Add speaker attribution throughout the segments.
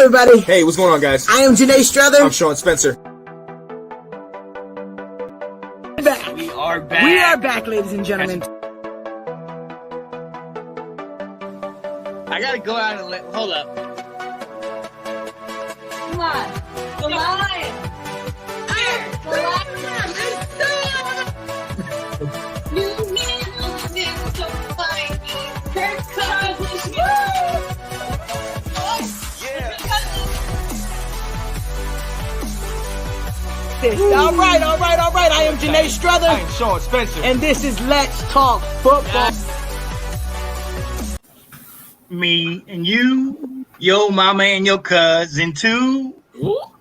Speaker 1: everybody.
Speaker 2: Hey, what's going on, guys?
Speaker 1: I am Janae Strother.
Speaker 2: I'm Sean Spencer.
Speaker 1: Back.
Speaker 3: We are back.
Speaker 1: We are back, ladies and gentlemen.
Speaker 3: I gotta go out and hold up.
Speaker 4: Come on. The lion. The lion. You man is so fine. Kirk Cousins.
Speaker 1: All right. I am Janae Strother.
Speaker 3: I am Sean Spencer.
Speaker 1: And this is Let's Talk Football.
Speaker 3: Me and you, your mama and your cousin too,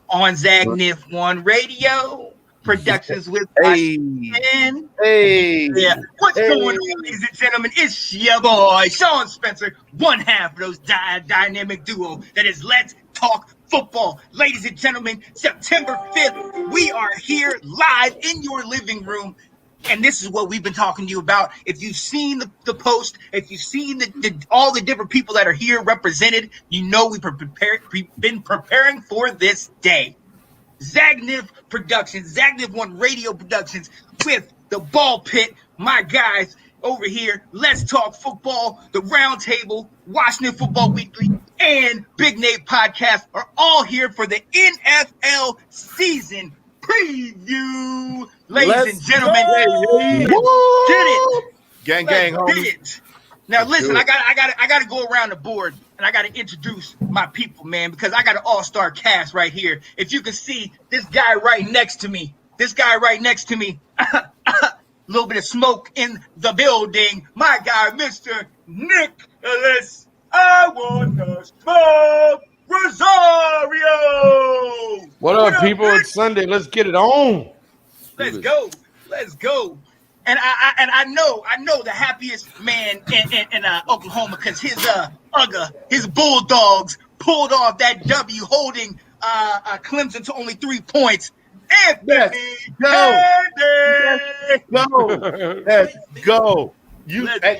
Speaker 3: on Zagnif 1 Radio. Productions with Washington.
Speaker 5: Hey.
Speaker 3: Yeah. What's going on, ladies and gentlemen? It's your boy, Sean Spencer, one half of those dynamic duo that is Let's Talk Football. Ladies and gentlemen, September 5th, we are here live in your living room. And this is what we've been talking to you about. If you've seen the post, if you've seen all the different people that are here represented, you know we've been preparing for this day. Zagnif Productions, Zagnif 1 Radio Productions with the BallPit, my guys over here. Let's Talk Football, the Roundtable, Washington Football Weekly, and Big Nate Podcast are all here for the NFL season preview. Ladies and gentlemen, get it.
Speaker 5: Gang,
Speaker 3: Get
Speaker 5: homie.
Speaker 3: it. Now listen, I gotta go around the board and I gotta introduce my people, man, because I got an all-star cast right here. If you can see this guy right next to me, a little bit of smoke in the building. My guy, Mr. Nicholas. I want to smoke Rosario.
Speaker 6: What up, people? It's Sunday. Let's get it on.
Speaker 3: Let's go. And I know the happiest man in Oklahoma because his Bulldogs pulled off that W, holding Clemson to only 3 points. Anthony,
Speaker 5: Let's go. Hey,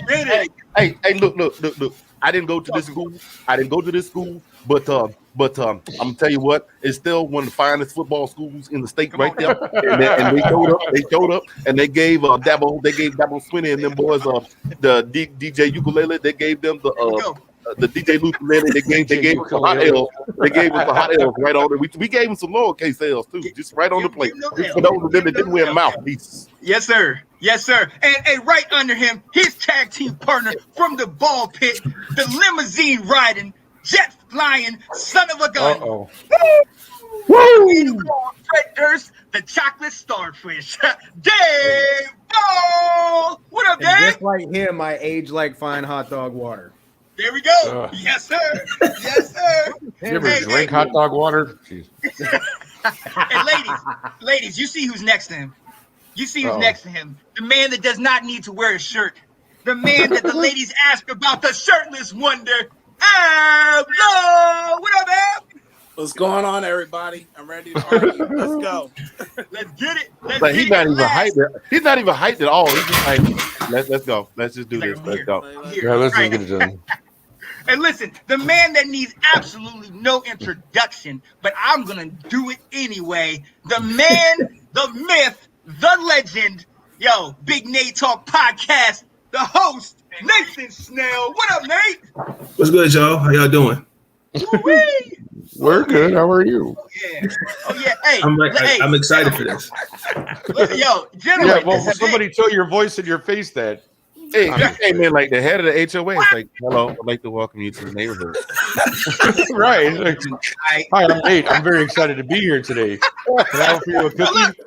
Speaker 5: look. I didn't go to this school. But I'm gonna tell you what, it's still one of the finest football schools in the state right there. And they showed up, and they gave Dabo Swinney and them boys the DJ ukulele. They gave them the DJ ukulele. They gave us the hot L. They gave us the hot L's right on it. We gave them some lowercase L's too, just right on the plate. For those of them that didn't wear mouthpieces.
Speaker 3: Yes, sir. And right under him, his tag team partner from the BallPit, the limousine riding, jet flying, son of a gun.
Speaker 6: Uh-oh.
Speaker 3: Woo! Fred Durst, the chocolate starfish. Dave Ball! What up, Dave?
Speaker 2: Just like him, I age like fine hot dog water.
Speaker 3: There we go. Yes, sir.
Speaker 6: You ever drink hot dog water? Jeez.
Speaker 3: And ladies, you see who's next to him. The man that does not need to wear a shirt. The man that the ladies ask about, the shirtless wonder. Ab, what up, Ab?
Speaker 7: What's going on, everybody? I'm ready to argue. Let's go.
Speaker 3: Let's get it.
Speaker 5: But he's not even hyped. He's not even hyped at all. He's just like, let's go. Let's just do this. Let's go.
Speaker 6: Yeah, let's just get it done.
Speaker 3: And listen, the man that needs absolutely no introduction, but I'm going to do it anyway. The man, the myth, the legend. Yo, Big Nate Talk Podcast, the host, Nathan Snell. What up, Nate?
Speaker 8: What's good, y'all? How y'all doing?
Speaker 3: Woo-wee.
Speaker 6: We're good. How are you?
Speaker 3: Oh yeah. Hey,
Speaker 8: I'm excited for this.
Speaker 3: Yo, gentlemen.
Speaker 6: Yeah, well, somebody tell your voice in your face that.
Speaker 5: Hey, man, like the head of the HOA is like, hello, I'd like to welcome you to the neighborhood.
Speaker 6: Right. Hi, I'm Nate. I'm very excited to be here today. Can I offer you a cookie?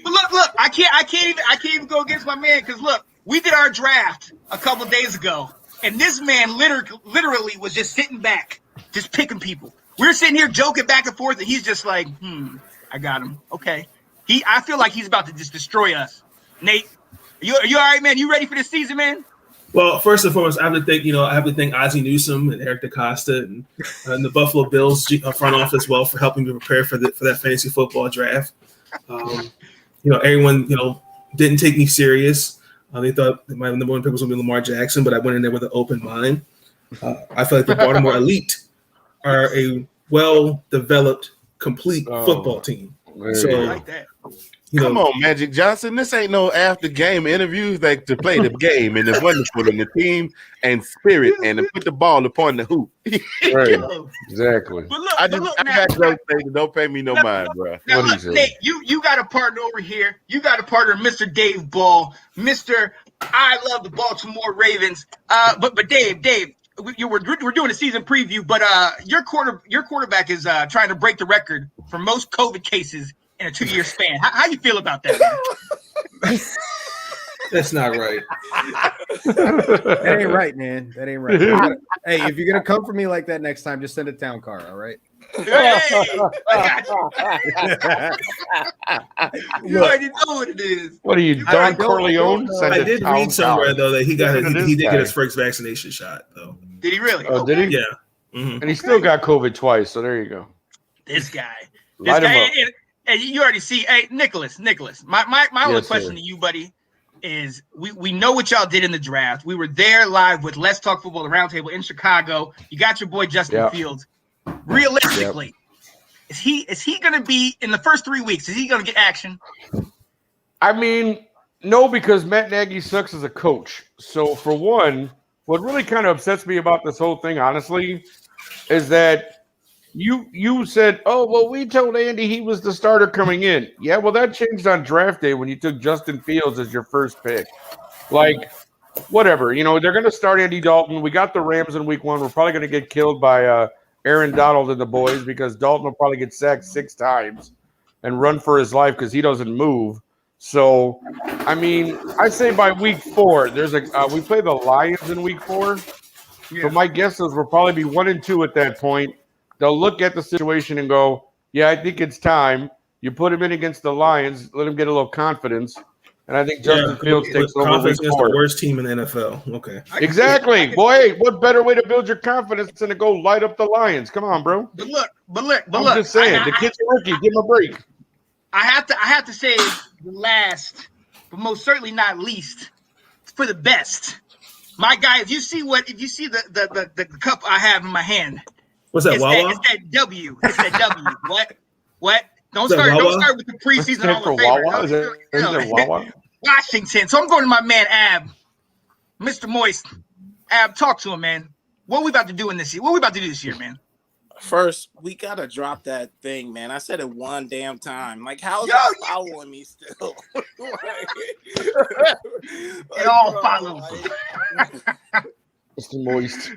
Speaker 3: Look, I can't even go against my man because look, we did our draft a couple days ago, and this man literally was just sitting back, just picking people. We're sitting here joking back and forth, and he's just like, I got him. Okay. I feel like he's about to just destroy us. Nate, you all right, man? You ready for this season, man?
Speaker 8: Well, first and foremost, I have to thank Ozzie Newsome and Eric DeCosta and the Buffalo Bills front office as well for helping me prepare for that fantasy football draft. Everyone didn't take me serious. They thought my number one pick was going to be Lamar Jackson, but I went in there with an open mind. I feel like the Baltimore Elite are a well-developed, complete football team. So,
Speaker 3: I like that.
Speaker 5: Come on, Magic Johnson. This ain't no after game interviews like to play the game and it's wonderful in the team and spirit and to put the ball upon the hoop.
Speaker 6: Right. Exactly.
Speaker 3: But look,
Speaker 5: I
Speaker 3: now,
Speaker 5: got jokes, nigga. Don't pay me no mind, bro.
Speaker 3: now
Speaker 6: What
Speaker 3: look,
Speaker 6: he said.
Speaker 3: Nate, you got a partner over here. You got a partner, Mr. Dave Ball, Mr. I love the Baltimore Ravens. But Dave, we're doing a season preview, but your quarterback is trying to break the record for most COVID cases in a 2-year span. How you feel about that, man?
Speaker 8: that's not right.
Speaker 2: That ain't right, man. That ain't right. Hey, if you're gonna come for me like that next time, just send a town car. All right.
Speaker 3: Hey, I got you. You already know what it is.
Speaker 6: What are you, Don Corleone?
Speaker 8: I did read somewhere though that he did get
Speaker 6: guy.
Speaker 8: his first vaccination shot though.
Speaker 3: Did he really?
Speaker 6: Oh, did he?
Speaker 8: Yeah. Mhm.
Speaker 6: And he still got COVID twice, so there you go.
Speaker 3: This guy.
Speaker 6: Light him up.
Speaker 3: And you already see. Hey, Nicholas. My only
Speaker 6: Yes,
Speaker 3: question
Speaker 6: sir.
Speaker 3: to you, buddy, is we know what y'all did in the draft. We were there live with Let's Talk Football, the Roundtable in Chicago. You got your boy Justin
Speaker 6: Yep.
Speaker 3: Fields. Realistically, is he going to be in the first 3 weeks? Is he going to get action?
Speaker 6: I mean, no, because Matt Nagy sucks as a coach. So for one, what really kind of upsets me about this whole thing, honestly, is that you said, oh, well, we told Andy he was the starter coming in. Yeah, well, that changed on draft day when you took Justin Fields as your first pick. Like, whatever. You know, they're going to start Andy Dalton. We got the Rams in week 1. We're probably going to get killed by Aaron Donald and the boys because Dalton will probably get sacked 6 times and run for his life because he doesn't move. So, I mean, I say by week 4, we play the Lions in week 4.
Speaker 3: Yeah.
Speaker 6: So my guess is we'll probably be 1-2 at that point. They'll look at the situation and go, yeah, I think it's time. You put him in against the Lions, let him get a little confidence. And I think Justin Fields takes over
Speaker 8: confidence
Speaker 6: week
Speaker 8: against
Speaker 6: 4.
Speaker 8: the worst team in the NFL. Okay.
Speaker 6: Exactly. Boy, what better way to build your confidence than to go light up the Lions? Come on, bro.
Speaker 3: But look.
Speaker 6: I'm just saying, the kid's a rookie. Give him a break.
Speaker 3: I have to say the last, but most certainly not least, for the best. My guy, if you see the cup I have in my hand,
Speaker 8: What's that, Wawa?
Speaker 3: it's that W. It's that W. What? Don't
Speaker 8: Is that
Speaker 3: start
Speaker 8: Wawa?
Speaker 3: with the preseason
Speaker 6: Stand for
Speaker 3: Hall of Famer.
Speaker 6: Wawa? Is that Wawa?
Speaker 3: Washington. So I'm going to my man Ab, Mr. Moist. Ab, talk to him, man. What we about to do in this year? What we about to do this year, man?
Speaker 7: First, we gotta drop that thing, man. I said it one damn time. Like, how's that following me still?
Speaker 3: It all follows.
Speaker 6: Mr. Moist.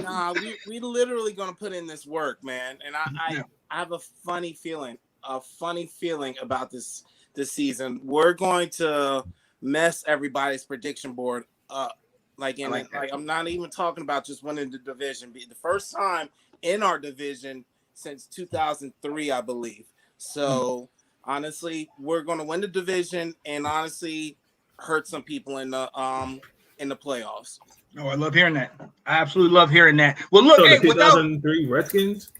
Speaker 7: Nah, we literally gonna put in this work, man. And I have a funny feeling about this season. We're going to mess everybody's prediction board up. Like I'm not even talking about just winning the division. Be the first time in our division since 2003, I believe. So honestly, we're going to win the division and honestly hurt some people in the playoffs.
Speaker 3: Oh, I love hearing that. I absolutely love hearing that. Well, look,
Speaker 8: So
Speaker 3: hey,
Speaker 8: the 2003 Redskins?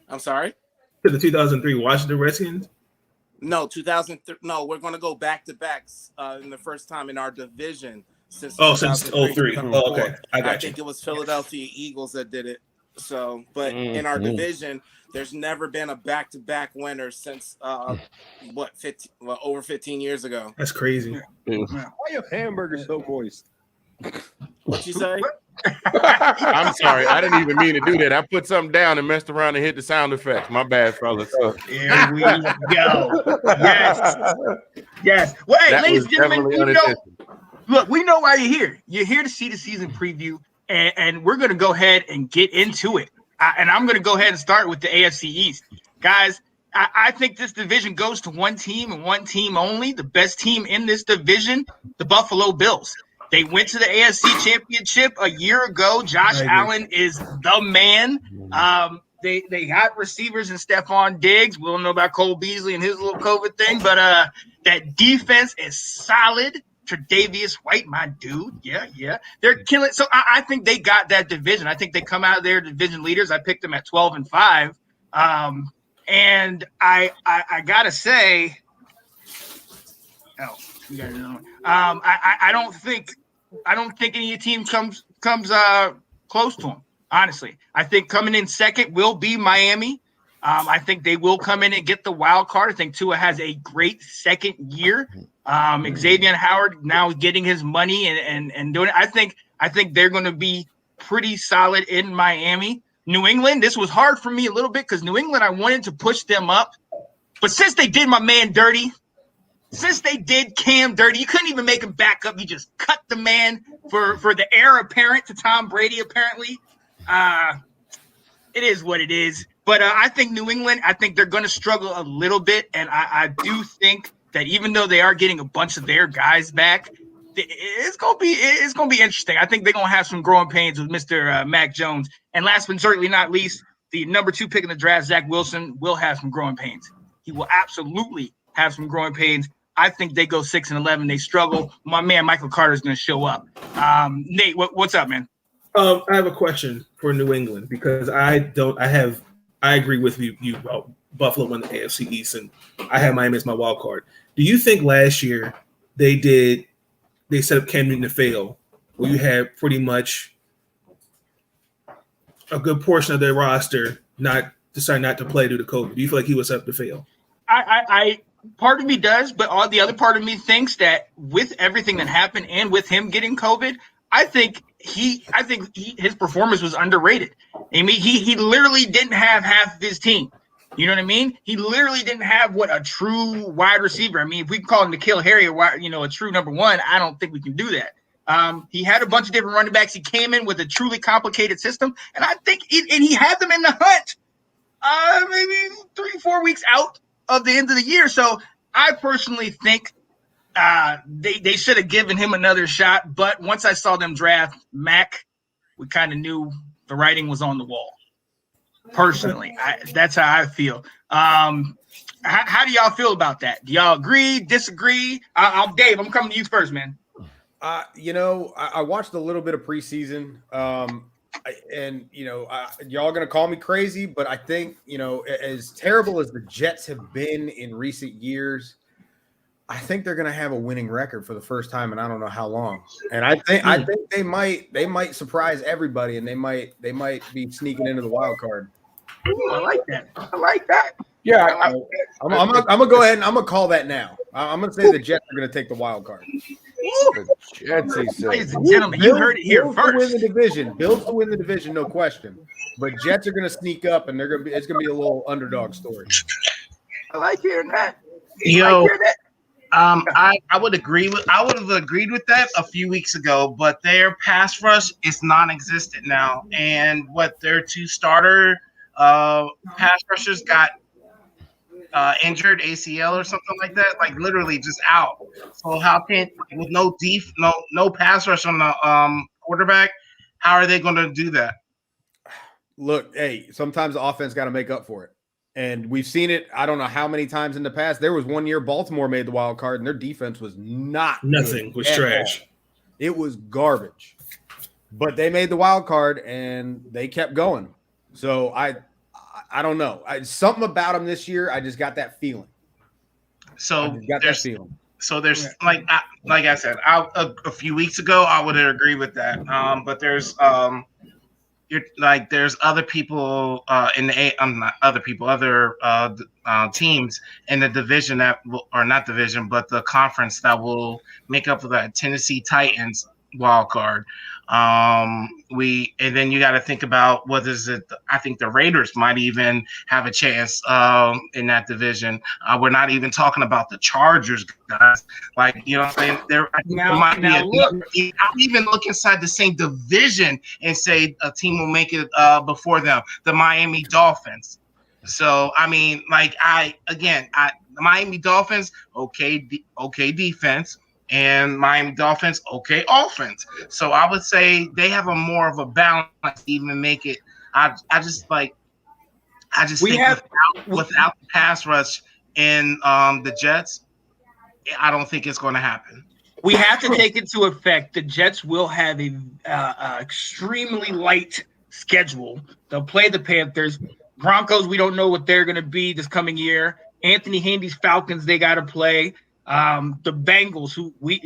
Speaker 7: I'm sorry?
Speaker 8: To the 2003 Washington Redskins?
Speaker 7: No, 2003. No, we're going to go back to backs in the first time in our division since.
Speaker 8: Since 03. Oh, okay. I
Speaker 7: think it was Philadelphia Eagles that did it. So, but in our division, there's never been a back-to-back winner since over 15 years ago.
Speaker 8: That's crazy.
Speaker 2: Why your hamburger so moist?
Speaker 7: What you say?
Speaker 5: I'm sorry. I didn't even mean to do that. I put something down and messed around and hit the sound effects. My bad, fellas.
Speaker 3: Here we go. Yes. Well, hey,
Speaker 5: That
Speaker 3: ladies
Speaker 5: was
Speaker 3: and gentlemen,
Speaker 5: definitely unintentional.
Speaker 3: look, we know why you're here. You're here to see the season preview, and we're going to go ahead and get into it. And I'm going to go ahead and start with the AFC East. Guys, I think this division goes to one team and one team only. The best team in this division, the Buffalo Bills. They went to the AFC Championship a year ago. Josh Allen is the man. They got receivers in Stephon Diggs. We don't know about Cole Beasley and his little COVID thing, but that defense is solid. Tre'Davious White, my dude. Yeah. They're killing. So I think they got that division. I think they come out of their division leaders. I picked them at 12-5. And I gotta say, you got another one. I don't think any team comes close to them. Honestly, I think coming in second will be Miami. I think they will come in and get the wild card. I think Tua has a great second year. Xavier Howard now getting his money and doing it. I think they're going to be pretty solid in Miami. New England, this was hard for me a little bit because New England, I wanted to push them up. But since they did my man dirty, since they did Cam dirty, you couldn't even make him back up. You just cut the man for the heir apparent to Tom Brady, apparently. It is what it is. But I think New England, I think they're going to struggle a little bit. And I do think that even though they are getting a bunch of their guys back, it's gonna be interesting. I think they're gonna have some growing pains with Mr. Mac Jones. And last but certainly not least, the number 2 pick in the draft, Zach Wilson, will have some growing pains. He will absolutely have some growing pains. I think they go 6-11. They struggle. My man Michael Carter is going to show up. Nate, what's up, man?
Speaker 8: I have a question for New England because I agree with you about Buffalo won the AFC East, and I have Miami as my wild card. Do you think last year they set up Cam Newton to fail, where you had pretty much a good portion of their roster decided not to play due to COVID? Do you feel like he was set up to fail?
Speaker 3: I part of me does, but all the other part of me thinks that with everything that happened and with him getting COVID, I think his performance was underrated. I mean, he literally didn't have half of his team. You know what I mean? He literally didn't have a true wide receiver. I mean, if we call him N'Keal Harry, a true number 1, I don't think we can do that. He had a bunch of different running backs. He came in with a truly complicated system, and I think he had them in the hunt. Maybe 3-4 weeks out of the end of the year. So I personally think they should have given him another shot. But once I saw them draft Mac, we kind of knew the writing was on the wall. Personally, that's how I feel. How do y'all feel about that? Do y'all agree, disagree? Dave, I'm coming to you first, man.
Speaker 2: I watched a little bit of preseason. Y'all gonna call me crazy, but I think as terrible as the Jets have been in recent years, I think they're gonna have a winning record for the first time in I don't know how long. And I think they might surprise everybody, and they might be sneaking into the wild card.
Speaker 3: Ooh, I like that.
Speaker 6: Yeah,
Speaker 2: I'm gonna go ahead and I'm gonna call that now. I'm gonna say the Jets are gonna take the wild card.
Speaker 6: the Jets, he said.
Speaker 3: Ladies and gentlemen, you heard it here
Speaker 2: Bills
Speaker 3: first.
Speaker 2: to win the division. Bills to win the division, no question. But Jets are gonna sneak up, and it's gonna be a little underdog story.
Speaker 3: I like hearing that.
Speaker 9: I would have agreed with that a few weeks ago, but their pass rush is non-existent now, and their 2 starter pass rushers got injured ACL or something like that, like literally just out. So how can with no pass rush on the quarterback, how are they going to do that?
Speaker 2: Look, hey, sometimes the offense got to make up for it. And we've seen it, I don't know how many times in the past. There was one year Baltimore made the wild card, and their defense was nothing.
Speaker 8: Was trash.
Speaker 2: It was garbage. But they made the wild card, and they kept going. So I don't know. Something about them this year, I just got that feeling.
Speaker 9: There's like I said, a few weeks ago, I would agree with that. But there's there's other people other teams in the division but the conference that will make up for that Tennessee Titans wild card. And then you got to think about what is it. I think the Raiders might even have a chance in that division. We're not even talking about the Chargers, guys. Like, you know what I'm saying? I'll even look inside the same division and say a team will make it before them, the Miami Dolphins. So, I mean, the Miami Dolphins, okay defense. And Miami Dolphins, okay, offense. So I would say they have a more of a balance to even make it. I just think without the pass rush in the Jets, I don't think it's going to happen.
Speaker 3: We have to take into effect the Jets will have a extremely light schedule. They'll play the Panthers. Broncos, we don't know what they're going to be this coming year. Anthony Handy's Falcons, they got to play. The Bengals, who we're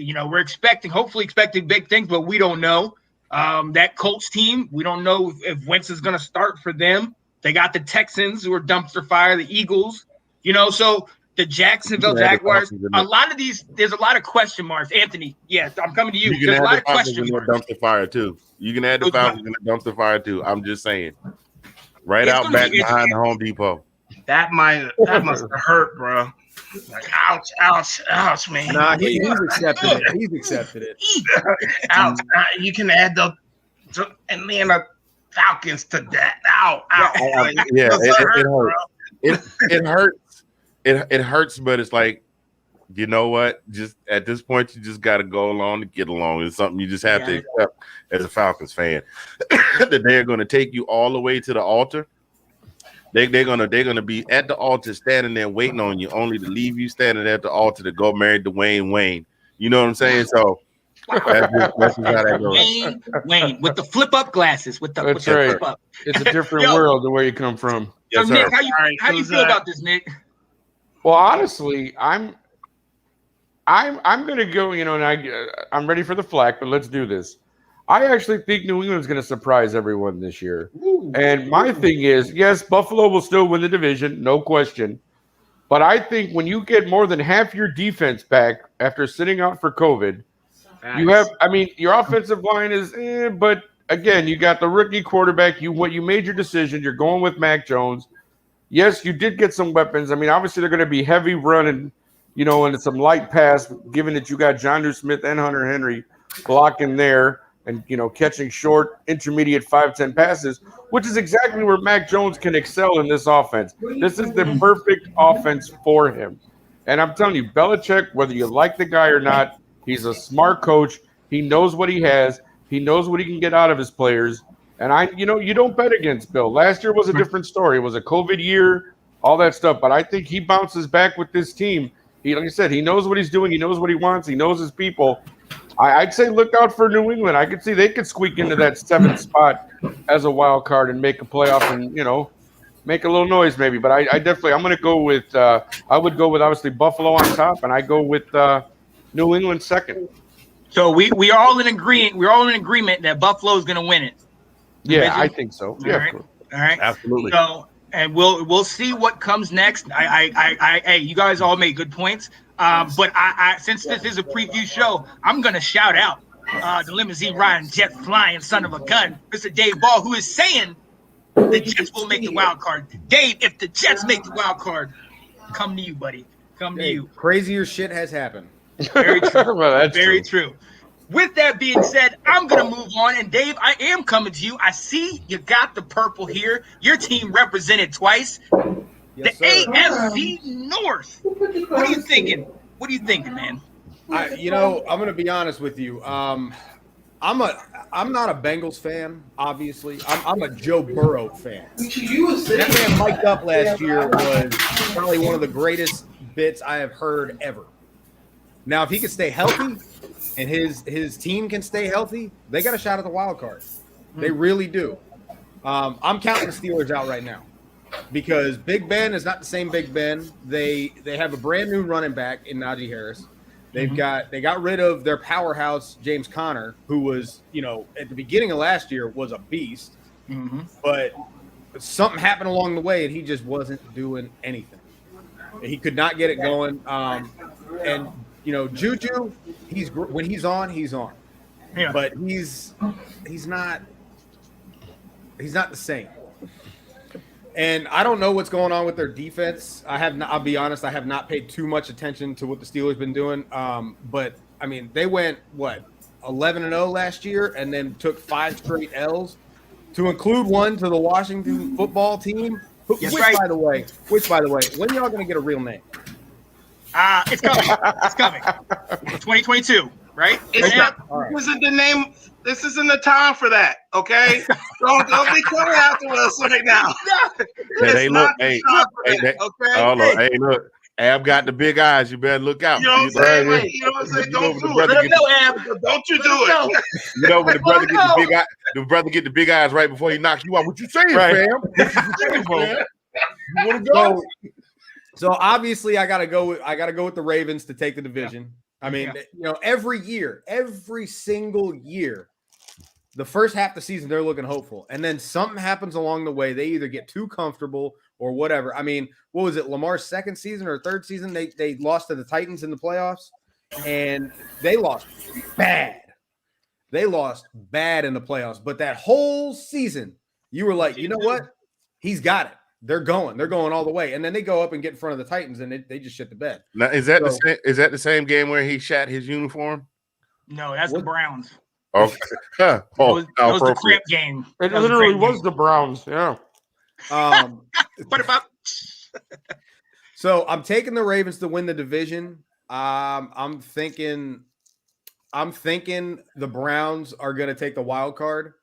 Speaker 3: hopefully expecting big things, but we don't know. That Colts team, we don't know if Wentz is going to start for them. They got the Texans who are dumpster fire, the Eagles, so the Jacksonville Jaguars. A lot of these, there's a lot of question marks. Anthony, yes, I'm coming to you. There's a lot of question marks.
Speaker 5: Dumpster fire too. You can add the Falcons in the dumpster fire too. I'm just saying, right out back behind the Home Depot.
Speaker 9: That must have hurt, bro. Like, ouch, man.
Speaker 2: Nah, he's accepted it. He's accepted it.
Speaker 9: Ouch. You can add the Atlanta Falcons to that. Ow.
Speaker 5: Yeah, it hurts. It hurts, but it's like, you know what? Just at this point, you just got to go along to get along. It's something you just have to accept as a Falcons fan. That they're going to take you all the way to the altar. They're gonna be at the altar standing there waiting on you, only to leave you standing at the altar to go marry Dwayne Wayne. You know what I'm saying? So that's just how that goes.
Speaker 3: Wayne with the flip up glasses.
Speaker 6: That's right. Flip up. It's a different world than where you come from.
Speaker 3: Yes, so Nick, how you feel about this, Nick?
Speaker 6: Well, honestly, I'm gonna go. And I'm ready for the flack, but let's do this. I actually think New England's going to surprise everyone this year. And my thing is, yes, Buffalo will still win the division, no question. But I think when you get more than half your defense back after sitting out for COVID, your offensive line is, but again, you got the rookie quarterback. You made your decision. You're going with Mac Jones. Yes, you did get some weapons. I mean, obviously they're going to be heavy running, and some light pass, given that you got Jonnu Smith and Hunter Henry blocking there. And, catching short, intermediate 5-10 passes, which is exactly where Mac Jones can excel in this offense. This is the perfect offense for him. And I'm telling you, Belichick, whether you like the guy or not, he's a smart coach. He knows what he has. He knows what he can get out of his players. And you don't bet against Bill. Last year was a different story. It was a COVID year, all that stuff. But I think he bounces back with this team. Like I said, he knows what he's doing. He knows what he wants. He knows his people. I'd say look out for New England. I could see they could squeak into that 7th spot as a wild card and make a playoff and, make a little noise maybe. But I definitely, I'm going to go with, I would go with obviously Buffalo on top, and I go with New England second.
Speaker 3: So we are all in agreement. We're all in agreement that Buffalo is going to win it.
Speaker 6: Yeah, I think so.
Speaker 3: All right.
Speaker 5: Absolutely.
Speaker 3: So, and we'll see what comes next. Hey, you guys all made good points. But I since this is a preview show, I'm gonna shout out the limousine riding, jet flying son of a gun, Mr. Dave Ball, who is saying the Jets will make the wild card. Dave, if the Jets make the wild card, come to you, buddy. Come to you.
Speaker 2: Crazier shit has happened.
Speaker 3: Very true.
Speaker 6: Well, that's
Speaker 3: very true. With that being said, I'm going to move on. And, Dave, I am coming to you. I see you got the purple here. Your team represented twice. Yes, the AFC North. What are you thinking? What are you thinking, man?
Speaker 2: I'm going to be honest with you. I'm not a Bengals fan, obviously. I'm a Joe Burrow fan. That man mic'd up last year was probably one of the greatest bits I have heard ever. Now, if he can stay healthy and his team can stay healthy, they got a shot at the wild card. They really do. I'm counting the Steelers out right now because Big Ben is not the same Big Ben. They have a brand new running back in Najee Harris. They got rid of their powerhouse James Conner, who was, at the beginning of last year was a beast, but something happened along the way and he just wasn't doing anything. He could not get it going. And Juju, when he's on, he's on. Yeah. But he's not the same. And I don't know what's going on with their defense. I'll be honest, I have not paid too much attention to what the Steelers been doing. But I mean, they went 11-0 last year and then took 5 straight L's, to include one to the Washington football team. Which, by the way, when y'all gonna get a real name?
Speaker 3: It's coming. It's coming. 2022, right?
Speaker 9: This isn't the name. This isn't the time for that. Okay, don't be coming after us right now.
Speaker 5: Look. Ab got the big eyes. You better look out.
Speaker 9: You know what I'm saying? Don't do it.
Speaker 3: Let him know, Ab.
Speaker 9: Don't you do it.
Speaker 5: When the brother get the big eyes right before he knocks you out. What you saying, fam?
Speaker 2: You want to go? So obviously, I gotta go with the Ravens to take the division. I mean, every single year, The first half of the season, they're looking hopeful. And then something happens along the way. They either get too comfortable or whatever. I mean, what was it? Lamar's second season or third season? They lost to the Titans in the playoffs, and they lost bad. They lost bad in the playoffs. But that whole season, you were like, you know what? He's got it. They're going all the way. And then they go up and get in front of the Titans, and they just shit the bed.
Speaker 5: Now, is that the same game where he shot his uniform?
Speaker 3: No, that's the Browns.
Speaker 5: Okay.
Speaker 3: That was the cramp game.
Speaker 6: It literally was the Browns. Yeah.
Speaker 3: What about?
Speaker 2: So I'm taking the Ravens to win the division. I'm thinking the Browns are going to take the wild card.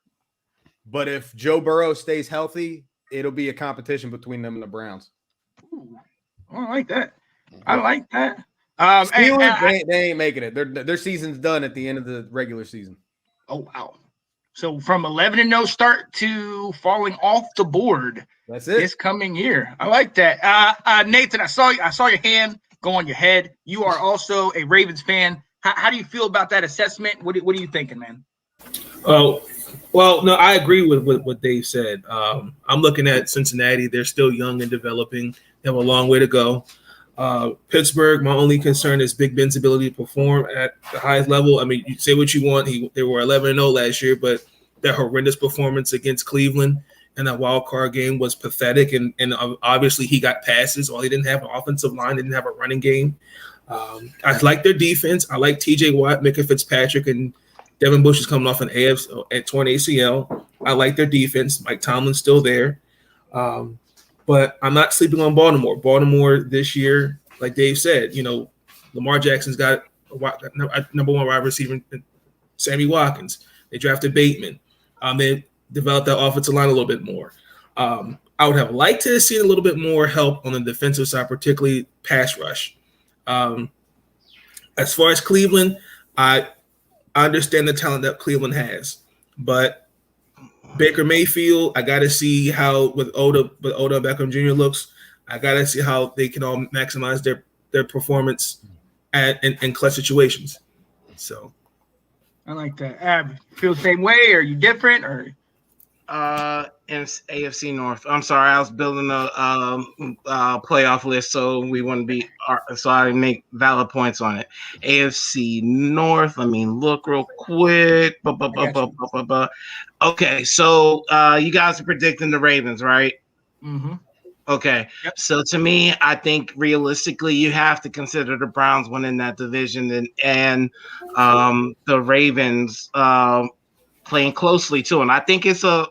Speaker 2: But if Joe Burrow stays healthy, it'll be a competition between them and the Browns.
Speaker 3: Ooh, I like that. I like that.
Speaker 2: Steelers, they ain't making it. Their season's done at the end of the regular season.
Speaker 3: Oh, wow. So from 11-0 start to falling off the board.
Speaker 2: That's it.
Speaker 3: This coming year. I like that. Nathan, I saw your hand go on your head. You are also a Ravens fan. How do you feel about that assessment? What are you thinking, man?
Speaker 8: Oh, well, no, I agree with what Dave said. I'm looking at Cincinnati. They're still young and developing. They have a long way to go. Pittsburgh, my only concern is Big Ben's ability to perform at the highest level. I mean, you say what you want. They were 11-0 last year, but that horrendous performance against Cleveland in that wild card game was pathetic. And obviously he got passes. While he didn't have an offensive line, didn't have a running game. I like their defense. I like T.J. Watt, Micah Fitzpatrick, and Devin Bush is coming off an torn ACL. I like their defense. Mike Tomlin's still there. But I'm not sleeping on Baltimore. Baltimore this year, like Dave said, Lamar Jackson's got a number one wide receiver, Sammy Watkins. They drafted Bateman. They developed that offensive line a little bit more. I would have liked to have seen a little bit more help on the defensive side, particularly pass rush. As far as Cleveland, I understand the talent that Cleveland has, but Baker Mayfield, I got to see how with Odell Beckham Jr. looks. I got to see how they can all maximize their performance in clutch situations. So,
Speaker 3: I like that. Ab, feel the same way? Are you different? Or
Speaker 9: in AFC North. I'm sorry, I was building a playoff list, so we wouldn't be. So I make valid points on it. AFC North. Let me look real quick. Okay, so you guys are predicting the Ravens, right?
Speaker 3: Mm-hmm.
Speaker 9: Okay,
Speaker 3: yep.
Speaker 9: So to me, I think realistically, you have to consider the Browns winning that division and the Ravens playing closely too. And I think it's a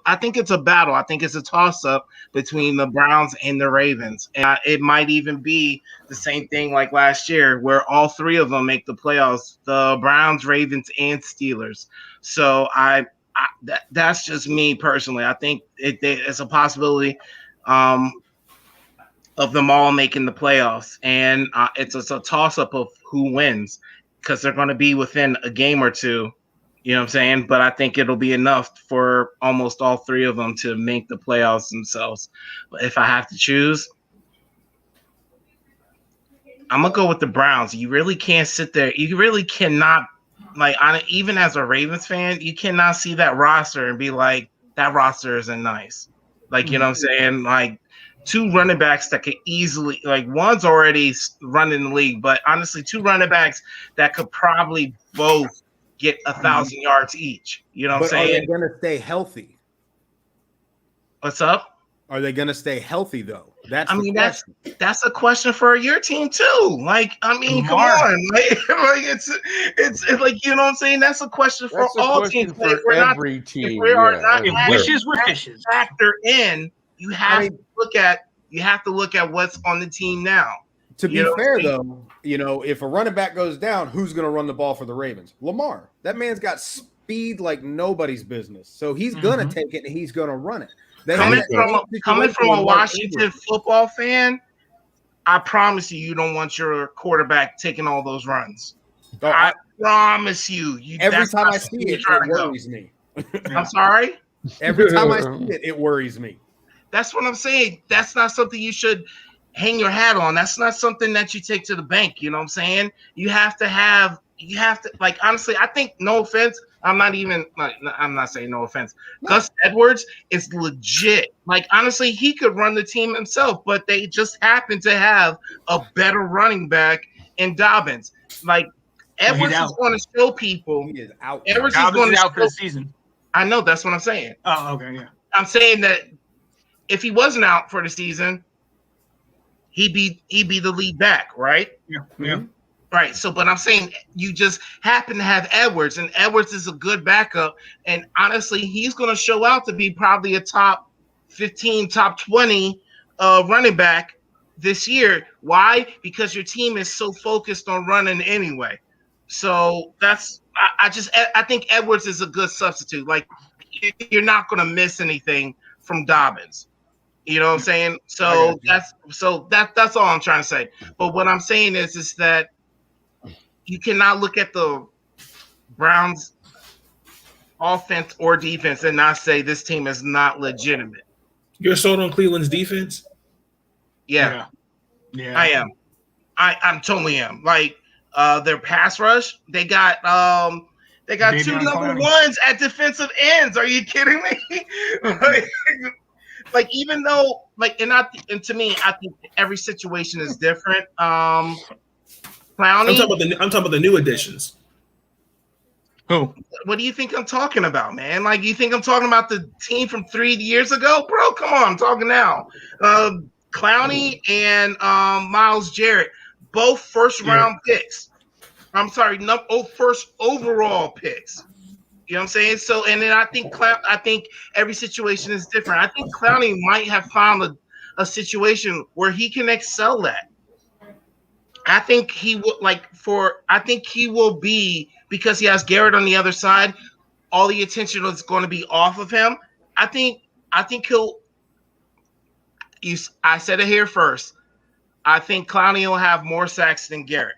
Speaker 9: battle. I think it's a toss up between the Browns and the Ravens, and it might even be the same thing like last year, where all three of them make the playoffs: the Browns, Ravens, and Steelers. So that's just me personally. I think it's a possibility of them all making the playoffs, and it's a toss-up of who wins, because they're going to be within a game or two, you know what I'm saying? But I think it'll be enough for almost all three of them to make the playoffs themselves. But if I have to choose, I'm going to go with the Browns. You really can't sit there. You really cannot, even as a Ravens fan, you cannot see that roster and be like, that roster isn't nice. You know what I'm saying? Two running backs that could easily, one's already running the league, but honestly, two running backs that could probably both get 1,000 yards each. You know what I'm saying?
Speaker 2: Are they going to stay healthy?
Speaker 9: What's up?
Speaker 2: Are they going to stay healthy though? That's
Speaker 9: a question for your team too. Come on, it's like, you know what I'm saying? That's a question for all teams.
Speaker 6: For every team.
Speaker 9: If we are not
Speaker 3: wishes were fishes.
Speaker 9: Factor in. You have to look at what's on the team now.
Speaker 2: To be fair, though, if a running back goes down, who's going to run the ball for the Ravens? Lamar. That man's got speed like nobody's business. So he's going to take it and he's going to run it.
Speaker 9: Coming from a Washington football fan, I promise you don't want your quarterback taking all those runs. I promise you.
Speaker 2: Every time I see it, it worries me.
Speaker 9: I'm sorry?
Speaker 2: Every time I see it, it worries me.
Speaker 9: That's what I'm saying. That's not something you should hang your hat on. That's not something that you take to the bank. You know what I'm saying? You have to like, honestly, I think, no offense, I'm not saying no offense. Gus Edwards is legit. Like, honestly, he could run the team himself, but they just happen to have a better running back in Dobbins. Like, Edwards is going to show people.
Speaker 2: He is out.
Speaker 3: Edwards is going out for the season.
Speaker 9: I know, that's what I'm saying.
Speaker 3: Oh, okay, yeah.
Speaker 9: I'm saying that if he wasn't out for the season, he'd be the lead back, right?
Speaker 3: Yeah.
Speaker 9: Right. So, but I'm saying you just happen to have Edwards, and Edwards is a good backup. And honestly, he's going to show out to be probably a top 15, top 20 running back this year. Why? Because your team is so focused on running anyway. So I think Edwards is a good substitute. Like, you're not going to miss anything from Dobbins. You know what I'm saying? So that's all I'm trying to say. But what I'm saying is that you cannot look at the Browns offense or defense and not say this team is not legitimate.
Speaker 8: You're sold on Cleveland's defense?
Speaker 9: Yeah. I am. I'm totally am. Like, their pass rush, they got
Speaker 3: Maybe
Speaker 9: two
Speaker 3: on
Speaker 9: number
Speaker 3: Clowney.
Speaker 9: ones at defensive ends. Are you kidding me? Like, even though, like, and to me, I think every situation is different. Clowney,
Speaker 8: I'm talking about the new additions.
Speaker 3: Who?
Speaker 9: what do you think I'm talking about, man? Like, you think I'm talking about the team from 3 years ago? Bro, come on, I'm talking now. Clowney and Myles Jarrett, both first-round picks. I'm sorry, first overall picks. You know what I'm saying? So, and then I think every situation is different. I think Clowney might have found a situation where he can excel at. I think he will be, because he has Garrett on the other side, all the attention is going to be off of him. I think I said it here first. I think Clowney will have more sacks than Garrett.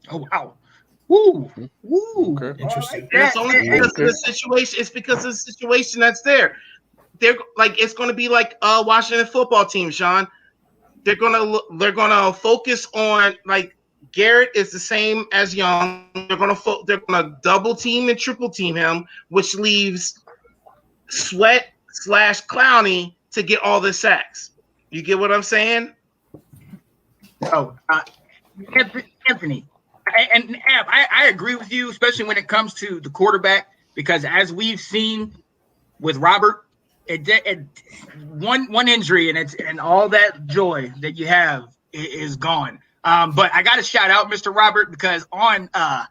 Speaker 3: Oh, wow. Woo.
Speaker 6: Okay.
Speaker 8: Interesting.
Speaker 9: That's only because of the situation. It's because of the situation that's there. They're like, it's going to be like Washington football team, Sean. They're gonna focus on, like, Garrett is the same as Young. They're gonna double team and triple team him, which leaves Sweat / Clowney to get all the sacks. You get what I'm saying?
Speaker 3: Oh, Anthony. And Ab, I agree with you, especially when it comes to the quarterback, because as we've seen with Robert, one injury and all that joy that you have is gone. But I got to shout out Mr. Robert, because on the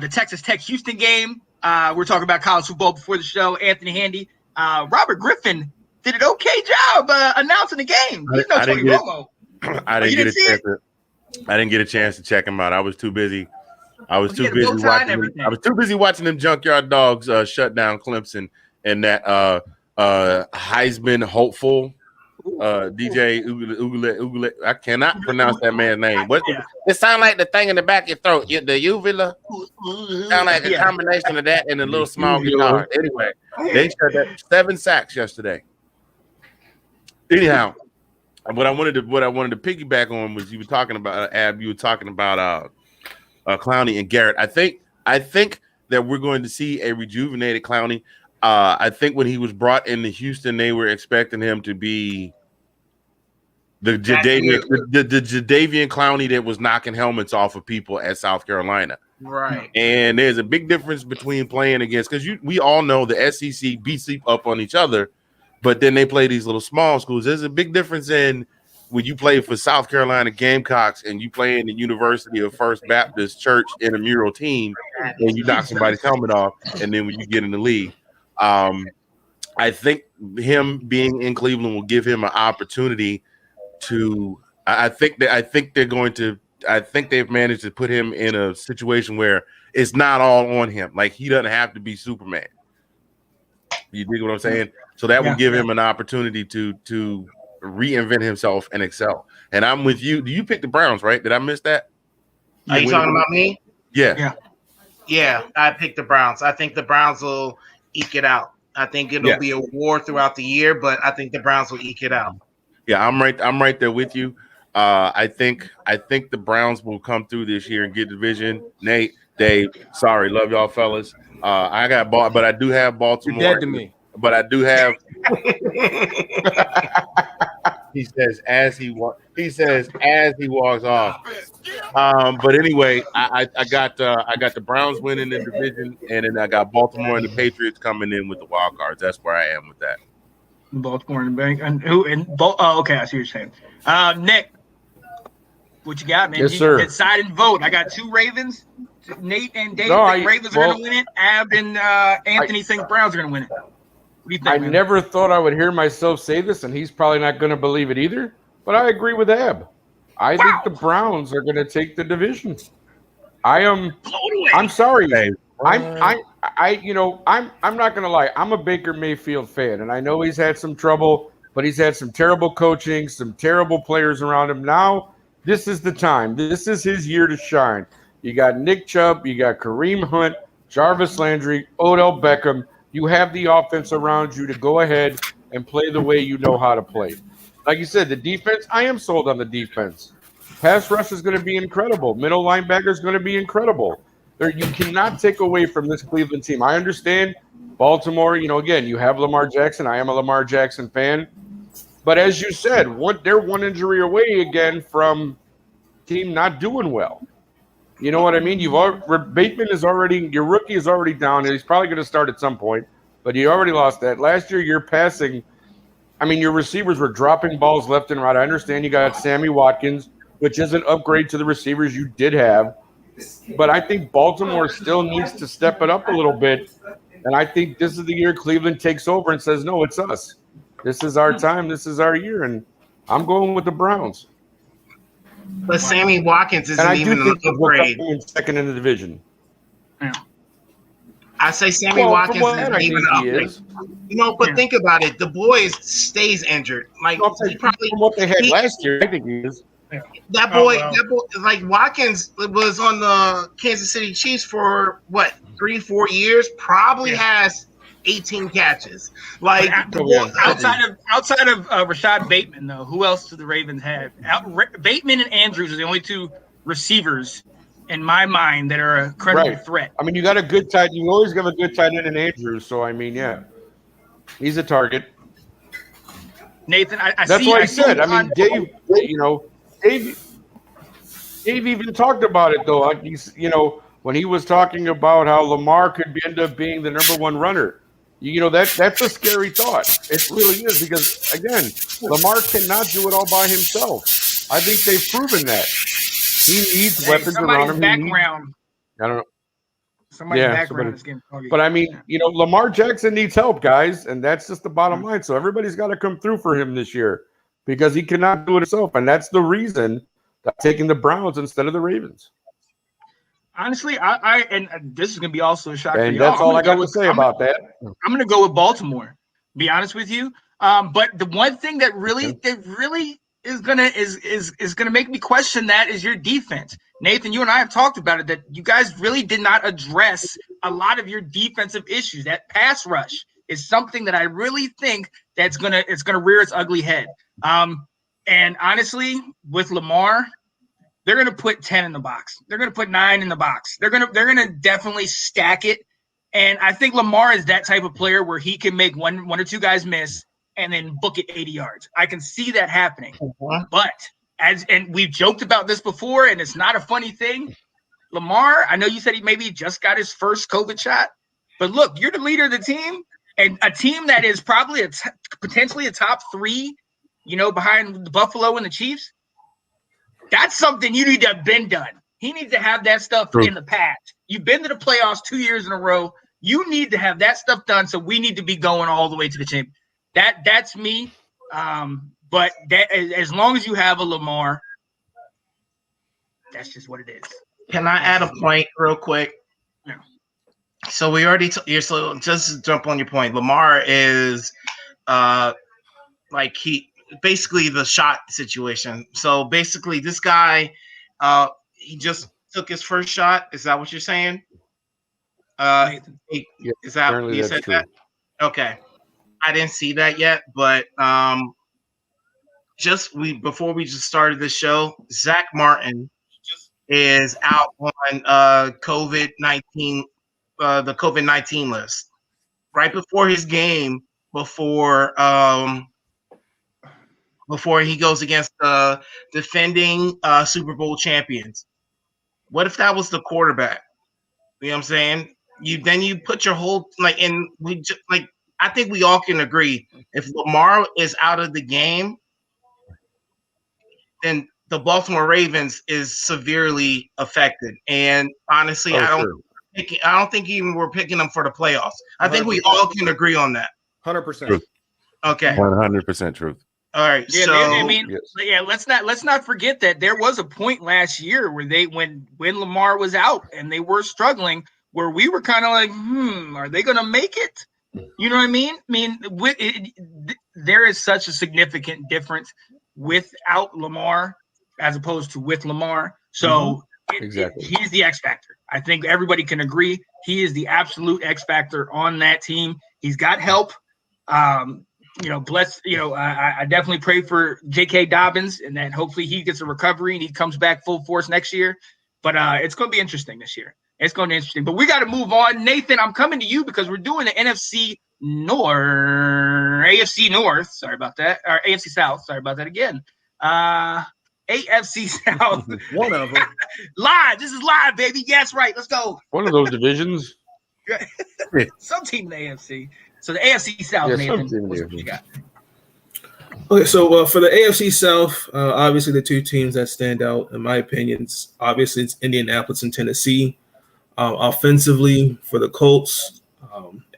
Speaker 3: Texas Tech Houston game, we're talking about college football before the show. Anthony Handy, Robert Griffin did an okay job announcing the game. He's no Tony Romo.
Speaker 5: I didn't get a chance to check him out. I was too busy. I was too busy watching them Junkyard Dogs shut down Clemson and that Heisman hopeful DJ Ugule. I cannot pronounce that man's name. It sounds like the thing in the back of your throat. The uvula. Sound like a combination of that and a little small guitar. Anyway, they shut that 7 sacks yesterday. Anyhow, what I wanted to piggyback on was you were talking about Ab. You were talking about Clowney and Garrett. I think that we're going to see a rejuvenated Clowney. I think when he was brought into Houston, they were expecting him to be the Jadeveon Clowney that was knocking helmets off of people at South Carolina.
Speaker 9: Right.
Speaker 5: And there's a big difference between playing against, because we all know the SEC beats up on each other, but then they play these little small schools. There's a big difference in when you play for South Carolina Gamecocks and you play in the University of First Baptist Church in a mural team and you knock somebody's helmet off, and then when you get in the league. I think him being in Cleveland will give him an opportunity to. I think they've managed to put him in a situation where it's not all on him. Like, he doesn't have to be Superman. You dig what I'm saying? So that will give him an opportunity to reinvent himself and excel. And I'm with you. Do you pick the Browns, right? Did I miss that?
Speaker 9: Are you talking about me?
Speaker 5: Yeah.
Speaker 9: Yeah, I picked the Browns. I think the Browns will eke it out. I think it'll be a war throughout the year, but I think the Browns will eke it out.
Speaker 5: Yeah, I'm right there with you. I think the Browns will come through this year and get division. Nate, Dave, sorry, love y'all fellas. I got bought, but I do have Baltimore.
Speaker 2: You're dead to me.
Speaker 5: But I do have. He says as he walks off. But anyway, I got the Browns winning the division, and then I got Baltimore and the Patriots coming in with the wild cards. That's where I am with that.
Speaker 3: Baltimore and Bank and who and oh, okay, I see what you're saying. Nick, what you got, man?
Speaker 6: Yes, sir.
Speaker 3: Decide and vote. I got two Ravens. Nate and Dave think Ravens are going to win it. Ab and Anthony think Browns are going to win it. What do you think,
Speaker 6: I
Speaker 3: man?
Speaker 6: never thought I would hear myself say this, and he's probably not going to believe it either. But I agree with Ab. I think the Browns are going to take the division. I'm sorry. I'm not going to lie. I'm a Baker Mayfield fan, and I know he's had some trouble, but he's had some terrible coaching, some terrible players around him. Now, this is the time. This is his year to shine. You got Nick Chubb, you got Kareem Hunt, Jarvis Landry, Odell Beckham. You have the offense around you to go ahead and play the way you know how to play. Like you said, the defense, I am sold on the defense. Pass rush is going to be incredible. Middle linebacker is going to be incredible. You cannot take away from this Cleveland team. I understand Baltimore, again, you have Lamar Jackson. I am a Lamar Jackson fan. But as you said, they're one injury away again from team not doing well. You know what I mean? Bateman is already, your rookie is already down. He's probably going to start at some point, but you already lost that. Last year, your passing, your receivers were dropping balls left and right. I understand you got Sammy Watkins, which is an upgrade to the receivers you did have. But I think Baltimore still needs to step it up a little bit. And I think this is the year Cleveland takes over and says, no, it's us. This is our time. This is our year. And I'm going with the Browns.
Speaker 9: But Sammy Watkins isn't even an upgrade.
Speaker 6: Second in the division.
Speaker 3: Yeah.
Speaker 9: I say Sammy Watkins isn't even an upgrade. But think about it. The boy stays injured. Like he probably
Speaker 6: from what they had last year, I think he is.
Speaker 9: That boy, like Watkins was on the Kansas City Chiefs for 3-4 years. Probably has 18 catches. Like
Speaker 3: outside of Rashad Bateman, though, who else do the Ravens have? Bateman and Andrews are the only two receivers in my mind that are a credible threat.
Speaker 6: You got a good tight. You always have a good tight end in Andrews. So he's a target.
Speaker 3: Nathan,
Speaker 6: that's what I said. Dave. Dave even talked about it though. When he was talking about how Lamar could end up being the number one runner. That's a scary thought. It really is because, again, Lamar cannot do it all by himself. I think they've proven that. He needs weapons around him.
Speaker 3: Background.
Speaker 6: I don't know.
Speaker 3: Somebody's background is getting foggy.
Speaker 6: But Lamar Jackson needs help, guys, and that's just the bottom line. So everybody's got to come through for him this year because he cannot do it himself, and that's the reason I'm taking the Browns instead of the Ravens.
Speaker 3: Honestly, and this is going to be also a shock for
Speaker 6: and
Speaker 3: y'all.
Speaker 6: that's all I got to say about that.
Speaker 3: I'm going to go with Baltimore. Be honest with you, but the one thing that really is gonna make me question that is your defense. Nathan, you and I have talked about it that you guys really did not address a lot of your defensive issues. That pass rush is something that I really think it's gonna rear its ugly head. And honestly, with Lamar, they're going to put 10 in the box. They're going to put 9 in the box. They're going to definitely stack it. And I think Lamar is that type of player where he can make one or two guys miss and then book it 80 yards. I can see that happening. But and we've joked about this before, and it's not a funny thing. Lamar, I know you said he maybe just got his first COVID shot, but look, you're the leader of the team, and a team that is probably potentially a top 3, behind the Buffalo and the Chiefs. That's something you need to have been done. He needs to have that stuff in the past. You've been to the playoffs 2 years in a row. You need to have that stuff done, so we need to be going all the way to the championship. That's me. But that, as long as you have a Lamar, that's just what it is.
Speaker 9: Can I add a point real quick?
Speaker 3: No.
Speaker 9: So we already so just to jump on your point. Lamar is basically the shot situation. So basically this guy he just took his first shot. Is that what you're saying? Is that you said true. That? Okay. I didn't see that yet, but before we just started the show, Zach Martin is out on COVID-19, the COVID-19 list. Right before his game, before he goes against the defending Super Bowl champions. What if that was the quarterback? You know what I'm saying? You put your whole I think we all can agree if Lamar is out of the game, then the Baltimore Ravens is severely affected. And honestly, I don't think even we're picking them for the playoffs. I think we all can agree on that.
Speaker 2: 100%.
Speaker 9: Okay.
Speaker 5: 100% truth.
Speaker 9: All right.
Speaker 3: Yeah,
Speaker 9: So
Speaker 3: I mean, yeah, let's not forget that there was a point last year where when Lamar was out and they were struggling, where we were kind of like, are they going to make it? You know what I mean? There is such a significant difference without Lamar as opposed to with Lamar. So
Speaker 6: exactly,
Speaker 3: he's the X factor. I think everybody can agree he is the absolute X factor on that team. He's got help. I definitely pray for J.K. Dobbins and that hopefully he gets a recovery and he comes back full force next year. But it's going to be interesting this year. It's going to be interesting. But we got to move on. Nathan, I'm coming to you because we're doing the AFC North. Sorry about that. Or AFC South. Sorry about that again. AFC South.
Speaker 2: One of them.
Speaker 3: Live. This is live, baby. Yes, right. Let's go.
Speaker 6: one of those divisions.
Speaker 3: Some team in the AFC. So the AFC South, Nathan. What you got?
Speaker 8: Okay, so for the AFC South, obviously the two teams that stand out, in my opinion, obviously it's Indianapolis and Tennessee. Offensively for the Colts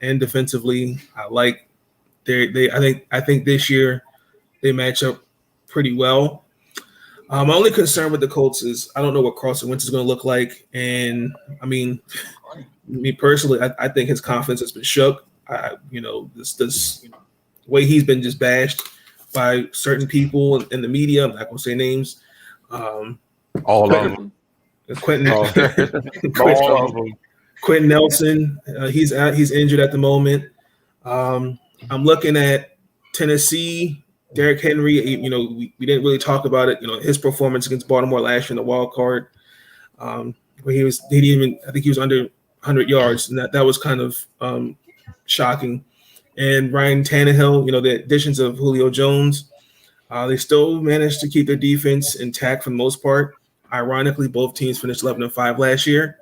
Speaker 8: and defensively, I think this year they match up pretty well. My only concern with the Colts is I don't know what Carson Wentz is going to look like, and I mean, me personally, I think his confidence has been shook. This way he's been just bashed by certain people in the media. I'm not going to say names.
Speaker 5: All of them.
Speaker 8: Quentin Nelson, he's out. He's injured at the moment. I'm looking at Tennessee. Derrick Henry. We didn't really talk about it. His performance against Baltimore last year in the wild card, where I think he was under 100 yards, and that was kind of shocking. And Ryan Tannehill. The additions of Julio Jones, they still managed to keep their defense intact for the most part. Ironically, both teams finished 11-5 last year.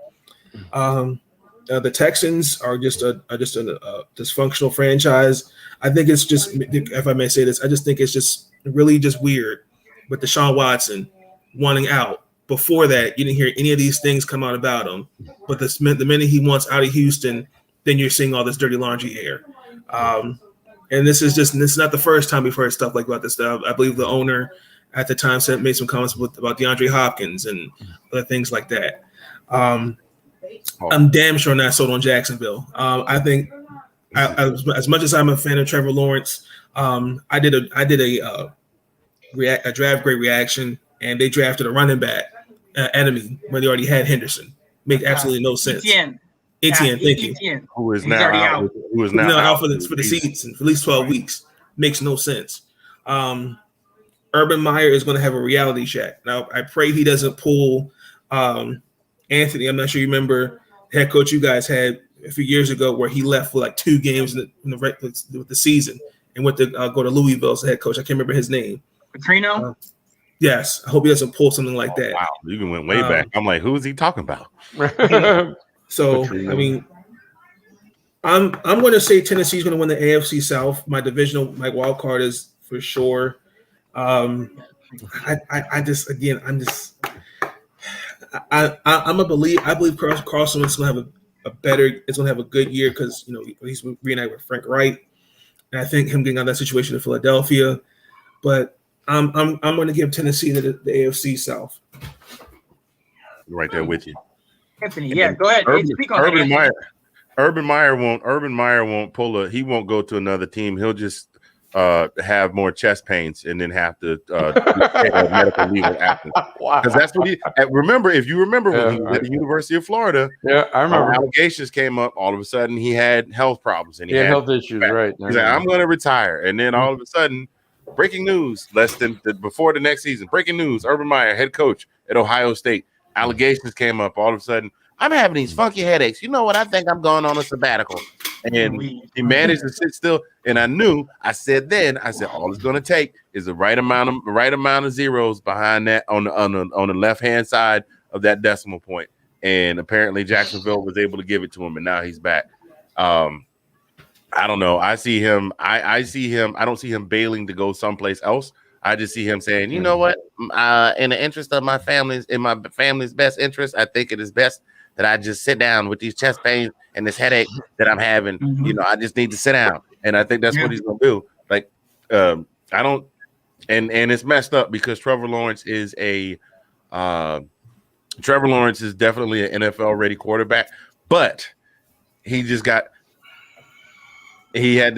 Speaker 8: The Texans are just a dysfunctional franchise. I think it's just, if I may say this, I just think it's just really just weird with Deshaun Watson wanting out. Before that, you didn't hear any of these things come out about him. But the minute he wants out of Houston, then you're seeing all this dirty laundry air. And this is not the first time we've heard stuff like this. I believe the owner at the time made some comments about DeAndre Hopkins and other things like that. I'm damn sure not sold on Jacksonville. I think as much as I'm a fan of Trevor Lawrence, I did a draft grade reaction, and they drafted a running back enemy when they already had Henderson. Make absolutely no sense. Etienne, thank you.
Speaker 5: Who is now out? Who is now
Speaker 8: out for the season for at least 12 weeks? Makes no sense. Urban Meyer is going to have a reality check. Now, I pray he doesn't pull Anthony. I'm not sure you remember the head coach you guys had a few years ago where he left for like 2 games with the season and went to go to Louisville as the head coach. I can't remember his name.
Speaker 3: Petrino?
Speaker 8: Yes. I hope he doesn't pull something like that.
Speaker 5: Wow. You even went way back. I'm like, who is he talking about?
Speaker 8: So, Petrino. I mean, I'm going to say Tennessee's going to win the AFC South. My wild card is for sure. I'm a believer. I believe Carson is going to have a good year because he's reunited with Frank Wright, and I think him getting out of that situation in Philadelphia. But I'm going to give Tennessee the AFC South.
Speaker 5: Right there with you,
Speaker 3: Anthony. Yeah, go ahead.
Speaker 5: Urban Meyer won't pull he won't go to another team. He'll just have more chest pains and then have to take a medical leave after. Wow. Because that's what if you remember when he was at the University of Florida,
Speaker 6: I remember
Speaker 5: allegations came up. All of a sudden he had health problems and he had
Speaker 6: health issues, right?
Speaker 5: He's like, I'm going to retire. And then all of a sudden Breaking news, before the next season. Breaking news, Urban Meyer, head coach at Ohio State. Allegations came up all of a sudden. I'm having these funky headaches. You know what? I think I'm going on a sabbatical. And he managed to sit still. And I said all it's going to take is the right amount of zeros behind that on the left-hand side of that decimal point. And apparently Jacksonville was able to give it to him, and now he's back. I don't know. I see him. I see him. I don't see him bailing to go someplace else. I just see him saying, you know what? In the interest of my family's best interest, I think it is best that I just sit down with these chest pains and this headache that I'm having. You know, I just need to sit down, and I think that's what he's gonna do. Like, I don't, and it's messed up because Trevor Lawrence is definitely an NFL ready quarterback, but he got that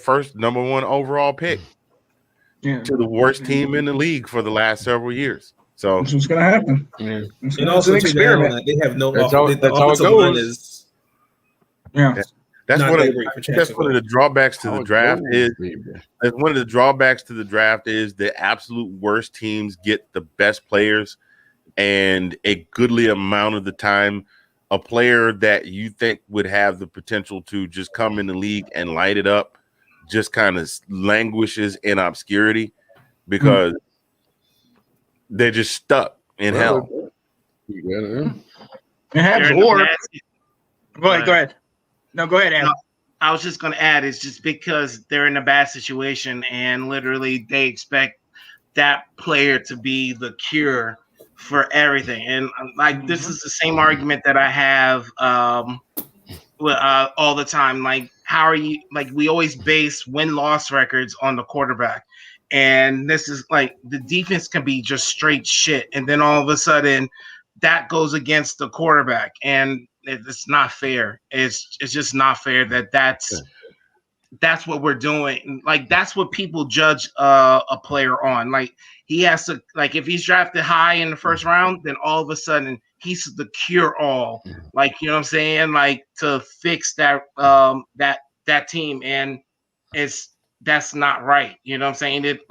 Speaker 5: first number one overall pick to the worst team in the league for the last several years. So
Speaker 3: that's what's gonna happen.
Speaker 8: Yeah. And also, experiment. They have no.
Speaker 6: That's how it goes.
Speaker 5: That's one of the drawbacks to the draft is the absolute worst teams get the best players, and a goodly amount of the time, a player that you think would have the potential to just come in the league and light it up just kind of languishes in obscurity because they're just stuck in hell.
Speaker 3: It happens. Or go ahead. No, go ahead, Adam.
Speaker 9: I was just going to add, it's just because they're in a bad situation and literally they expect that player to be the cure for everything. And like, this is the same argument that I have all the time. Like, how are you, like, we always base win-loss records on the quarterback. And this is like, the defense can be just straight shit. And then all of a sudden that goes against the quarterback. And it's not fair. It's just not fair that's what we're doing. Like, that's what people judge a player on. Like, he has to, like, if he's drafted high in the first round, then all of a sudden he's the cure all. Like, you know what I'm saying? Like, to fix that that team, and that's not right. You know what I'm saying? It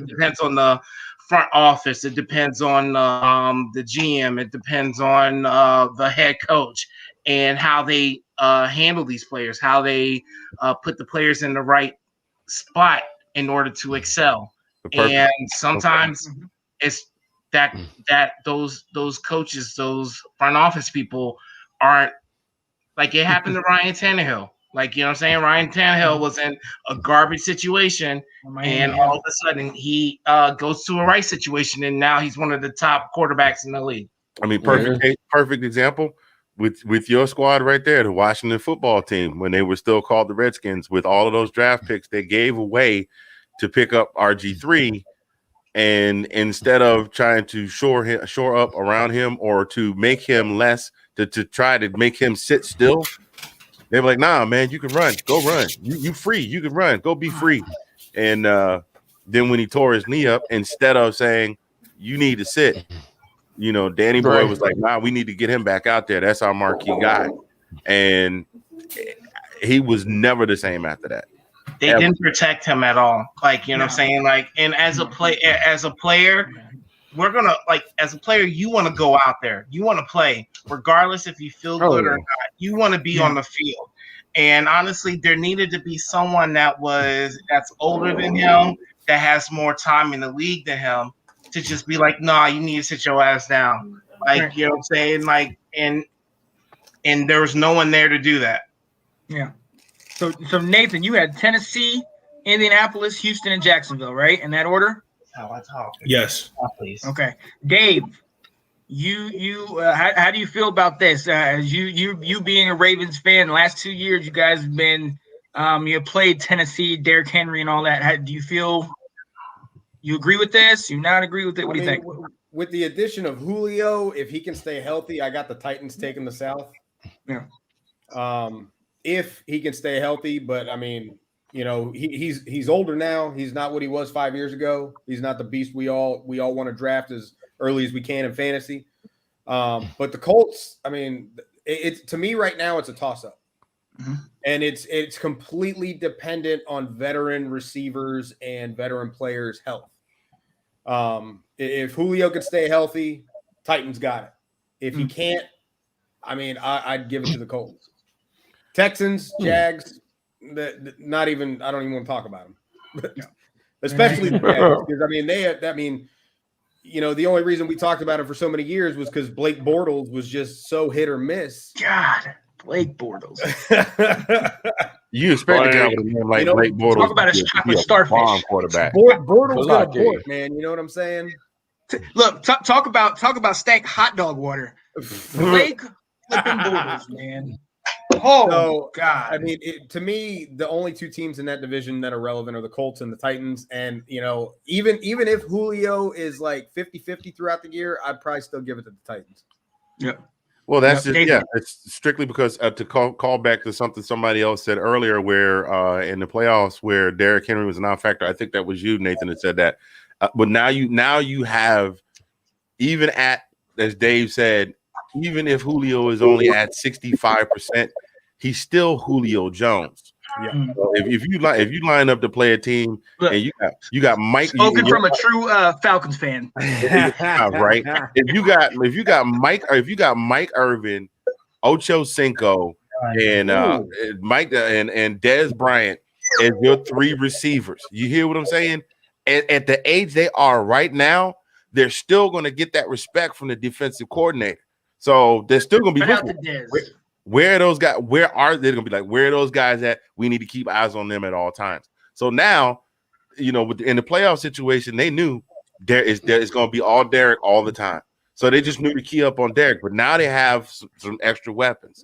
Speaker 9: depends on the front office. It depends on the GM. It depends on the head coach and how they handle these players, how they put the players in the right spot in order to excel. And sometimes it's that those coaches, those front office people aren't, like, it happened to Ryan Tannehill. Like, you know what I'm saying? Ryan Tannehill was in a garbage situation, and all of a sudden he goes to a right situation, and now he's one of the top quarterbacks in the league.
Speaker 5: I mean, perfect example with your squad right there, the Washington football team, when they were still called the Redskins, with all of those draft picks they gave away to pick up RG3, and instead of trying to shore up around him or to make him less, to try to make him sit still, they were like, nah, man, you can run. Go run. You free. You can run. Go be free. And then when he tore his knee up, instead of saying, you need to sit, you know, Danny Boy was like, nah, we need to get him back out there. That's our marquee guy. And he was never the same after that.
Speaker 9: They didn't protect him at all. Like, you know what I'm saying? Like, and as a player, we're gonna, like, as a player, you want to go out there, you want to play, regardless if you feel good or not. You want to be on the field. And honestly, there needed to be someone that's older than him, that has more time in the league than him, to just be like, nah, you need to sit your ass down. Like, you know what I'm saying? Like, and there was no one there to do that.
Speaker 3: Yeah. So Nathan, you had Tennessee, Indianapolis, Houston, and Jacksonville, right? In that order?
Speaker 8: Yes.
Speaker 3: Okay. Dave, how do you feel about this? You being a Ravens fan, the last 2 years you guys have been you have played Tennessee, Derrick Henry, and all that. Do you feel you agree with this? You not agree with it? What do you think?
Speaker 2: With the addition of Julio, if he can stay healthy, I got the Titans taking the South.
Speaker 3: Yeah.
Speaker 2: If he can stay healthy, but I mean, you know, he's older now. He's not what he was 5 years ago. He's not the beast we all want to draft as early as we can in fantasy. But the Colts, I mean, it's to me right now, it's a toss-up. And it's completely dependent on veteran receivers and veteran players' health. If Julio could stay healthy, Titans got it. If he can't, I mean, I'd give it to the Colts. Texans, Jags, not even. I don't even want to talk about them, especially the Jags, because I mean, the only reason we talked about it for so many years was because Blake Bortles was just so hit or miss.
Speaker 3: God, Blake Bortles.
Speaker 5: You expect a guy with a name like Blake Bortles?
Speaker 3: Talk about a chocolate starfish
Speaker 5: quarterback.
Speaker 2: Bortles got a port, man. You know what I'm saying?
Speaker 3: Look, talk about stank hot dog water. Blake flipping Bortles, man. Oh, God.
Speaker 2: I mean, to me, the only two teams in that division that are relevant are the Colts and the Titans. And, even if Julio is like 50-50 throughout the year, I'd probably still give it to the Titans.
Speaker 3: Yeah.
Speaker 5: Well, that's it's strictly because to call back to something somebody else said earlier, where in the playoffs where Derrick Henry was a non-factor. I think that was you, Nathan, that said that. But now you have, even at, as Dave said, even if Julio is only at 65%, he's still Julio Jones.
Speaker 2: Yeah.
Speaker 5: So if you line up to play a team, look, and you got Mike,
Speaker 3: spoken from a true Falcons fan,
Speaker 5: right? If you got Mike Irvin, Ocho Cinco, and Mike and Dez Bryant as your three receivers, you hear what I'm saying? And at the age they are right now, they're still going to get that respect from the defensive coordinator. So they're still going to be where are those guys? Where are they going to be like? Where are those guys at? We need to keep eyes on them at all times. So now, in the playoff situation, they knew there is going to be all Derrick all the time. So they just knew to key up on Derrick. But now they have some extra weapons.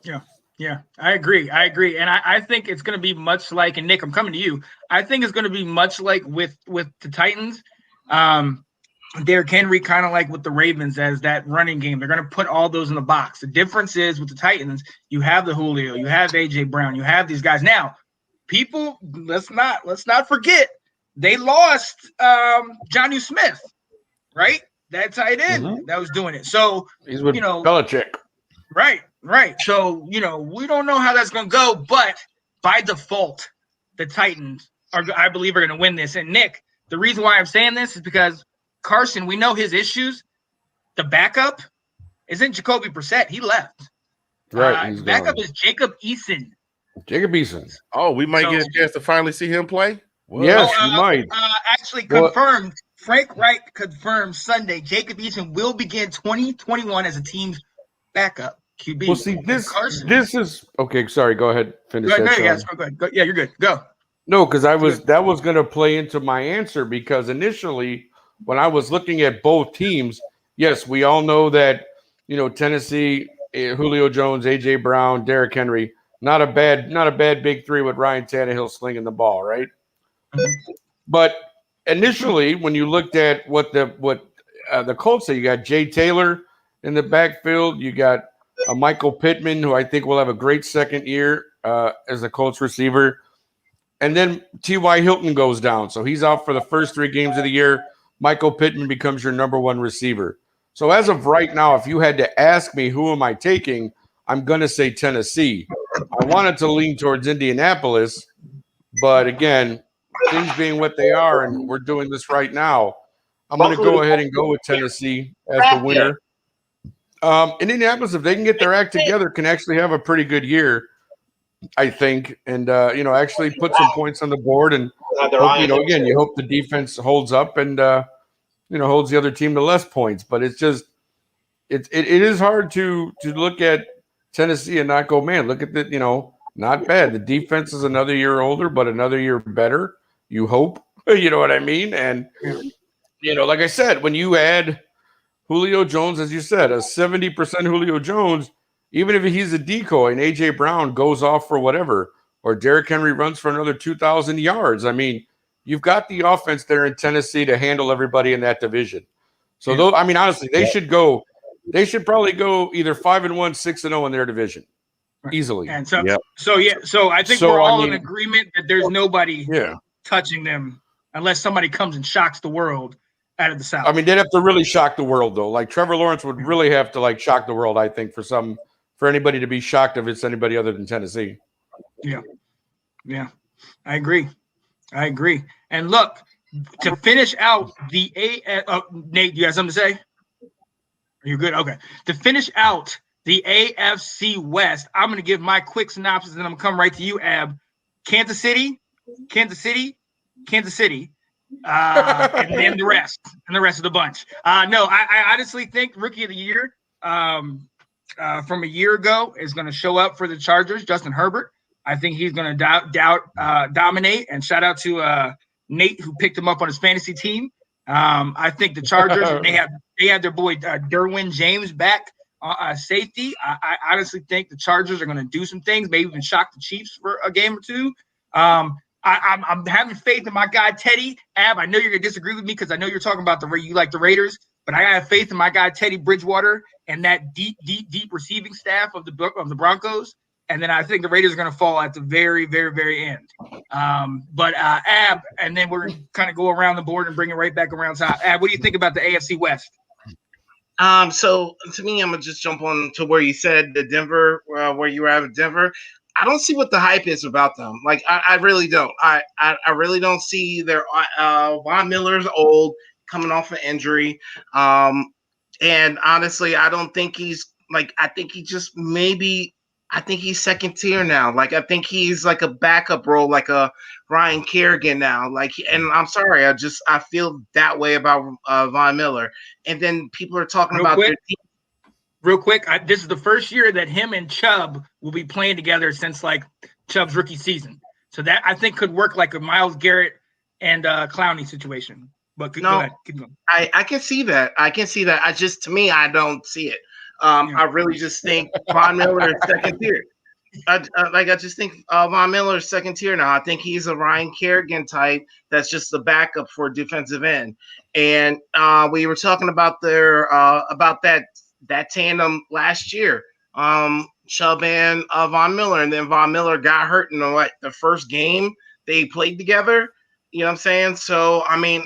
Speaker 3: Yeah, I agree. And I think it's going to be much like, and Nick, I'm coming to you. I think it's going to be much like with the Titans. Derrick Henry, kind of like with the Ravens as that running game. They're going to put all those in the box. The difference is with the Titans, you have the Julio, you have A.J. Brown, you have these guys. Now, people, let's not forget, they lost Jonnu Smith, right? That tight end that was doing it. So,
Speaker 6: he's with Belichick.
Speaker 3: Right. So, we don't know how that's going to go, but by default, the Titans I believe are going to win this. And Nick, the reason why I'm saying this is because Carson, we know his issues. The backup isn't Jacoby Brissett. He left.
Speaker 6: Right.
Speaker 3: Backup is Jacob Eason.
Speaker 5: Oh, we might get a chance to finally see him play?
Speaker 6: Well, yes, you might.
Speaker 3: Actually confirmed. Frank Wright confirmed Sunday Jacob Eason will begin 2021 as a team's backup QB.
Speaker 6: Well, see, this is okay. Sorry, go ahead. Finish that.
Speaker 3: Go ahead. Go. Yeah, you're good. Go.
Speaker 6: No, because that was going to play into my answer, because initially when I was looking at both teams, yes, we all know that Tennessee, Julio Jones, AJ Brown, Derrick Henry, not a bad big three with Ryan Tannehill slinging the ball, right? Mm-hmm. But initially, when you looked at what the Colts say, you got Jay Taylor in the backfield, you got Michael Pittman, who I think will have a great second year as a Colts receiver, and then T.Y. Hilton goes down, so he's out for the first 3 games of the year. Michael Pittman becomes your number 1 receiver. So as of right now, if you had to ask me who am I taking, I'm going to say Tennessee. I wanted to lean towards Indianapolis, but again, things being what they are, and we're doing this right now, I'm going to go ahead and go with Tennessee as the winner. Indianapolis, if they can get their act together, can actually have a pretty good year, I think, and actually put some points on the board. And again, you hope the defense holds up and holds the other team to less points. But it's just it is hard to look at Tennessee and not go, man, look at the not bad. The defense is another year older, but another year better. You hope, you know what I mean? And like I said, when you add Julio Jones, as you said, a 70% Julio Jones, even if he's a decoy and A.J. Brown goes off for whatever, or Derrick Henry runs for another 2,000 yards, I mean, you've got the offense there in Tennessee to handle everybody in that division. So, honestly, they should probably go either 5-1, 6-0 in their division easily.
Speaker 3: And so I think we're all in agreement that there's nobody touching them unless somebody comes and shocks the world out of the South.
Speaker 6: I mean, they'd have to really shock the world, though. Like Trevor Lawrence would really have to shock the world, I think, for for anybody to be shocked if it's anybody other than Tennessee.
Speaker 3: Yeah, I agree. And look, to finish out the Nate, you got something to say? Are you good? Okay. To finish out the AFC West, I'm going to give my quick synopsis, and I'm going to come right to you, Ab. Kansas City, and then the rest of the bunch. No, I honestly think Rookie of the Year from a year ago is going to show up for the Chargers, Justin Herbert. I think he's going to dominate, and shout out to Nate, who picked him up on his fantasy team. I think the Chargers, they have their boy Derwin James back safety. I honestly think the Chargers are going to do some things, maybe even shock the Chiefs for a game or two. I'm having faith in my guy Teddy. Ab, I know you're going to disagree with me because I know you're talking about you like the Raiders, but I have faith in my guy Teddy Bridgewater and that deep receiving staff of the Broncos. And then I think the Raiders are going to fall at the very, very, very end. But Ab, and then we're going to kind of go around the board and bring it right back around top. Ab, what do you think about the AFC West?
Speaker 9: So to me, I'm gonna just jump on to where you said the Denver, where you were at Denver. I don't see what the hype is about them. Like I really don't. I really don't see their Von Miller's old, coming off an injury. And honestly, I don't think he's like. I think he's second tier now. Like I think he's like a backup role, like a Ryan Kerrigan now. Like, and I'm sorry, I feel that way about Von Miller. And then people are talking about their team.
Speaker 3: Real quick, this is the first year that him and Chubb will be playing together since like Chubb's rookie season. So that I think could work like a Myles Garrett and Clowney situation. But go ahead, keep going.
Speaker 9: I can see that. To me, I don't see it. I really just think Von Miller is second tier. I just think Von Miller is second tier now. I think he's a Ryan Kerrigan type that's just the backup for defensive end. And we were talking about that tandem last year, Chubb and Von Miller, and then Von Miller got hurt in the first game they played together. You know what I'm saying? So I mean,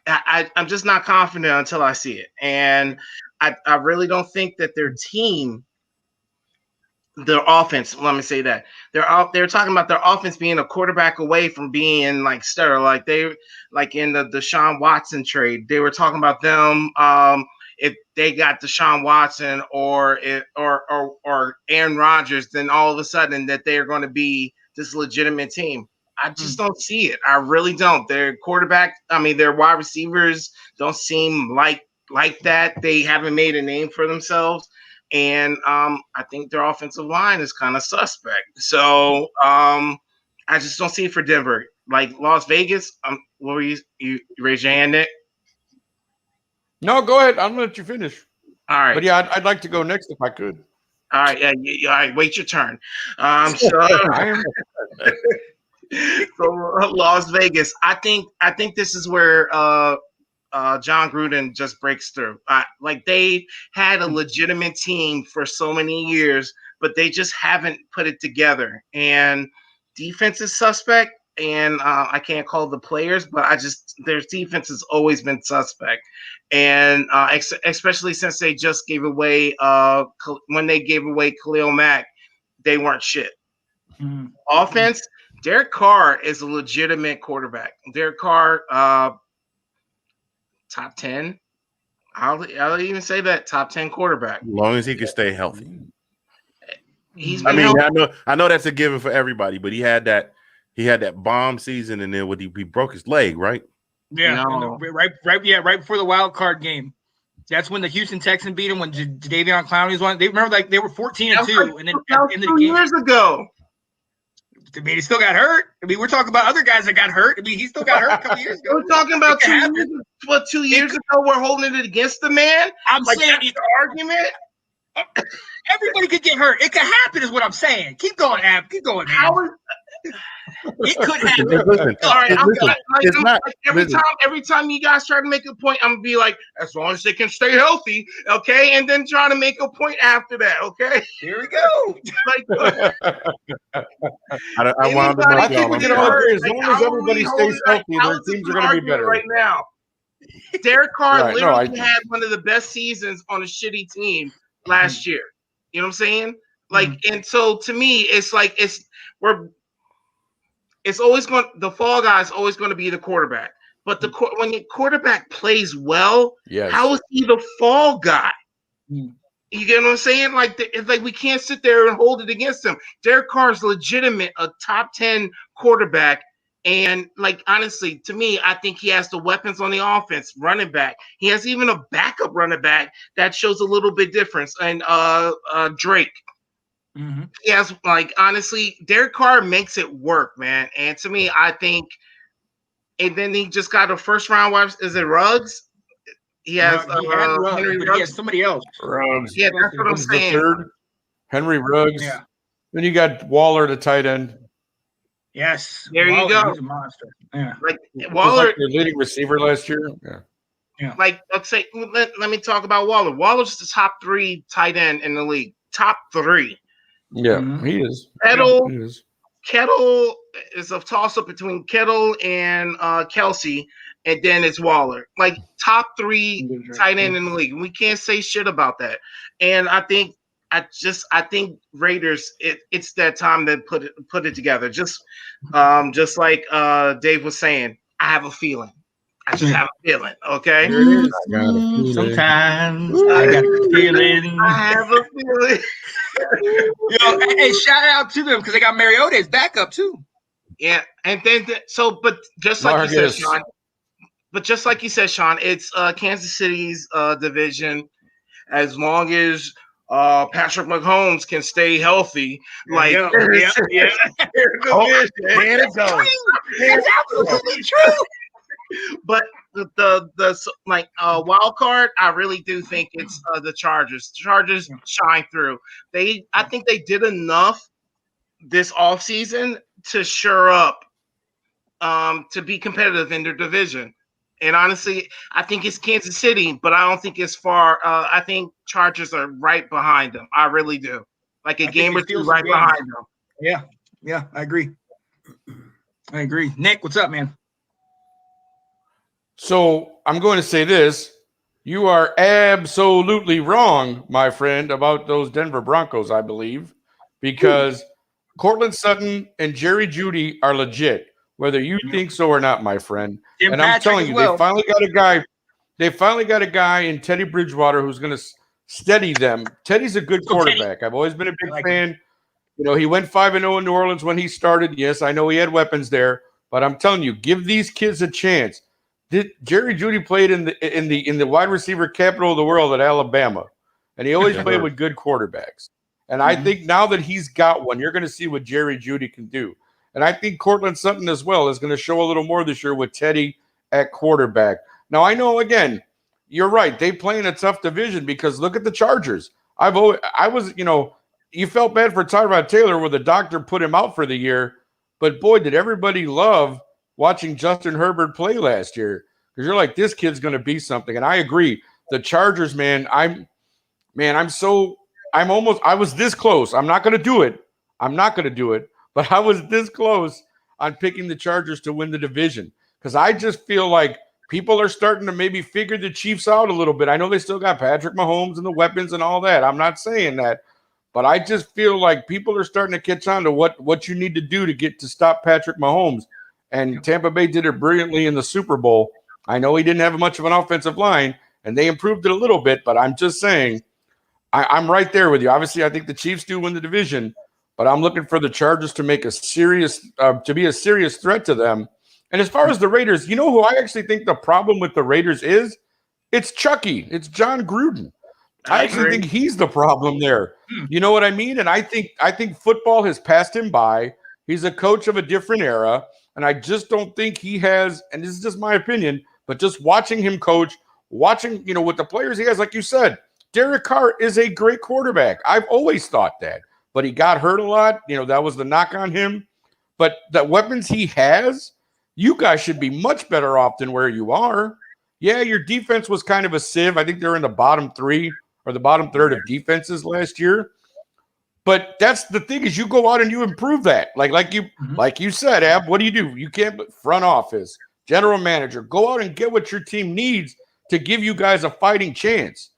Speaker 9: I'm just not confident until I see it, and I really don't think that their team, their offense. Let me say that they're talking about their offense being a quarterback away from being like stellar, like in the Deshaun Watson trade. They were talking about them. If they got Deshaun Watson or Aaron Rodgers, then all of a sudden that they are going to be this legitimate team. I just don't see it. I really don't. Their wide receivers don't seem like that. They haven't made a name for themselves. And I think their offensive line is kind of suspect. So I just don't see it for Denver. Like Las Vegas, what were you raise your hand, Nick?
Speaker 6: No, go ahead. I'm gonna let you finish.
Speaker 9: All right.
Speaker 6: But yeah, I'd like to go next if I could.
Speaker 9: All right. Yeah. All right. Wait your turn. So Las Vegas. I think this is where John Gruden just breaks through. Like they had a legitimate team for so many years, but they just haven't put it together. And defense is suspect. And I can't call the players, but their defense has always been suspect. And especially since they just gave away when they gave away Khalil Mack, they weren't shit. Mm-hmm. Offense, Derek Carr is a legitimate quarterback. Derek Carr, top 10. I'll even say that top 10 quarterback.
Speaker 5: As long as he can stay healthy.
Speaker 9: Healthy.
Speaker 5: I know that's a given for everybody, but he had that bomb season, and then he broke his leg, right?
Speaker 3: Yeah, right before the wild card game. That's when the Houston Texans beat him when Jadeveon Clowney was one. They remember they were 14-2, and then at the end of the game,
Speaker 9: 2 years ago.
Speaker 3: I mean, he still got hurt. I mean, we're talking about other guys that got hurt. I mean, he still got hurt a couple years ago.
Speaker 9: We're talking about 2 years ago. We're holding it against the man.
Speaker 3: I'm saying
Speaker 9: it's an argument.
Speaker 3: Everybody could get hurt. It could happen, is what I'm saying. Keep going, Ab. Keep going, man. It could happen. All right,
Speaker 9: every time you guys try to make a point, I'm gonna be like, as long as they can stay healthy, okay, and then try to make a point after that, okay.
Speaker 3: Here we go.
Speaker 6: I think we can all agree, as long as everybody stays healthy, their teams are going to be better
Speaker 9: right now. Derek Carr literally had one of the best seasons on a shitty team last year. You know what I'm saying? Like, and so to me, it's like it's always going. The fall guy is always going to be the quarterback. But when the quarterback plays well, how is he the fall guy? You get what I'm saying? Like, it's like we can't sit there and hold it against him. Derek Carr is legitimate, a top 10 quarterback. And, like, honestly, to me, I think he has the weapons on the offense, running back. He has even a backup running back that shows a little bit difference. And Drake. He has, like, honestly, Derek Carr makes it work, man. And to me, I think, and then he just got a first-round wife. Is it Ruggs? He has Henry Ruggs.
Speaker 3: He has somebody else.
Speaker 6: Ruggs.
Speaker 9: Yeah, that's what I'm saying.
Speaker 6: Third, Henry Ruggs.
Speaker 3: Yeah.
Speaker 6: Then you got Waller, the tight end.
Speaker 3: Yes.
Speaker 9: There you go.
Speaker 3: He's a monster. Yeah.
Speaker 9: Like Waller,
Speaker 6: like the leading receiver last year.
Speaker 3: Yeah.
Speaker 9: Like, let's say, let me talk about Waller. Waller's the top 3 tight end in the league. Top 3.
Speaker 6: Yeah, he is.
Speaker 9: Kettle is a toss-up between Kettle and Kelsey, and then it's Waller. Like, top 3 tight end in the league. We can't say shit about that. And I think Raiders, it's that time to put it together. Just like Dave was saying, I have a feeling. I just have a feeling, okay?
Speaker 3: Sometimes I got a feeling.
Speaker 9: I have a feeling.
Speaker 3: Hey, shout out to them because they got Mariota as backup too.
Speaker 9: Yeah, and then but just like you said, Sean, it's Kansas City's division. As long as Patrick Mahomes can stay healthy,
Speaker 3: Yeah.
Speaker 9: That's absolutely true. But the wild card, I really do think it's the Chargers. The Chargers shine through. I think they did enough this offseason to shore up to be competitive in their division. And honestly, I think it's Kansas City, but I don't think it's far. I think Chargers are right behind them. I really do. Like a game or two right behind them.
Speaker 3: Yeah, I agree. Nick, what's up, man?
Speaker 6: So I'm going to say this. You are absolutely wrong, my friend, about those Denver Broncos, I believe, because Cortland Sutton and Jerry Jeudy are legit, whether you think so or not, my friend.
Speaker 3: Tim
Speaker 6: and I'm
Speaker 3: Patrick
Speaker 6: telling you,
Speaker 3: well.
Speaker 6: they finally got a guy in Teddy Bridgewater who's going to steady them. Teddy's a good quarterback. I've always been a big fan. You know, he went 5-0 in New Orleans when he started. Yes, I know he had weapons there, but I'm telling you, give these kids a chance. Jerry Jeudy played in the wide receiver capital of the world at Alabama, and he always played with good quarterbacks. And I think now that he's got one, you're going to see what Jerry Jeudy can do. And I think Cortland Sutton as well is going to show a little more this year with Teddy at quarterback. Now, I know, again, you're right. They play in a tough division because look at the Chargers. You felt bad for Tyrod Taylor where the doctor put him out for the year, but boy, did everybody love watching Justin Herbert play last year because you're like, this kid's going to be something. And I agree. The Chargers, man, I was this close. I'm not going to do it, but I was this close on picking the Chargers to win the division because I just feel like people are starting to maybe figure the Chiefs out a little bit. I know they still got Patrick Mahomes and the weapons and all that. I'm not saying that, but I just feel like people are starting to catch on to what you need to do to stop Patrick Mahomes. And Tampa Bay did it brilliantly in the Super Bowl. I know he didn't have much of an offensive line, and they improved it a little bit, but I'm just saying I'm right there with you. Obviously, I think the Chiefs do win the division, but I'm looking for the Chargers to make to be a serious threat to them. And as far as the Raiders, you know who I actually think the problem with the Raiders is? It's Chucky. It's John Gruden. I actually think he's the problem there. You know what I mean? And I think football has passed him by. He's a coach of a different era. And I just don't think he has, and this is just my opinion, but just watching him coach, with the players he has, like you said, Derek Carr is a great quarterback. I've always thought that. But he got hurt a lot. That was the knock on him. But the weapons he has, you guys should be much better off than where you are. Yeah, your defense was kind of a sieve. I think they're in the bottom 3 or the bottom third of defenses last year. But that's the thing is you go out and you improve that. Like you said, Ab, what do? You can't front office, general manager, go out and get what your team needs to give you guys a fighting chance.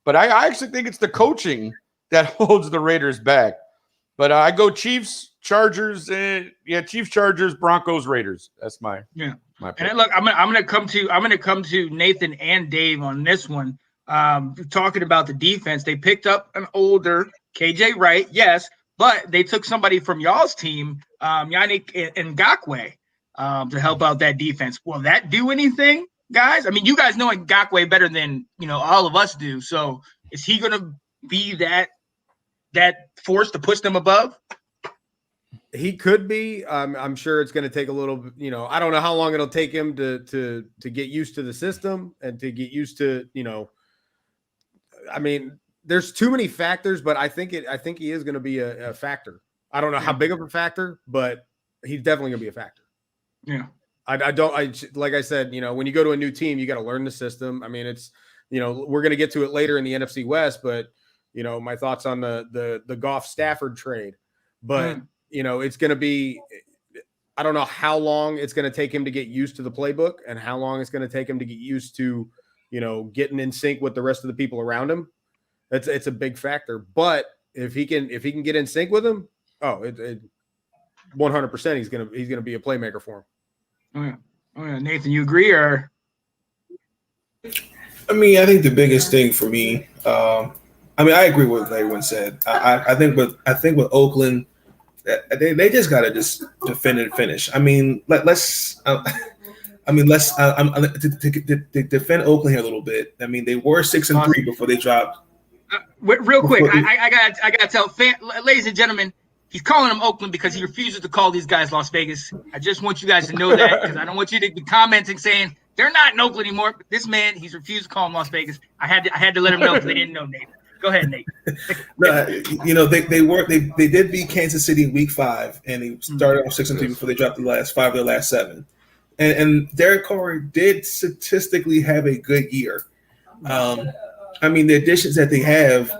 Speaker 6: But I actually think it's the coaching that holds the Raiders back. But I go Chiefs, Chargers, and Chiefs, Chargers, Broncos, Raiders. That's my pick.
Speaker 3: And look, I'm gonna come to Nathan and Dave on this one. Talking about the defense, they picked up an older KJ Wright, yes, but they took somebody from y'all's team, Yannick Ngakoue, to help out that defense. Will that do anything, guys? I mean, you guys know Ngakoue better than all of us do. So is he gonna be that force to push them above?
Speaker 2: He could be. I'm sure it's going to take a little. I don't know how long it'll take him to get used to the system and to get used to. I mean, there's too many factors, but I think he is going to be a factor. I don't know how big of a factor, but he's definitely going to be a factor.
Speaker 3: Yeah.
Speaker 2: Like I said, when you go to a new team, you got to learn the system. I mean, it's we're going to get to it later in the NFC West, but my thoughts on the Goff Stafford trade, but. It's going to be, I don't know how long it's going to take him to get used to the playbook and how long it's going to take him to get used to, getting in sync with the rest of the people around him. It's a big factor. But if he can get in sync with him, 100% he's going to be a playmaker for
Speaker 3: him. Oh yeah. Nathan, you agree or?
Speaker 8: I mean, I think the biggest thing for me, I agree with what everyone said. I think with Oakland, they just got to just defend and finish. I mean, let's defend Oakland here a little bit. I mean, they were 6-3 before they dropped.
Speaker 3: Real quick, I got to tell ladies and gentlemen, he's calling them Oakland because he refuses to call these guys Las Vegas. I just want you guys to know that because I don't want you to be commenting saying they're not in Oakland anymore. But this man, he's refused to call them Las Vegas. I had to let him know because they didn't know, Nate. Go ahead, Nate.
Speaker 8: They did beat Kansas City in Week 5, and they started off 6-2 before they dropped the last 5 of their last 7. And Derek Carr did statistically have a good year. The additions that they have, I'm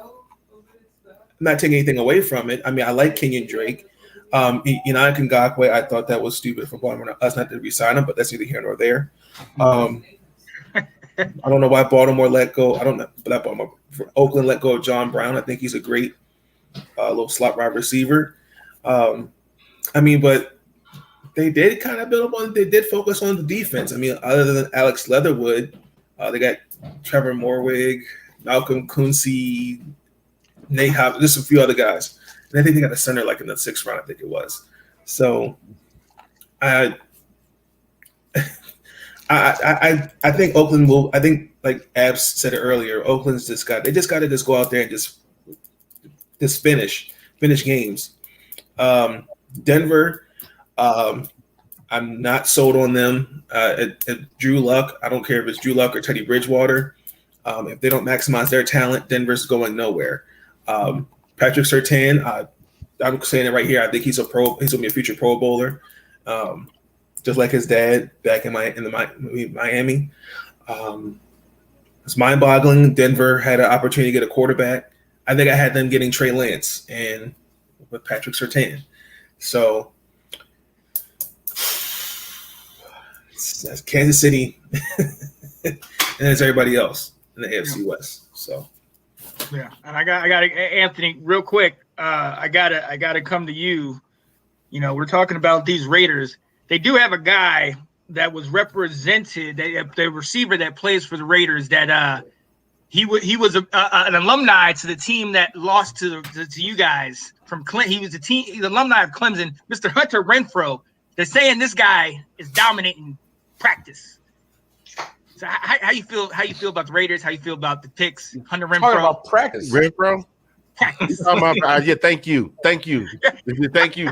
Speaker 8: not taking anything away from it. I mean, I like Kenyon Drake. Yannick Ngakoue, I thought that was stupid for Baltimore us not to re-sign him, but that's neither here nor there. I don't know why Baltimore let go. I don't know, but not Baltimore. Oakland let go of John Brown. I think he's a great little slot wide receiver. But they did kind of build up on. They did focus on the defense. I mean, other than Alex Leatherwood, they got Trevor Morwig, Malcolm Kunze, Nate Hop, just a few other guys. And I think they got a center like in the 6th round. I think it was. So, I think Oakland will. I think, like Abs said it earlier, Oakland's just got to just go out there and just finish games. Denver, I'm not sold on them. At Drew Luck, I don't care if it's Drew Luck or Teddy Bridgewater. If they don't maximize their talent, Denver's going nowhere. Patrick Surtain, I'm saying it right here. I think he's going to be a future Pro Bowler. Just like his dad back in Miami. It's mind-boggling. Denver had an opportunity to get a quarterback. I think I had them getting Trey Lance and with Patrick Surtain. So that's Kansas City and it's everybody else in the AFC West. So
Speaker 3: yeah, and I got Anthony real quick. I gotta come to you. We're talking about these Raiders. They do have a guy that was represented, the receiver that plays for the Raiders. That he was an alumni to the team that lost to you guys from Clemson. He was he's alumni of Clemson, Mr. Hunter Renfrow. They're saying this guy is dominating practice. So how you feel? How you feel about the Raiders? How you feel about the picks? Hunter Renfrow.
Speaker 6: Talking about practice,
Speaker 5: Renfrow. Thank you,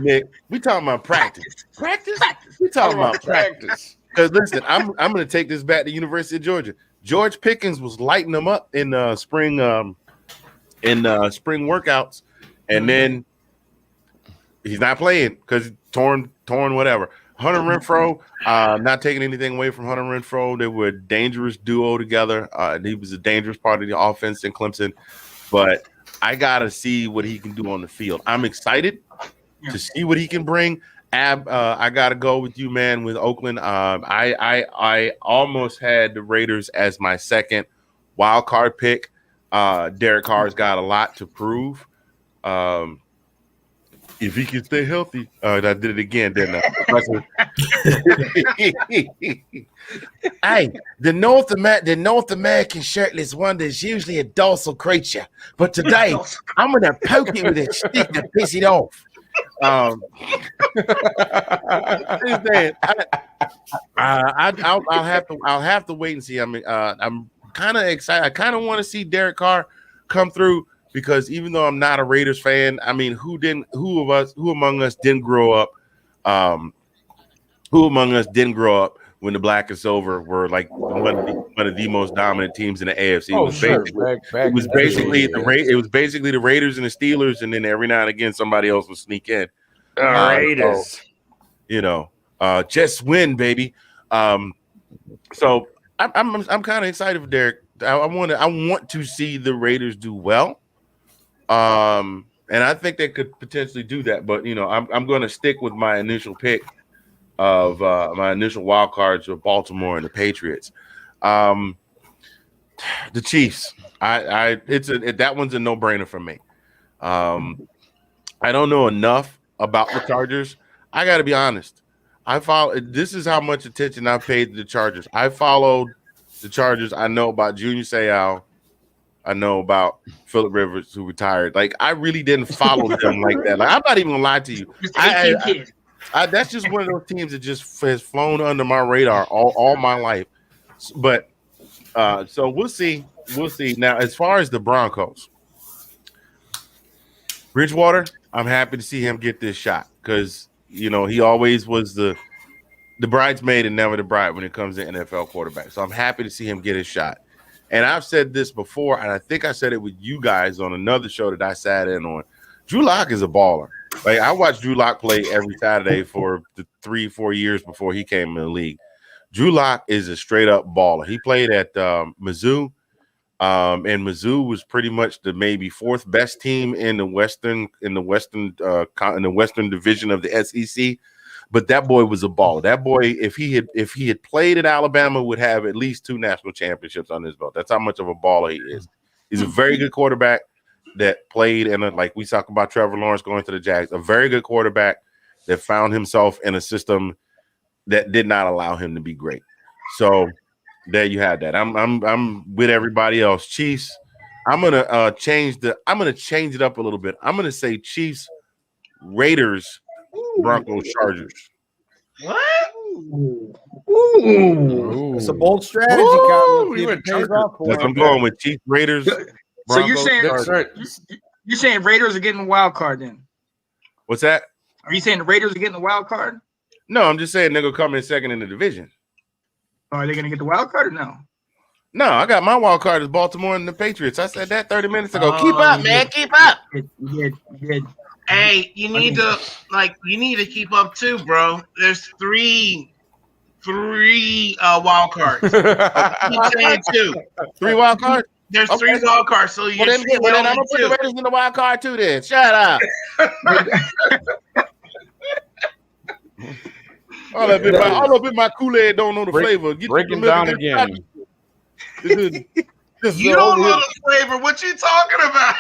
Speaker 5: Nick. We talking about practice. Practice. We talking about practice. Because listen, I'm going to take this back to University of Georgia. George Pickens was lighting them up in spring workouts, and then he's not playing because torn whatever. Hunter Renfrow, not taking anything away from Hunter Renfrow. They were a dangerous duo together. He was a dangerous part of the offense in Clemson, but I gotta see what he can do on the field. I'm excited to see what he can bring. I gotta go with you, man, with Oakland. I almost had the Raiders as my second wild card pick. Derek Carr's got a lot to prove. If he can stay healthy, I did it again, didn't I? Hey, the North American shirtless wonder is usually a docile creature, but today I'm gonna poke it with a stick to piss it off. I'll have to wait and see. I mean, I'm kind of excited. I kind of want to see Derek Carr come through because even though I'm not a Raiders fan, I mean, who among us didn't grow up? Who among us didn't grow up when the Black and Silver were like one of the most dominant teams in the AFC? It was basically the Raiders and the Steelers, and then every now and again somebody else would sneak in.
Speaker 6: Raiders,
Speaker 5: just win, baby. So I'm kind of excited for Derek. I want to see the Raiders do well. And I think they could potentially do that, but I'm going to stick with my initial pick of my initial wild cards of Baltimore and the Patriots. The Chiefs, that one's a no-brainer for me. I don't know enough about the Chargers. I got to be honest. This is how much attention I paid to the Chargers. I followed the Chargers. I know about Junior Seau. I know about Phillip Rivers, who retired. Like, I really didn't follow them like that. Like, I'm not even gonna lie to you. That's just one of those teams that just has flown under my radar all my life. But so we'll see. We'll see. Now, as far as the Broncos, Bridgewater, I'm happy to see him get this shot because he always was the bridesmaid and never the bride when it comes to NFL quarterback. So I'm happy to see him get his shot. And I've said this before, and I think I said it with you guys on another show that I sat in on. Drew Lock is a baller. Like, I watched Drew Lock play every Saturday for the 3-4 years before he came in the league. Drew Lock is a straight up baller. He played at Mizzou, and Mizzou was pretty much the maybe fourth best team in the Western Division of the SEC. But that boy was a baller. That boy, if he had played at Alabama, would have at least 2 national championships on his belt. That's how much of a baller he is. He's a very good quarterback that played like we talk about Trevor Lawrence going to the Jags, a very good quarterback that found himself in a system that did not allow him to be great. So there you have that. I'm with everybody else. Chiefs. I'm gonna change it up a little bit. I'm gonna say Chiefs, Raiders, Broncos, Chargers.
Speaker 3: What?
Speaker 2: Ooh. It's a bold strategy.
Speaker 5: I'm going with Chiefs, Raiders.
Speaker 3: So you're
Speaker 5: Broncos,
Speaker 3: saying you're saying Raiders are getting the wild card then?
Speaker 5: What's that?
Speaker 3: Are you saying the Raiders are getting the wild card?
Speaker 5: No, I'm just saying they're gonna come in second in the division.
Speaker 3: Are they gonna get the wild card or no?
Speaker 5: No, I got my wild card as Baltimore and the Patriots. I said that 30 minutes ago. Keep up, man. Keep up.
Speaker 3: You did.
Speaker 9: Hey, you need to keep up too, bro. There's three wild cards. I'm saying 2.
Speaker 5: 3 wild cards?
Speaker 9: There's 3 wild cards, so you
Speaker 5: then I'm gonna put the Raiders in the wild card too. Then shut up. All up in my Kool-Aid don't know the flavor.
Speaker 6: Break them down again.
Speaker 9: You don't know the flavor. What you talking about?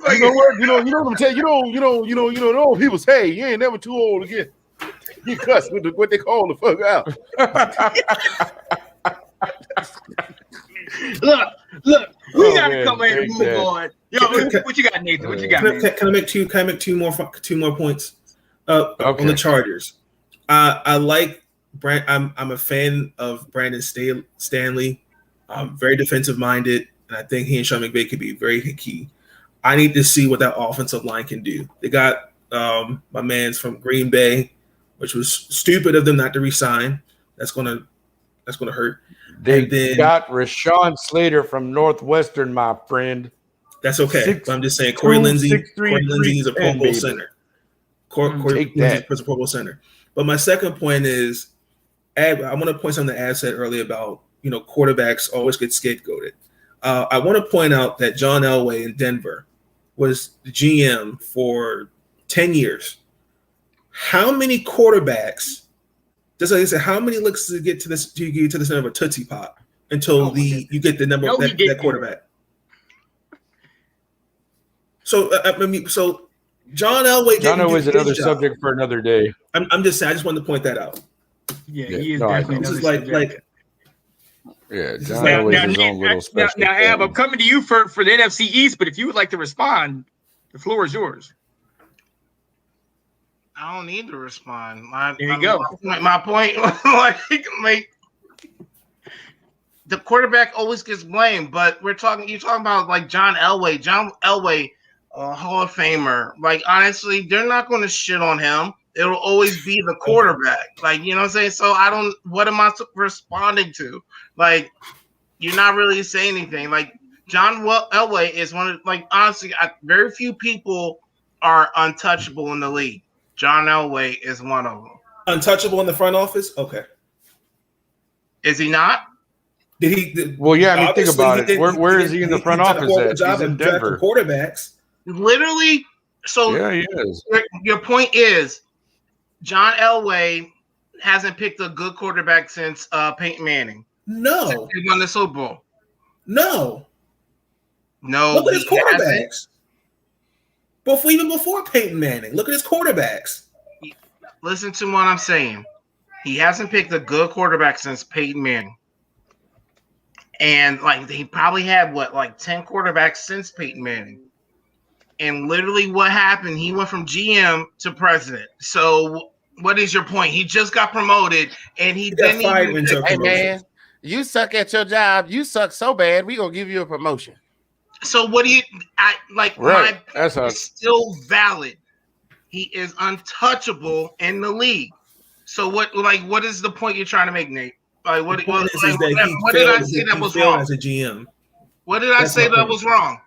Speaker 5: Like, you know what? You know what I'm telling you. You know people say you ain't never too old to get cussed with what they call the fuck out.
Speaker 3: Look, we gotta come in and move on. Yo, what you got, Nathan? What you got?
Speaker 8: Can I make two more points? On the Chargers. I like I'm a fan of Brandon Stanley. Very defensive minded, and I think he and Sean McVay could be very key. I need to see what that offensive line can do. They got my man's from Green Bay, which was stupid of them not to resign. That's gonna hurt.
Speaker 6: They got Rashawn Slater from Northwestern, my friend.
Speaker 8: That's okay. But I'm just saying, Corey Lindsey is a Pro Bowl center. Corey Lindsey is a Pro Bowl center. But my second point is, I want to point something that Ab said earlier about quarterbacks always get scapegoated. I want to point out that John Elway in Denver was the GM for 10 years. How many quarterbacks? Just like I said, how many looks does it get to this? Do you get to the center of a Tootsie Pop until you get the number that quarterback? So so John Elway.
Speaker 6: John
Speaker 8: didn't do
Speaker 6: Elway's
Speaker 8: his
Speaker 6: another
Speaker 8: job.
Speaker 6: subject for another day.
Speaker 8: I'm just saying. I just wanted to point that out.
Speaker 3: Yeah,
Speaker 6: Yeah,
Speaker 3: he is
Speaker 6: no, I
Speaker 3: definitely
Speaker 6: know.
Speaker 8: This
Speaker 3: another
Speaker 8: is
Speaker 3: subject.
Speaker 6: Yeah,
Speaker 8: This is
Speaker 6: John
Speaker 8: like-
Speaker 6: Elway's his own little special
Speaker 3: now, Ab,
Speaker 6: thing.
Speaker 3: I'm coming to you for the NFC East, but if you would like to respond, the floor is yours.
Speaker 9: I don't need to respond.
Speaker 3: There you go.
Speaker 9: My point, like the quarterback always gets blamed, but you're talking about like John Elway. John Elway, Hall of Famer. Like honestly, they're not going to shit on him. It'll always be the quarterback. Like, you know what I'm saying? So what am I responding to? Like, you're not really saying anything. Like John Elway is one of, like, honestly, very few people are untouchable in the league. John Elway is one of them.
Speaker 8: Untouchable in the front office. Okay.
Speaker 9: Is he not?
Speaker 8: Did he?
Speaker 6: Well, yeah, I mean, think
Speaker 8: obviously
Speaker 6: about
Speaker 8: he
Speaker 6: it.
Speaker 8: didn't-
Speaker 6: Where
Speaker 8: he
Speaker 6: is he in the
Speaker 8: didn't-
Speaker 6: front
Speaker 8: he did a
Speaker 6: office
Speaker 8: horrible
Speaker 6: at?
Speaker 8: job
Speaker 6: He's in
Speaker 8: of drafting
Speaker 6: Denver.
Speaker 8: quarterbacks.
Speaker 9: Literally. So
Speaker 6: Yeah, he is.
Speaker 9: your point is John Elway hasn't picked a good quarterback since Peyton Manning.
Speaker 8: No,
Speaker 9: He won the Super Bowl.
Speaker 8: no.
Speaker 9: No,
Speaker 8: Look at his
Speaker 9: he hasn't.
Speaker 8: quarterbacks. Even before Peyton Manning, look at his quarterbacks.
Speaker 9: Listen to what I'm saying. He hasn't picked a good quarterback since Peyton Manning. And like he probably had 10 quarterbacks since Peyton Manning. And literally what happened, he went from GM to president. So what is your point? He just got promoted and he
Speaker 8: He got
Speaker 9: didn't
Speaker 8: fired
Speaker 9: even
Speaker 8: into a
Speaker 2: Hey
Speaker 8: promotion.
Speaker 2: man, you suck at your job. You suck so bad. We gonna give you a promotion.
Speaker 9: So what do you
Speaker 6: Right.
Speaker 9: my
Speaker 6: That's how.
Speaker 9: is still valid. He is untouchable in the league. So what is the point you're trying to make, Nate? Like
Speaker 8: The
Speaker 9: what
Speaker 8: point is that he
Speaker 9: what did I
Speaker 8: failed
Speaker 9: say that
Speaker 8: he
Speaker 9: was
Speaker 8: failed
Speaker 9: wrong?
Speaker 8: as a GM.
Speaker 9: What did I
Speaker 8: That's
Speaker 9: say
Speaker 8: my
Speaker 9: that
Speaker 8: point.
Speaker 9: was wrong?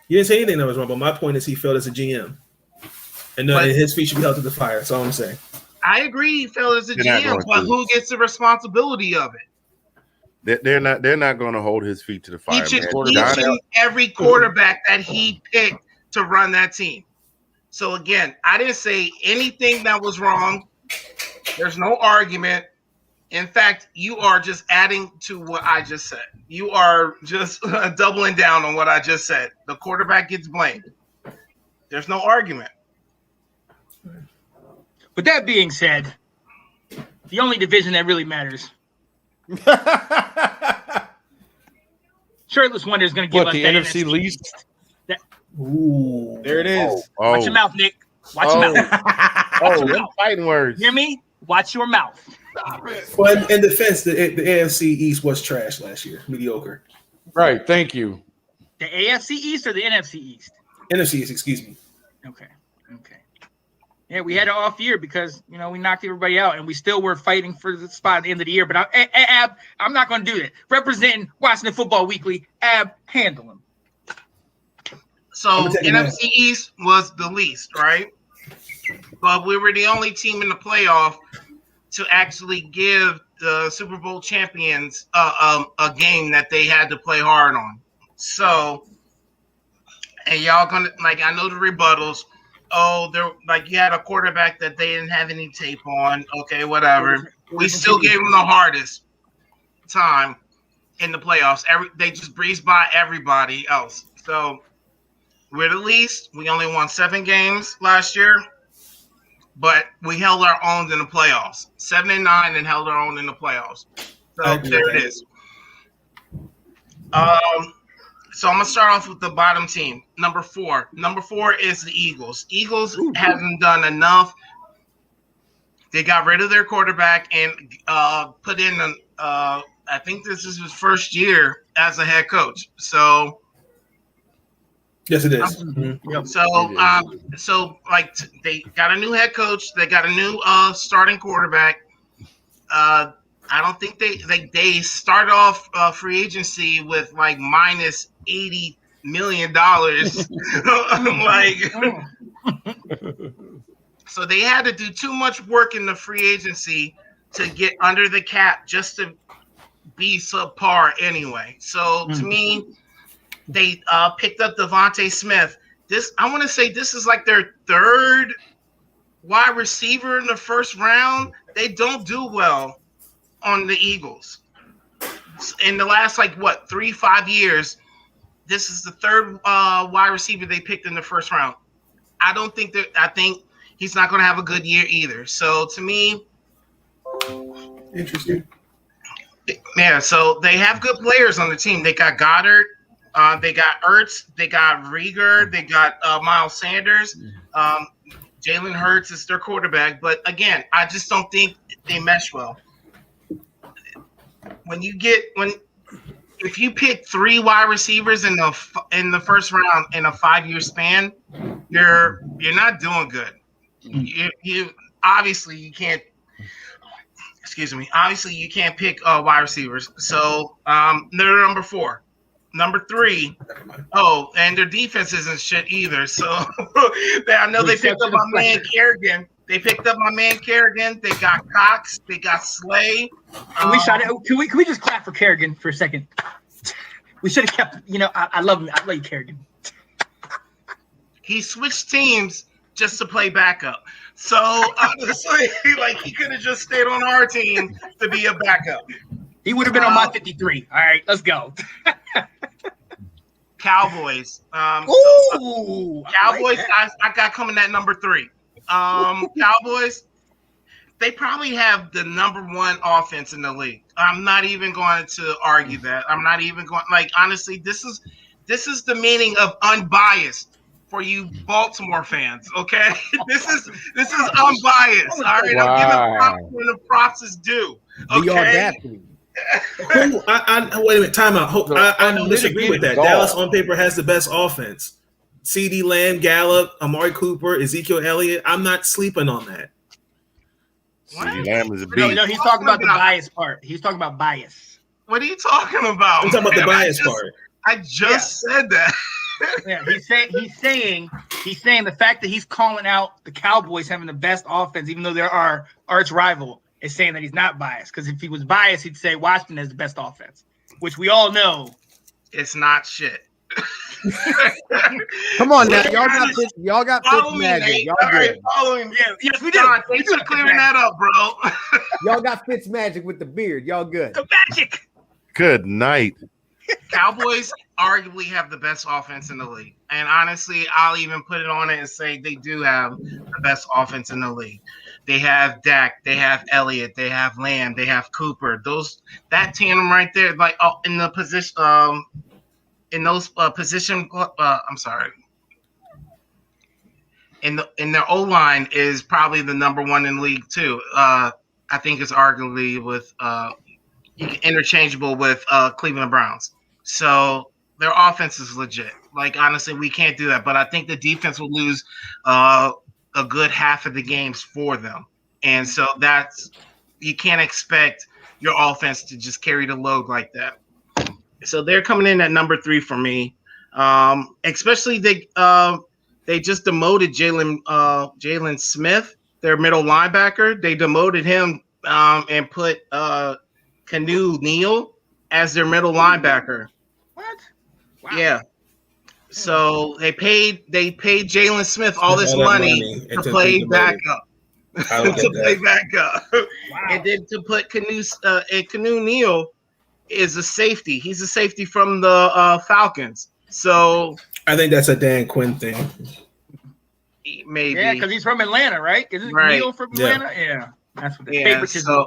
Speaker 8: You didn't say anything that was wrong, but my point is he failed as a GM. And
Speaker 9: But-
Speaker 8: his feet should be held to the fire. That's all I'm saying.
Speaker 9: I agree, he failed as a
Speaker 5: They're not
Speaker 9: GM,
Speaker 5: going
Speaker 9: but
Speaker 5: to.
Speaker 9: who gets the responsibility of it?
Speaker 5: They're not going to hold his feet to the fire,
Speaker 9: Each
Speaker 5: man.
Speaker 9: and every quarterback that he picked to run that team. So again, I didn't say anything that was wrong. There's no argument. In fact, you are just adding to what I just said. You are just doubling down on what I just said. The quarterback gets blamed. There's no argument.
Speaker 3: With that being said, the only division that really matters, Shirtless Wonder is going to give
Speaker 6: What,
Speaker 3: us
Speaker 6: the
Speaker 3: that
Speaker 6: NFC least?
Speaker 8: Ooh.
Speaker 2: There it is.
Speaker 3: Watch your mouth, Nick. Watch your mouth.
Speaker 5: them fighting words.
Speaker 3: Hear me? Watch your mouth.
Speaker 8: Well, in defense, the AFC East was trash last year. Mediocre.
Speaker 6: Right. Thank you.
Speaker 3: The AFC East or the NFC East?
Speaker 8: NFC East, excuse me.
Speaker 3: Okay. Yeah, we had an off year because, we knocked everybody out and we still were fighting for the spot at the end of the year. But Ab, I'm not going to do that. Representing Washington Football Weekly, Ab, handle him.
Speaker 9: So
Speaker 8: I'm gonna take a
Speaker 9: NFC East was the least, right? But we were the only team in the playoff to actually give the Super Bowl champions a game that they had to play hard on. So, and y'all gonna I know the rebuttals. Oh, you had a quarterback that they didn't have any tape on. Okay, whatever. We still gave them the hardest time in the playoffs. They just breezed by everybody else. So we're the least. We only won 7 games last year, but we held our own in the playoffs. 7-9 and held our own in the playoffs. So there it is. So I'm going to start off with the bottom team, number 4. Number 4 is the Eagles. Eagles haven't done enough. They got rid of their quarterback and put in, I think this is his first year as a head coach. So,
Speaker 8: Yes, it is. Mm-hmm.
Speaker 9: So they got a new head coach. They got a new starting quarterback. I don't think they start off free agency with minus $80 million. So they had to do too much work in the free agency to get under the cap just to be subpar anyway. So to me, they picked up Devontae Smith. I want to say this is their 3rd wide receiver in the first round. They don't do well on the Eagles. In the last 3-5 years, this is the third wide receiver they picked in the first round. I think he's not going to have a good year either. So to me,
Speaker 8: Interesting.
Speaker 9: Yeah, so they have good players on the team. They got Goddard, they got Ertz, they got Rieger, they got Miles Sanders. Jalen Hurts is their quarterback, but again, I just don't think they mesh well. If you pick 3 wide receivers in the first round in a 5-year span, you're not doing good. You obviously you can't. Excuse me. Obviously, you can't pick wide receivers. So they're number 4. Number 3. Oh, and their defense isn't shit either. So I know they picked up my man Kerrigan. They got Cox. They got Slay.
Speaker 3: Can we just clap for Kerrigan for a second? We should have kept. I love him. I love you, Kerrigan.
Speaker 9: He switched teams just to play backup. So honestly, he could have just stayed on our team to be a backup.
Speaker 3: He would have been on my 53. All right, let's go.
Speaker 9: Cowboys.
Speaker 3: Ooh,
Speaker 9: Cowboys. I got coming at number 3. Cowboys. They probably have the number 1 offense in the league. I'm not even going to argue that. I'm not even going. Honestly, this is the meaning of unbiased. For you Baltimore fans, okay? This is unbiased. All right,
Speaker 6: wow.
Speaker 9: I'm giving props when the props is due. Okay.
Speaker 8: Wait a minute, time out. I disagree with that. Dallas on paper has the best offense. CeeDee Lamb, Gallup, Amari Cooper, Ezekiel Elliott. I'm not sleeping on that.
Speaker 5: CeeDee Lamb is a beast.
Speaker 3: No, he's talking about the bias part. He's talking about bias.
Speaker 9: What are you talking about?
Speaker 8: I'm talking about the bias part.
Speaker 9: I just said that.
Speaker 3: Yeah, he's saying the fact that he's calling out the Cowboys having the best offense, even though they're our arch rival, is saying that he's not biased. Because if he was biased, he'd say Washington has the best offense, which we all know
Speaker 9: it's not shit.
Speaker 1: Come on now, y'all got Fitz magic. Y'all good.
Speaker 9: Follow him.
Speaker 3: Yes, we do.
Speaker 9: John, thanks for clearing that up, bro.
Speaker 1: Y'all got Fitz magic with the beard. Y'all good.
Speaker 3: The magic.
Speaker 5: Good night.
Speaker 9: Cowboys arguably have the best offense in the league. And honestly, I'll even put it on it and say they do have the best offense in the league. They have Dak, they have Elliott, they have Lamb, they have Cooper. That tandem right there, in the position, in their O-line is probably the number 1 in the league too. I think it's arguably with interchangeable with Cleveland Browns. So their offense is legit. Honestly, we can't do that. But I think the defense will lose a good half of the games for them. And so you can't expect your offense to just carry the load like that. So they're coming in at number 3 for me. Especially they just demoted Jalen Smith, their middle linebacker. They demoted him and put Canu Neal as their middle linebacker.
Speaker 3: What? Wow.
Speaker 9: Yeah. So they paid Jalen Smith all this money to play backup. Wow. And then to put Canu Neal is a safety. He's a safety from the Falcons. So
Speaker 8: I think that's a Dan Quinn thing.
Speaker 9: Maybe.
Speaker 3: Yeah, because he's from Atlanta, right? Isn't Neal from Atlanta? Yeah. That's what the favoritism.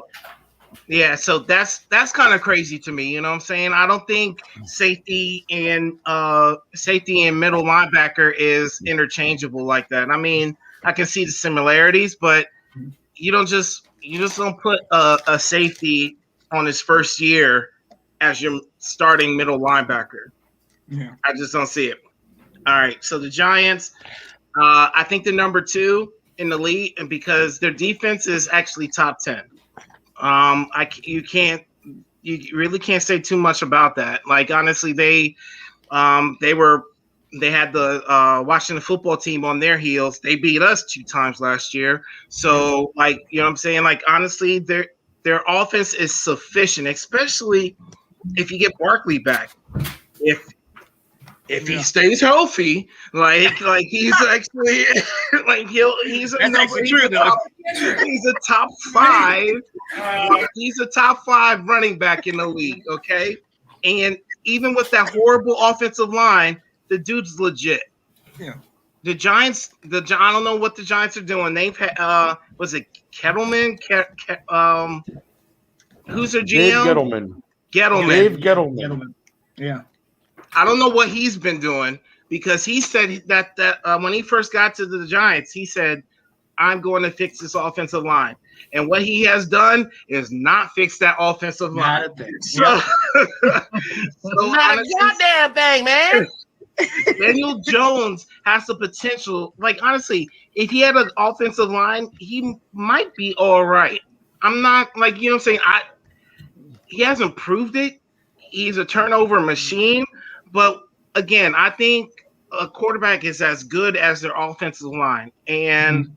Speaker 9: So that's kind of crazy to me. You know what I'm saying? I don't think safety and middle linebacker is interchangeable like that. I mean, I can see the similarities, but you just don't put a safety on his first year as your starting middle linebacker.
Speaker 3: Yeah.
Speaker 9: I just don't see it. All right. So the Giants, I think they're number 2 in the league, and because their defense is actually top 10. You really can't say too much about that. Honestly, they had the Washington football team on their heels. They beat us 2 times last year. So you know what I'm saying? Honestly, their offense is sufficient, especially if you get Barkley back. If he stays healthy, he's actually he's a top 5. He's a top 5 running back in the league. Okay, and even with that horrible offensive line, the dude's legit.
Speaker 3: Yeah.
Speaker 9: The Giants, I don't know what the Giants are doing. They've had, was it Kettleman? Who's their GM?
Speaker 6: Dave Gettleman. Dave Gettleman.
Speaker 3: Yeah.
Speaker 9: I don't know what he's been doing because he said that when he first got to the Giants, he said, I'm going to fix this offensive line. And what he has done is not fix that offensive line.
Speaker 3: Not a thing.
Speaker 9: So,
Speaker 5: Not a goddamn thing, man.
Speaker 9: Daniel Jones has the potential. Like, honestly, if he had an offensive line, he might be all right. I'm not like, you know what I'm saying? He hasn't proved it. He's a turnover machine. But again, I think a quarterback is as good as their offensive line. And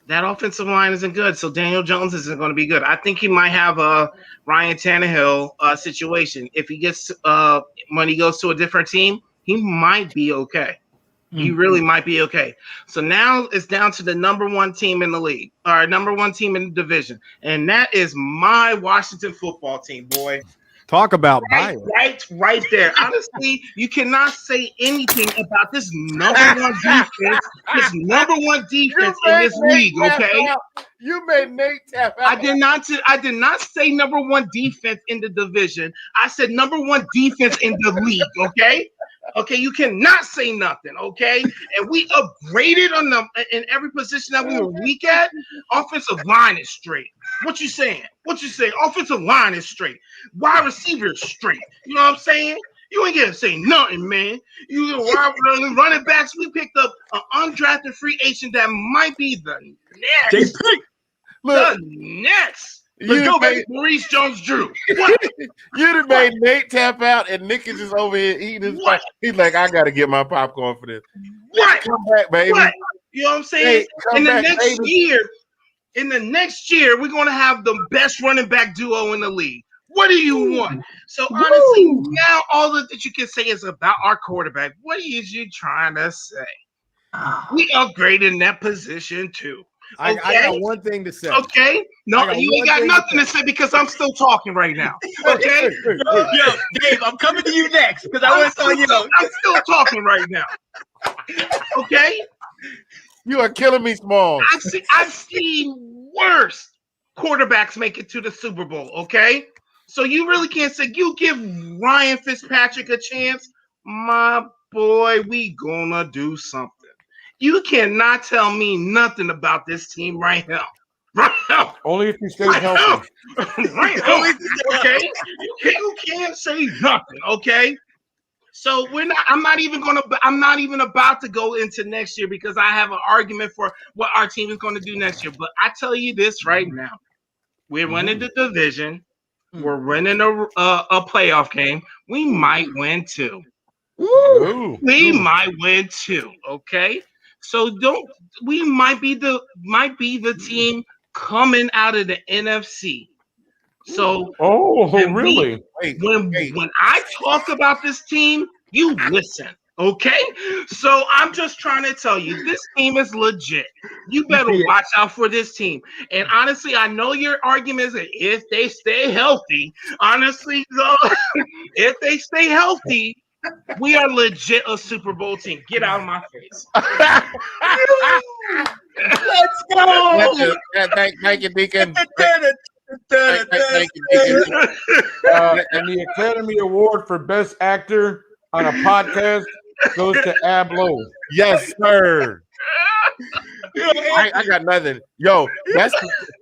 Speaker 9: that offensive line isn't good. So Daniel Jones isn't going to be good. I think he might have a Ryan Tannehill situation. If he gets when he goes to a different team, he might be okay. He really might be okay. So now it's down to the number one team in the league, or number one team in the division. And that is my Washington football team, boy.
Speaker 2: Talk about bias.
Speaker 9: Right there. Honestly, you cannot say anything about this number one defense. This number one defense in this league, okay?
Speaker 5: You made Nate tap out.
Speaker 9: I did not say number one defense in the division. I said number one defense in the league, okay? Okay, you cannot say nothing, okay? And we upgraded in every position that we were weak at. Offensive line is straight. What you saying? Offensive line is straight. Wide receiver is straight. You know what I'm saying? You ain't gonna say nothing, man. You running backs. We picked up an undrafted free agent that might be the next.
Speaker 5: Look,
Speaker 9: next.
Speaker 5: Let's go, baby.
Speaker 9: Maurice Jones-Drew.
Speaker 5: You'd have made Nate tap out, and Nick is just over here eating his pop. He's like, I got to get my popcorn for this.
Speaker 9: What?
Speaker 5: Come back, baby.
Speaker 9: What? You know what I'm saying?
Speaker 5: Hey,
Speaker 9: in the next year, we're going to have the best running back duo in the league. What do you want? So, honestly, now all that you can say is about our quarterback. What is you trying to say? We upgraded that position, too.
Speaker 2: Okay. I got one thing to say.
Speaker 9: Okay. No, you ain't got nothing to say because I'm still talking right now. Okay.
Speaker 3: Yo, Dave, I'm coming to you next because I want to tell you.
Speaker 9: I'm still talking right now. Okay.
Speaker 5: You are killing me, Small.
Speaker 9: I've seen worse quarterbacks make it to the Super Bowl. Okay. So you really can't say you give Ryan Fitzpatrick a chance, my boy. We gonna do something. You cannot tell me nothing about this team right now. Right now.
Speaker 6: Only if you stay healthy.
Speaker 9: Right now. Okay. You can't say nothing. Okay. So I'm not even about to go into next year because I have an argument for what our team is going to do next year. But I tell you this right now. We're winning the division. We're winning a playoff game. We might win two. We might win two. Okay. So we might be the team coming out of the NFC. So
Speaker 6: really?
Speaker 9: When I talk about this team, you listen. Okay. So I'm just trying to tell you, this team is legit. You better watch out for this team. And honestly, I know your argument is that if they stay healthy, honestly, though, if they stay healthy, we are legit a Super Bowl team. Get out of my face.
Speaker 3: Let's go.
Speaker 5: Thank you, Deacon.
Speaker 6: And the Academy Award for Best Actor on a Podcast goes to Ab Lowe.
Speaker 5: Yes, sir. I got nothing. Yo,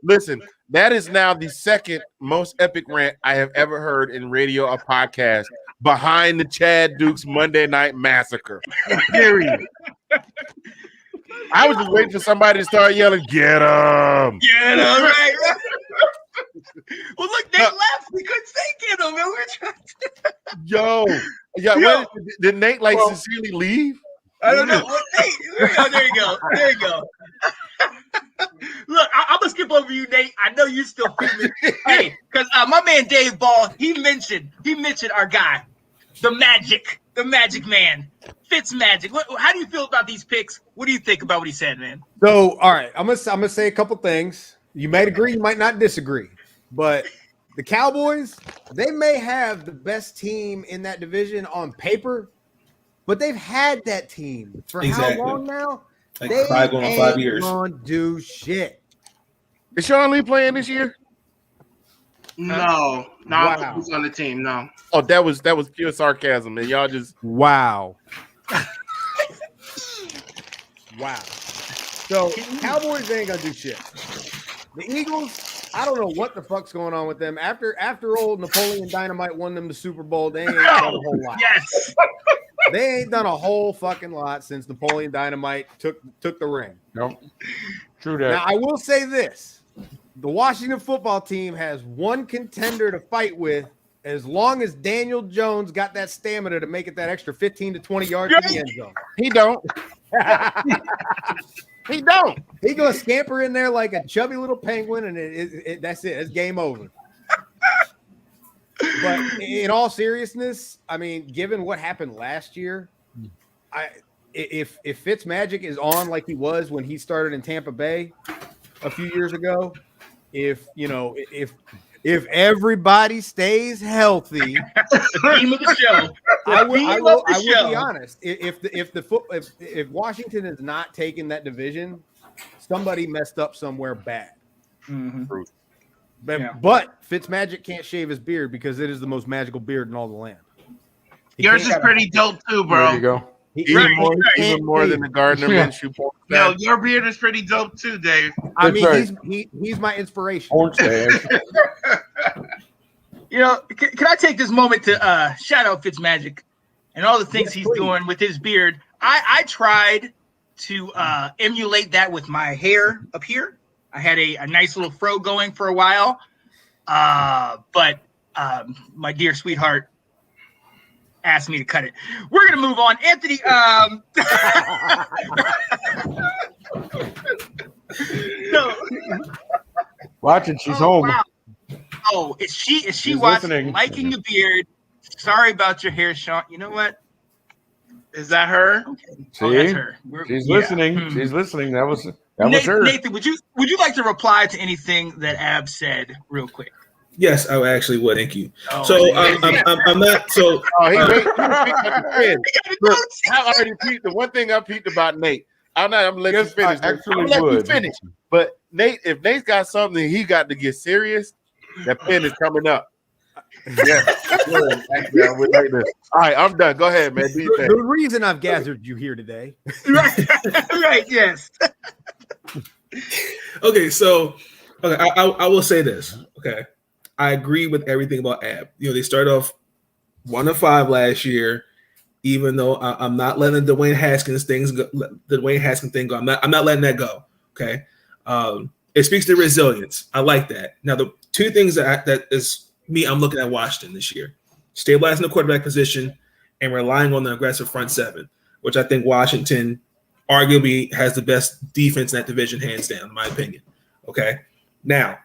Speaker 5: listen, that is now the second most epic rant I have ever heard in radio or podcast behind the Chad Dukes Monday Night Massacre. Period. I was just waiting for somebody to start yelling, "Get him!
Speaker 3: Get him!" Right. Well, look, they left. We couldn't say "get him," man. We were trying to...
Speaker 5: Yo. Did Nate sincerely leave?
Speaker 3: I don't know. Well, Nate, there you go. Look, I'm gonna skip over you, Nate. I know you still feeling. Hey, because my man Dave Ball, he mentioned our guy, the Magic Man, Fitzmagic. How do you feel about these picks? What do you think about what he said, man?
Speaker 2: So, all right, I'm gonna say a couple things. You might agree, you might not disagree, but the Cowboys, they may have the best team in that division on paper, but they've had that team for
Speaker 8: Exactly.
Speaker 2: how long now?
Speaker 8: Like
Speaker 2: They
Speaker 8: 5 years.
Speaker 2: gonna do shit.
Speaker 5: Is Sean Lee playing this year?
Speaker 9: No,
Speaker 2: Wow.
Speaker 9: who's on the team? No.
Speaker 5: Oh, that was pure sarcasm, and y'all just
Speaker 10: Wow.
Speaker 2: Wow. So Cowboys ain't gonna do shit. The Eagles, I don't know what the fuck's going on with them. After old Napoleon Dynamite won them the Super Bowl, they ain't done a whole lot.
Speaker 9: Yes.
Speaker 2: They ain't done a whole fucking lot since Napoleon Dynamite took the ring.
Speaker 6: Nope. True that.
Speaker 2: Now I will say this: the Washington football team has one contender to fight with. As long as Daniel Jones got that stamina to make it that extra 15 to 20 yards in the end zone.
Speaker 5: he don't. He don't.
Speaker 2: He's going to scamper in there like a chubby little penguin, and that's it. It's game over. But in all seriousness, I mean, given what happened last year, if Fitzmagic is on like he was when he started in Tampa Bay a few years ago, if everybody stays healthy,
Speaker 3: Theme of the show.
Speaker 2: I will be honest. If Washington is not taking that division, somebody messed up somewhere bad.
Speaker 3: Mm-hmm.
Speaker 2: But Fitzmagic can't shave his beard because it is the most magical beard in all the land.
Speaker 9: Yours is pretty dope too, bro.
Speaker 6: There you go.
Speaker 5: Even more than the Gardner Minshew.
Speaker 9: Yo, your beard is pretty dope too, Dave.
Speaker 2: I
Speaker 6: That's
Speaker 2: mean, he's my inspiration.
Speaker 6: Orange tag.
Speaker 3: You know, can I take this moment to shout out Fitzmagic and all the things he's doing with his beard? I tried to emulate that with my hair up here. I had a nice little fro going for a while, but my dear sweetheart asked me to cut it. We're gonna move on, Anthony. No.
Speaker 6: Watching, she's home.
Speaker 3: Wow. Oh, is she
Speaker 6: She's
Speaker 3: watching?
Speaker 6: listening.
Speaker 3: Liking the beard. Sorry about your hair, Sean. You know what?
Speaker 9: Is that her?
Speaker 3: Okay.
Speaker 6: See?
Speaker 3: Oh, that's her.
Speaker 6: She's
Speaker 3: Yeah.
Speaker 6: listening.
Speaker 3: Hmm.
Speaker 6: She's listening. That was her.
Speaker 3: Nathan, would you like to reply to anything that Ab said real quick?
Speaker 8: Yes, I actually would. Thank you.
Speaker 3: Oh,
Speaker 8: So
Speaker 3: man.
Speaker 8: I'm not. So
Speaker 5: He picked like a friend. Look, I already peeped. The one thing I peeped about Nate. I'm gonna let you finish.
Speaker 6: I actually
Speaker 5: I'm gonna let you
Speaker 6: would.
Speaker 5: finish. But Nate, if Nate's got something he got to get serious, that pen is coming up. Yeah. Actually, I would like to. All right, I'm done. Go ahead, man. Do your thing.
Speaker 2: The reason I've gathered you here today.
Speaker 3: Right, yes.
Speaker 8: okay, so I will say this. Okay, I agree with everything about Ab. You know, they started off 1-5 last year. Even though I'm not letting the Dwayne Haskins thing go. I'm not letting that go. Okay, it speaks to resilience. I like that. Now, the two things that is me, I'm looking at Washington this year: stabilizing the quarterback position and relying on the aggressive front seven, which I think Washington arguably has the best defense in that division, hands down, in my opinion. Okay, now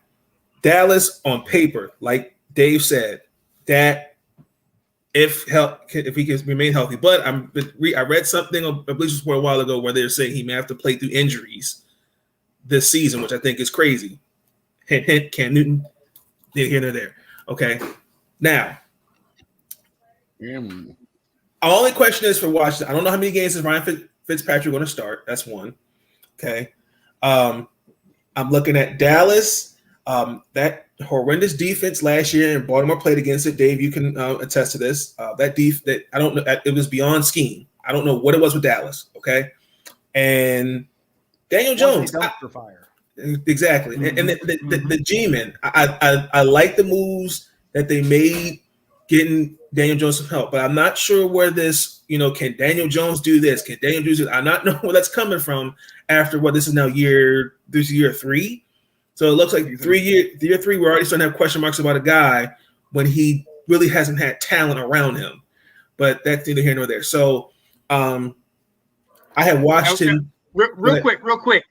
Speaker 8: Dallas on paper, like Dave said, that. If he can remain healthy, but I read something on a Bleacher Report a while ago where they're saying he may have to play through injuries this season, which I think is crazy. Hint, hint. Cam Newton, here nor there. Okay, now only question is for Washington. I don't know how many games is Ryan Fitzpatrick going to start. That's one. Okay, I'm looking at Dallas. That horrendous defense last year, and Baltimore played against it. Dave, you can attest to this. That I don't know. It was beyond scheme. I don't know what it was with Dallas. Okay, and Daniel Jones. Exactly, and the G-men. I like the moves that they made, getting Daniel Jones some help, but I'm not sure where this. Can Daniel Jones do this? Can Daniel do this? I'm not know where that's coming from. After what this is now year 3. So it looks like year 3, we're already starting to have question marks about a guy when he really hasn't had talent around him. But that's neither here nor there. So I have watched him.
Speaker 3: Real quick.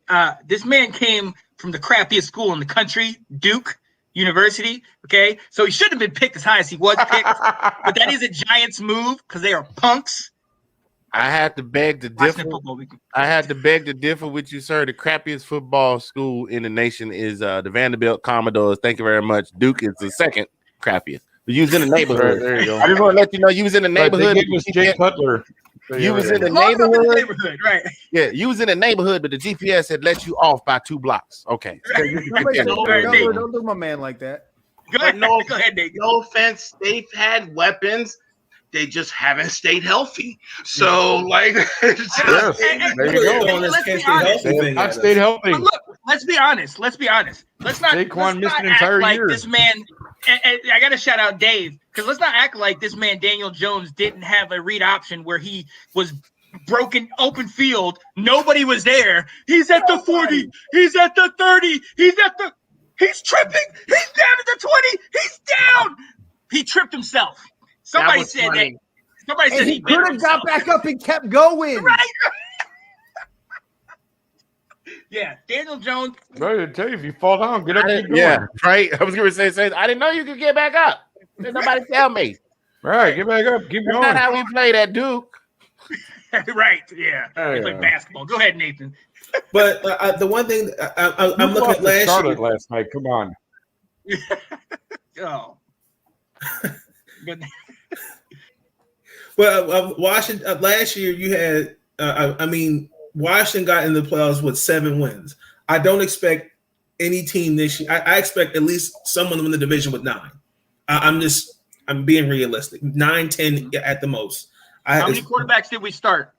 Speaker 3: This man came from the crappiest school in the country, Duke University. Okay, so he shouldn't have been picked as high as he was picked. But that is a Giants move because they are punks.
Speaker 5: I had to beg to
Speaker 3: Watch
Speaker 5: differ.
Speaker 3: that football weekend.
Speaker 5: I had to beg to differ with you, sir. The crappiest football school in the nation is the Vanderbilt Commodores. Thank you very much. Duke is the second crappiest. But you was in the neighborhood.
Speaker 6: There you go.
Speaker 5: I just want to let you know you was in the
Speaker 6: But
Speaker 5: neighborhood.
Speaker 6: they gave us Jay Cutler.
Speaker 5: You was in the
Speaker 3: Close up in the
Speaker 5: neighborhood.
Speaker 3: neighborhood, right?
Speaker 5: Yeah, you was in the neighborhood, but the GPS had let you off by 2 blocks. Okay.
Speaker 2: Don't do my man like that.
Speaker 3: Go ahead,
Speaker 9: no,
Speaker 3: go ahead, Nate.
Speaker 9: No offense, they've had weapons. They just haven't stayed healthy. So, like, it's just,
Speaker 6: Yes, there you go.
Speaker 8: On this
Speaker 3: Let's be
Speaker 8: can't stay
Speaker 3: honest.
Speaker 8: healthy
Speaker 6: They
Speaker 8: thing
Speaker 6: have not
Speaker 8: at
Speaker 6: stayed
Speaker 8: us.
Speaker 6: healthy.
Speaker 3: But look, let's be honest. Let's not.
Speaker 6: Saquon missed an
Speaker 3: act
Speaker 6: entire
Speaker 3: like
Speaker 6: year.
Speaker 3: this man. And I got to shout out Dave because let's not act like this man Daniel Jones didn't have a read option where he was broken open field. Nobody was there. He's at the 40. He's at the 30. He's tripping. He's down at the 20. He's down. He tripped himself. Somebody
Speaker 9: was
Speaker 3: said
Speaker 9: funny.
Speaker 3: that. Somebody said
Speaker 2: And he could have got back up and kept going.
Speaker 3: Right. Yeah, Daniel Jones.
Speaker 6: Bro, I tell you, if you fall down, get up. Keep going.
Speaker 5: Yeah, right. I was going to say, I didn't know you could get back up. Did nobody tell me?
Speaker 6: All right, get back up. Keep
Speaker 5: That's
Speaker 6: going.
Speaker 5: not how we played at Duke.
Speaker 3: Right. Yeah.
Speaker 6: Yeah,
Speaker 3: It's like
Speaker 6: yeah.
Speaker 3: basketball. Go ahead, Nathan.
Speaker 8: But the one thing I'm
Speaker 6: You
Speaker 8: looking
Speaker 6: lost
Speaker 8: at
Speaker 6: to
Speaker 8: last
Speaker 6: Charlotte
Speaker 8: year.
Speaker 6: last night. Come on.
Speaker 3: Oh. But
Speaker 8: Well, Washington last year you had. Washington got in the playoffs with 7 wins. I don't expect any team this year. I expect at least someone to win the division with 9. I'm being realistic. 9, 10 at the most.
Speaker 3: how many quarterbacks did we start?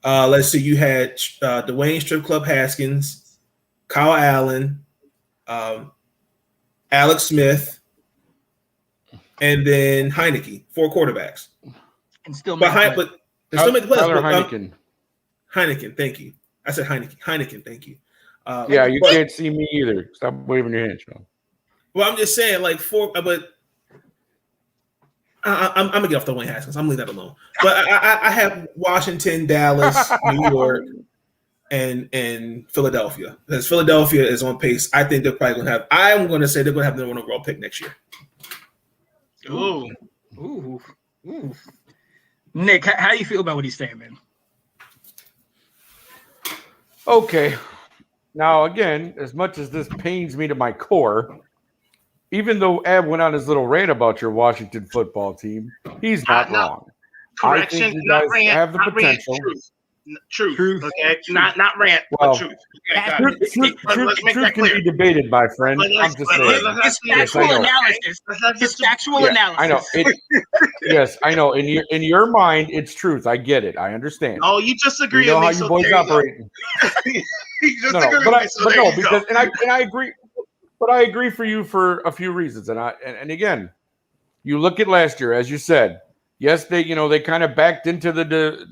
Speaker 8: Let's see. You had Dwayne Strip Club Haskins, Kyle Allen, Alex Smith, and then Heineke. 4 quarterbacks.
Speaker 3: And still
Speaker 8: But
Speaker 3: made
Speaker 8: but they still make the playoffs.
Speaker 6: Tyler
Speaker 8: but,
Speaker 6: Heineken.
Speaker 8: Heineken, thank you. I said Heineken. Heineken, thank you.
Speaker 6: Yeah, you
Speaker 8: but-
Speaker 6: can't see me either. Stop waving your hand, Sean.
Speaker 8: Well, I'm just saying, like 4, but I'm gonna get off the Wayne Haskins. I'm gonna leave that alone. But I have Washington, Dallas, New York, and Philadelphia. Because Philadelphia is on pace. I think they're probably gonna have. I'm gonna say they're gonna have the number 1 overall pick next year.
Speaker 3: Ooh. Ooh. Ooh. Nick, how do you feel about what he's saying, man?
Speaker 6: Okay. Now, again, as much as this pains me to my core, even though Ab went on his little rant about your Washington football team, he's not
Speaker 9: No.
Speaker 6: wrong. I think
Speaker 9: Correction,
Speaker 6: you
Speaker 9: not
Speaker 6: guys
Speaker 9: rant.
Speaker 6: have the
Speaker 9: not rant,
Speaker 6: potential.
Speaker 9: Truth. Okay, not rant,
Speaker 6: Well,
Speaker 9: but truth. Okay, got
Speaker 6: Truth,
Speaker 9: it.
Speaker 6: truth,
Speaker 9: Let's
Speaker 6: truth,
Speaker 9: make
Speaker 6: truth
Speaker 9: that
Speaker 6: can
Speaker 9: clear.
Speaker 6: be debated, my friend.
Speaker 9: Let's-
Speaker 6: I'm just
Speaker 9: let's-
Speaker 6: saying.
Speaker 9: let's-
Speaker 3: It's
Speaker 6: Yes, I
Speaker 3: factual
Speaker 6: know.
Speaker 3: analysis.
Speaker 9: Let's
Speaker 3: It's
Speaker 9: just-
Speaker 3: factual
Speaker 6: Yeah,
Speaker 3: analysis.
Speaker 6: I know. Yes, I know. In your mind, it's truth. I get it. I understand.
Speaker 9: Oh, you just
Speaker 6: You
Speaker 9: agree
Speaker 6: know
Speaker 9: with
Speaker 6: how
Speaker 9: me,
Speaker 6: you
Speaker 9: so
Speaker 6: boys
Speaker 9: there you go.
Speaker 6: operate.
Speaker 9: You just
Speaker 6: No,
Speaker 9: agree with
Speaker 6: but
Speaker 9: me, so
Speaker 6: but
Speaker 9: there
Speaker 6: no,
Speaker 9: you go.
Speaker 6: because I agree, but I agree for you for a few reasons, and again, you look at last year, as you said. Yes, they kind of backed into the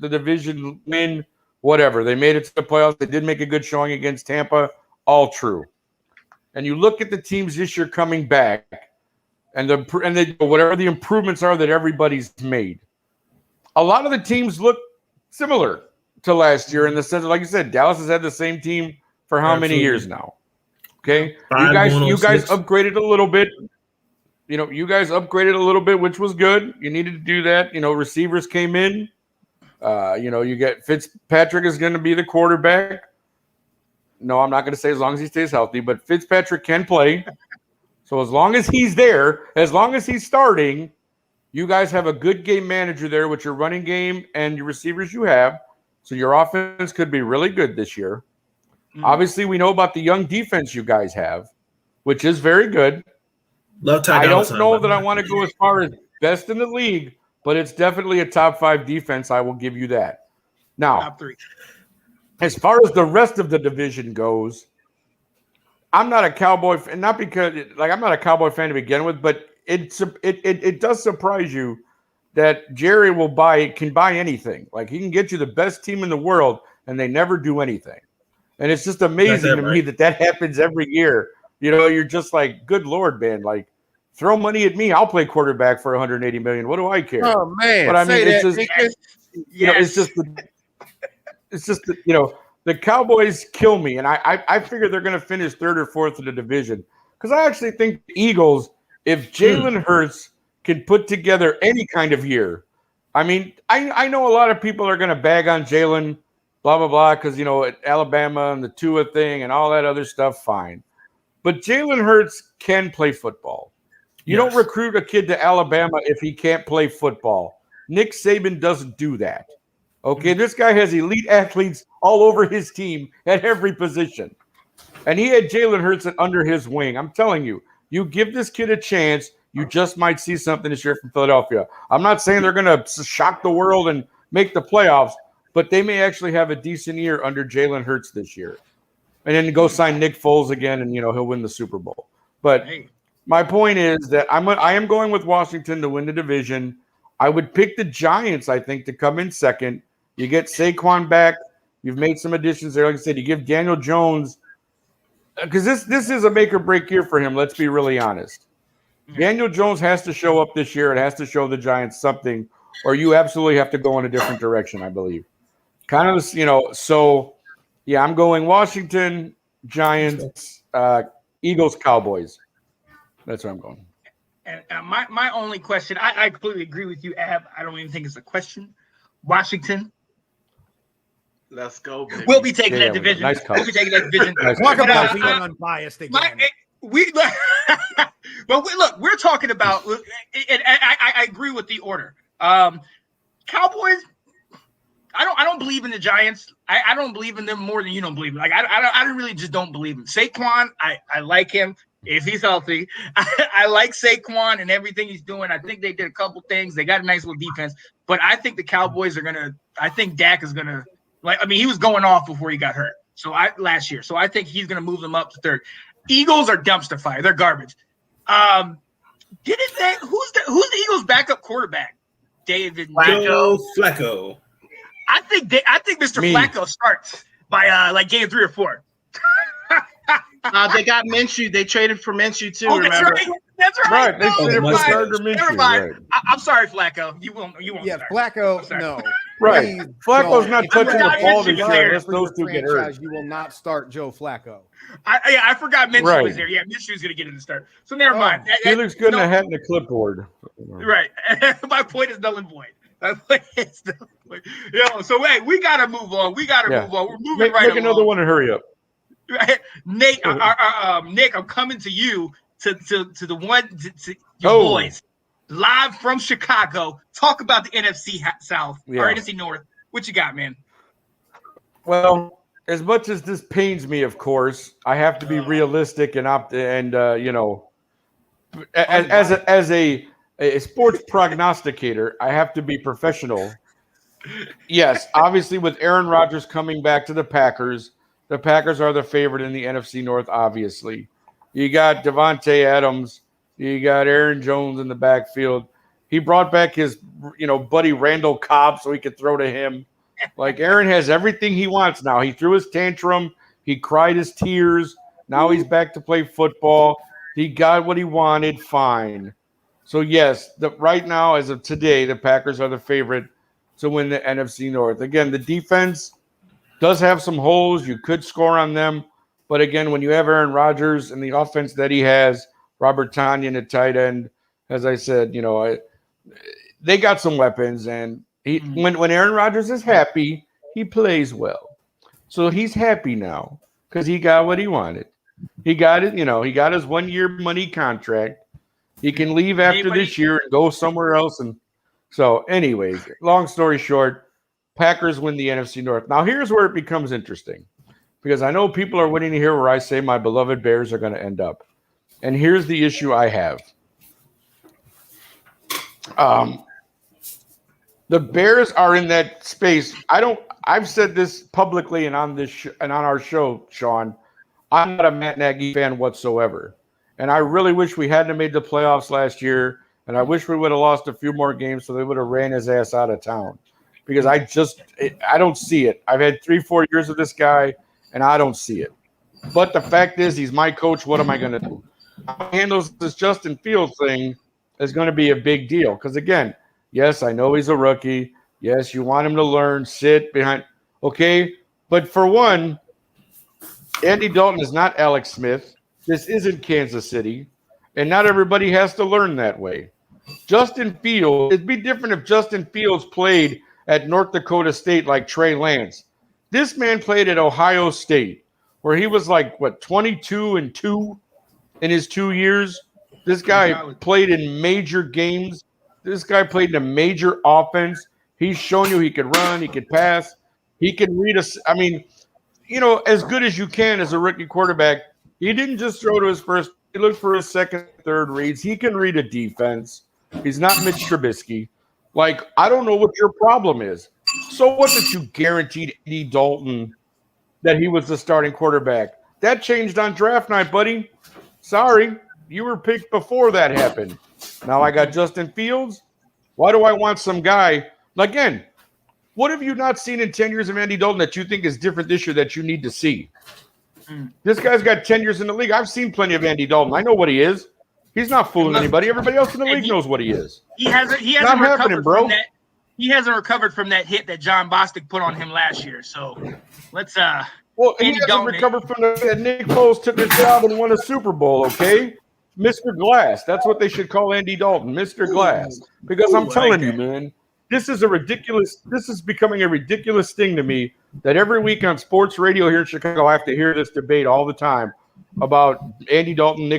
Speaker 6: division win, whatever. They made it to the playoffs. They did make a good showing against Tampa. All true. And you look at the teams this year coming back, and whatever the improvements are that everybody's made. A lot of the teams look similar to last year in the sense, like you said, Dallas has had the same team for how many
Speaker 8: Absolutely.
Speaker 6: years now? Okay,
Speaker 8: 5
Speaker 6: you guys
Speaker 8: going on 6.
Speaker 6: upgraded a little bit. You guys upgraded a little bit, which was good. You needed to do that. Receivers came in. You get Fitzpatrick is going to be the quarterback. No, I'm not going to say as long as he stays healthy, but Fitzpatrick can play. So as long as he's there, as long as he's starting, you guys have a good game manager there with your running game and your receivers you have. So your offense could be really good this year. Obviously, we know about the young defense you guys have, which is very good.
Speaker 8: Love Ty
Speaker 6: I
Speaker 8: Dolla
Speaker 6: don't
Speaker 8: Sign,
Speaker 6: know
Speaker 8: by the
Speaker 6: that I
Speaker 8: way.
Speaker 6: want to go as far as best in the league, but it's definitely a top 5 defense. I will give you that. Now,
Speaker 3: Top 3.
Speaker 6: as far as the rest of the division goes, I'm not a Cowboy fan, not because I'm not a Cowboy fan to begin with, but it does surprise you that Jerry can buy anything. Like he can get you the best team in the world, and they never do anything. And it's just amazing to me that happens every year. You're just like, good Lord, man, like throw money at me. I'll play quarterback for $180 million. What do I care?
Speaker 5: Oh man,
Speaker 6: But I mean, it's just,
Speaker 3: Yes.
Speaker 6: it's just the Cowboys kill me, and I figure they're going to finish 3rd or 4th in the division because I actually think the Eagles, if Jalen Hurts can put together any kind of year, I mean, I know a lot of people are going to bag on Jalen, blah, blah, blah, because, at Alabama and the Tua thing and all that other stuff, fine. But Jalen Hurts can play football. You don't recruit a kid to Alabama if he can't play football. Nick Saban doesn't do that. Okay, this guy has elite athletes all over his team at every position. And he had Jalen Hurts under his wing. I'm telling you, you give this kid a chance, you just might see something this year from Philadelphia. I'm not saying they're going to shock the world and make the playoffs, but they may actually have a decent year under Jalen Hurts this year. And then go sign Nick Foles again, and he'll win the Super Bowl. But my point is that I am going with Washington to win the division. I would pick the Giants, I think, to come in second. You get Saquon back. You've made some additions there. Like I said, you give Daniel Jones because this is a make or break year for him. Let's be really honest. Daniel Jones has to show up this year. It has to show the Giants something, or you absolutely have to go in a different direction, I believe. Kind of, so. Yeah, I'm going Washington, Giants, Eagles, Cowboys. That's where I'm going.
Speaker 3: And my only question, I completely agree with you, Ab. I don't even think it's a question. Washington.
Speaker 9: Let's go, baby.
Speaker 3: We'll be taking that division.
Speaker 6: Nice call.
Speaker 3: We'll be taking that division.
Speaker 1: Talk about being unbiased again.
Speaker 3: Look, we're talking about, and I agree with the order. Cowboys. I don't believe in the Giants. I don't believe in them more than you don't believe in. Like I really just don't believe him. Saquon, I like him if he's healthy. I like Saquon and everything he's doing. I think they did a couple things. They got a nice little defense, but I think the Cowboys are gonna. I think Dak is gonna he was going off before he got hurt. Last year, so I think he's gonna move them up to third. Eagles are dumpster fire. They're garbage. Who's the Eagles' backup quarterback? David
Speaker 8: Flacco.
Speaker 3: I think Mr. Flacco starts by game 3 or 4.
Speaker 9: They got Minshew. They traded for Minshew too.
Speaker 3: Remember? That's right.
Speaker 6: They traded for Gardner Minshew.
Speaker 3: Right. I'm sorry, Flacco. You won't.
Speaker 1: Yeah,
Speaker 3: start.
Speaker 1: Flacco. No.
Speaker 6: Right.
Speaker 1: Please
Speaker 6: Flacco's
Speaker 1: don't.
Speaker 6: not touching the ball this year unless
Speaker 1: For
Speaker 6: those
Speaker 1: your
Speaker 6: two get
Speaker 1: franchise,
Speaker 6: hurt.
Speaker 1: You will not start Joe Flacco.
Speaker 3: I forgot Minshew
Speaker 6: Right.
Speaker 3: was there. Yeah, Minshew's gonna get in the start. So never mind.
Speaker 6: He looks good in a hat and a clipboard.
Speaker 3: Right. My point is null and void. So hey, we gotta move on. Move on. We're moving right
Speaker 6: Make another one and hurry up.
Speaker 3: Right. Nate, Nick, I'm coming to you to your boys live from Chicago. Talk about the NFC South or NFC North. What you got, man?
Speaker 6: Well, as much as this pains me, of course, I have to be realistic and as a sports prognosticator, I have to be professional. Yes, obviously with Aaron Rodgers coming back to the Packers are the favorite in the NFC North, obviously. You got Devontae Adams. You got Aaron Jones in the backfield. He brought back his, buddy Randall Cobb so he could throw to him. Like, Aaron has everything he wants now. He threw his tantrum. He cried his tears. Now he's back to play football. He got what he wanted. Fine. So, yes, right now, as of today, the Packers are the favorite to win the NFC North. Again, the defense does have some holes. You could score on them. But, again, when you have Aaron Rodgers and the offense that he has, Robert Tonyan at tight end, as I said, they got some weapons. And when Aaron Rodgers is happy, he plays well. So he's happy now because he got what he wanted. He got it. He got his 1-year money contract. He can leave after this year and go somewhere else. And so, anyways, long story short, Packers win the NFC North. Now, here's where it becomes interesting because I know people are waiting to hear where I say my beloved Bears are going to end up. And here's the issue I have. The Bears are in that space. I've said this publicly and on this and on our show, Sean. I'm not a Matt Nagy fan whatsoever. And I really wish we hadn't made the playoffs last year. And I wish we would have lost a few more games so they would have ran his ass out of town. Because I don't see it. I've had 3-4 years of this guy, and I don't see it. But the fact is, he's my coach. What am I going to do? How he handles this Justin Fields thing is going to be a big deal. Because, again, yes, I know he's a rookie. Yes, you want him to learn, sit behind. Okay, but for one, Andy Dalton is not Alex Smith. This isn't Kansas City, and not everybody has to learn that way. Justin Fields, it'd be different if Justin Fields played at North Dakota State like Trey Lance. This man played at Ohio State, where he was like, 22-2 in his 2 years. This guy played in major games. This guy played in a major offense. He's shown you he could run, he could pass, he can read us. I mean, as good as you can as a rookie quarterback. He didn't just throw to his first. He looked for his second, third reads. He can read a defense. He's not Mitch Trubisky. Like, I don't know what your problem is. So what that you guaranteed Andy Dalton that he was the starting quarterback? That changed on draft night, buddy. Sorry. You were picked before that happened. Now I got Justin Fields. Why do I want some guy? Again, what have you not seen in 10 years of Andy Dalton that you think is different this year that you need to see? This guy's got 10 years in the league. I've seen plenty of Andy Dalton. I know what he is. He's not fooling anybody. Everybody else in the league knows what he is.
Speaker 3: He hasn't recovered from that. He hasn't recovered from that hit that John Bostic put on him last year. So let's
Speaker 6: Well, he hasn't recovered from that. Nick Foles took his job and won a Super Bowl, okay? Mr. Glass. That's what they should call Andy Dalton, Mr. Glass. Because I'm telling you, man, this is becoming a ridiculous thing to me that every week on sports radio here in Chicago, I have to hear this debate all the time about Andy Dalton,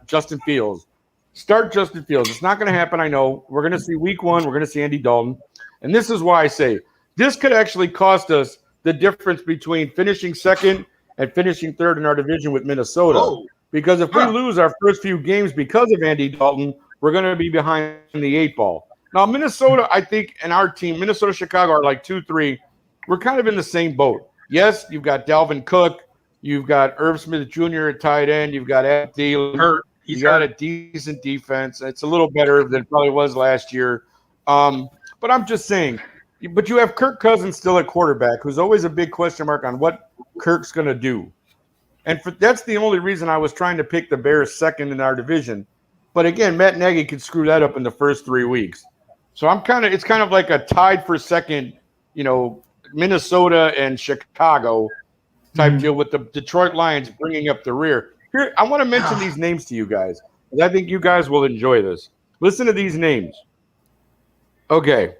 Speaker 6: Justin Fields. Start Justin Fields. It's not going to happen, I know. We're going to see week one. We're going to see Andy Dalton. And this is why I say this could actually cost us the difference between finishing second and finishing third in our division with Minnesota. Because if we lose our first few games because of Andy Dalton, we're going to be behind the 8 ball. Now, Minnesota, I think, and our team, Minnesota, Chicago, are like 2-3. We're kind of in the same boat. Yes, you've got Dalvin Cook. You've got Irv Smith Jr. at tight end. You've got Adam Thielen. You got a decent defense. It's a little better than it probably was last year. But I'm just saying, but you have Kirk Cousins still at quarterback, who's always a big question mark on what Kirk's going to do. And that's the only reason I was trying to pick the Bears second in our division. But again, Matt Nagy could screw that up in the first 3 weeks. So it's kind of like a tied for second, Minnesota and Chicago type deal with the Detroit Lions bringing up the rear. Here, I want to mention these names to you guys, because I think you guys will enjoy this. Listen to these names. Okay.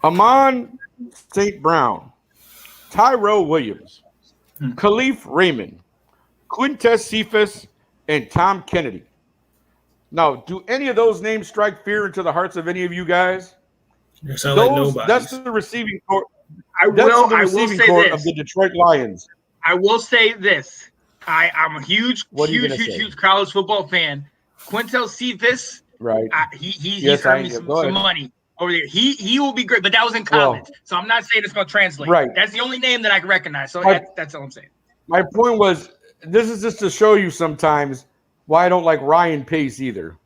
Speaker 6: Amon St. Brown, Tyrell Williams, Khalif Raymond, Quintez Cephas, and Tom Kennedy. Now, do any of those names strike fear into the hearts of any of you guys?
Speaker 8: You sound like nobody.
Speaker 6: That's the receiving core.
Speaker 3: I will say this
Speaker 6: of the Detroit Lions.
Speaker 3: I will say this. I'm a huge college football fan. Quintez Cephas,
Speaker 6: right?
Speaker 3: He's earned me some money over there. He will be great, but that was in college, so I'm not saying it's going to translate.
Speaker 6: Right.
Speaker 3: That's the only name that I can recognize. So that's all I'm saying.
Speaker 6: My point was, this is just to show you sometimes why I don't like Ryan Pace either.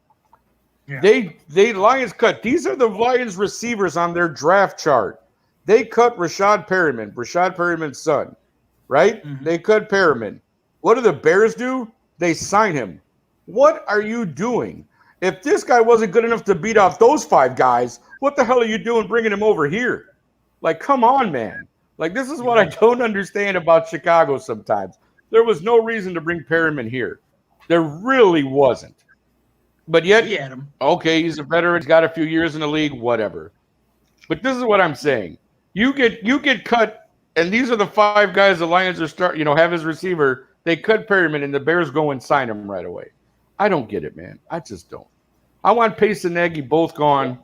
Speaker 6: Yeah. They Lions cut. These are the Lions receivers on their draft chart. They cut Rashad Perriman's son, right? Mm-hmm. They cut Perriman. What do the Bears do? They sign him. What are you doing? If this guy wasn't good enough to beat off those 5 guys, what the hell are you doing bringing him over here? Like, come on, man. Like, this is what I don't understand about Chicago sometimes. There was no reason to bring Perriman here. There really wasn't. But yet, okay, he's a veteran, he's got a few years in the league, whatever. But this is what I'm saying. You get cut, and these are the 5 guys the Lions are have as receiver. They cut Perriman, and the Bears go and sign him right away. I don't get it, man. I just don't. I want Pace and Nagy both gone.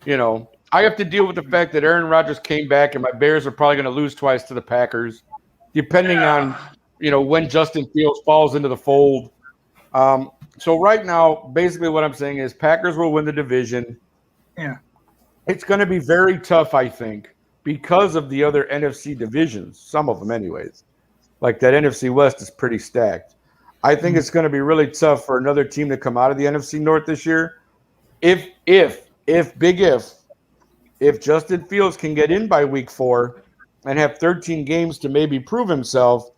Speaker 6: I have to deal with the fact that Aaron Rodgers came back, and my Bears are probably going to lose twice to the Packers, depending on when Justin Fields falls into the fold. So right now, basically what I'm saying is Packers will win the division.
Speaker 3: Yeah.
Speaker 6: It's going to be very tough, I think, because of the other NFC divisions, some of them anyways. Like that NFC West is pretty stacked. I think it's going to be really tough for another team to come out of the NFC North this year. If Justin Fields can get in by week 4 and have 13 games to maybe prove himself,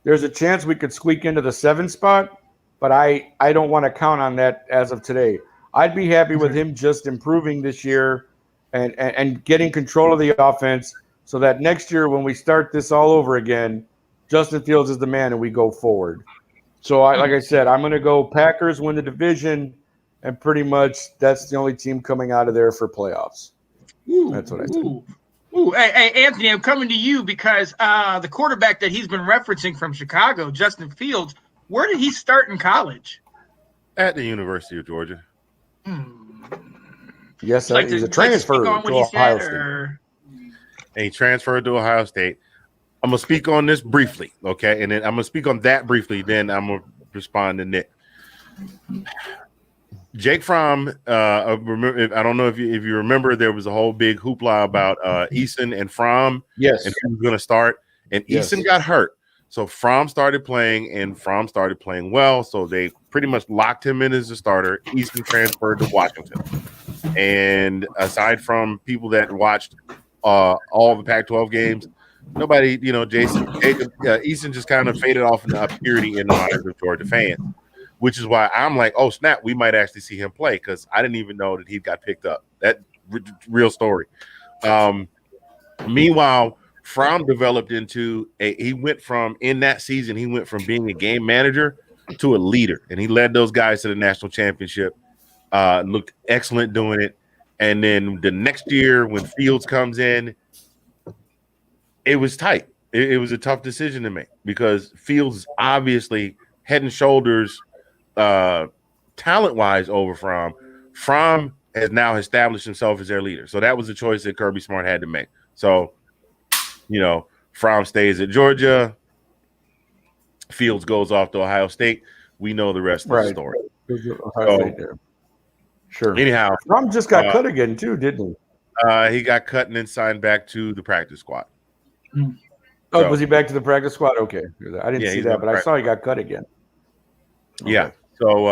Speaker 6: there's a chance we could squeak into the 7 spot. But I don't want to count on that as of today. I'd be happy with him just improving this year and getting control of the offense so that next year when we start this all over again, Justin Fields is the man and we go forward. So, like I said, I'm going to go Packers win the division and pretty much that's the only team coming out of there for playoffs. That's what I think.
Speaker 3: Ooh, hey, Anthony, I'm coming to you because the quarterback that he's been referencing from Chicago, Justin Fields, where did he start in college?
Speaker 5: At the University of Georgia.
Speaker 6: Yes, sir. He's a transfer to Ohio State.
Speaker 5: And he transferred to Ohio State. I'm going to speak on this briefly, okay? And then I'm going to speak on that briefly. Then I'm going to respond to Nick. Jake Fromm, I don't know if you remember, there was a whole big hoopla about Eason and Fromm.
Speaker 6: Yes.
Speaker 5: And who was going to start. And Eason got hurt. So Fromm started playing, and Fromm started playing well. So they pretty much locked him in as a starter. Eason transferred to Washington. And aside from people that watched all the Pac-12 games, nobody, Eason just kind of faded off into obscurity in the minds of Georgia fans, which is why I'm like, oh, snap, we might actually see him play because I didn't even know that he got picked up. That real story. Meanwhile, Fromm developed into he went from being a game manager to a leader, and he led those guys to the national championship. Looked excellent doing it. And then the next year when Fields comes in, it was tight. It was a tough decision to make because Fields is obviously head and shoulders talent-wise over Fromm. Fromm has now established himself as their leader. So that was a choice that Kirby Smart had to make. So, Fromm stays at Georgia. Fields goes off to Ohio State. We know the rest of the story.
Speaker 6: Sure.
Speaker 5: Anyhow,
Speaker 6: Fromm just got cut again too, didn't
Speaker 5: he? He got cut and then signed back to the practice squad.
Speaker 6: Oh, was he back to the practice squad? Okay, I didn't see that, but I saw he got cut again. Okay.
Speaker 5: Yeah. So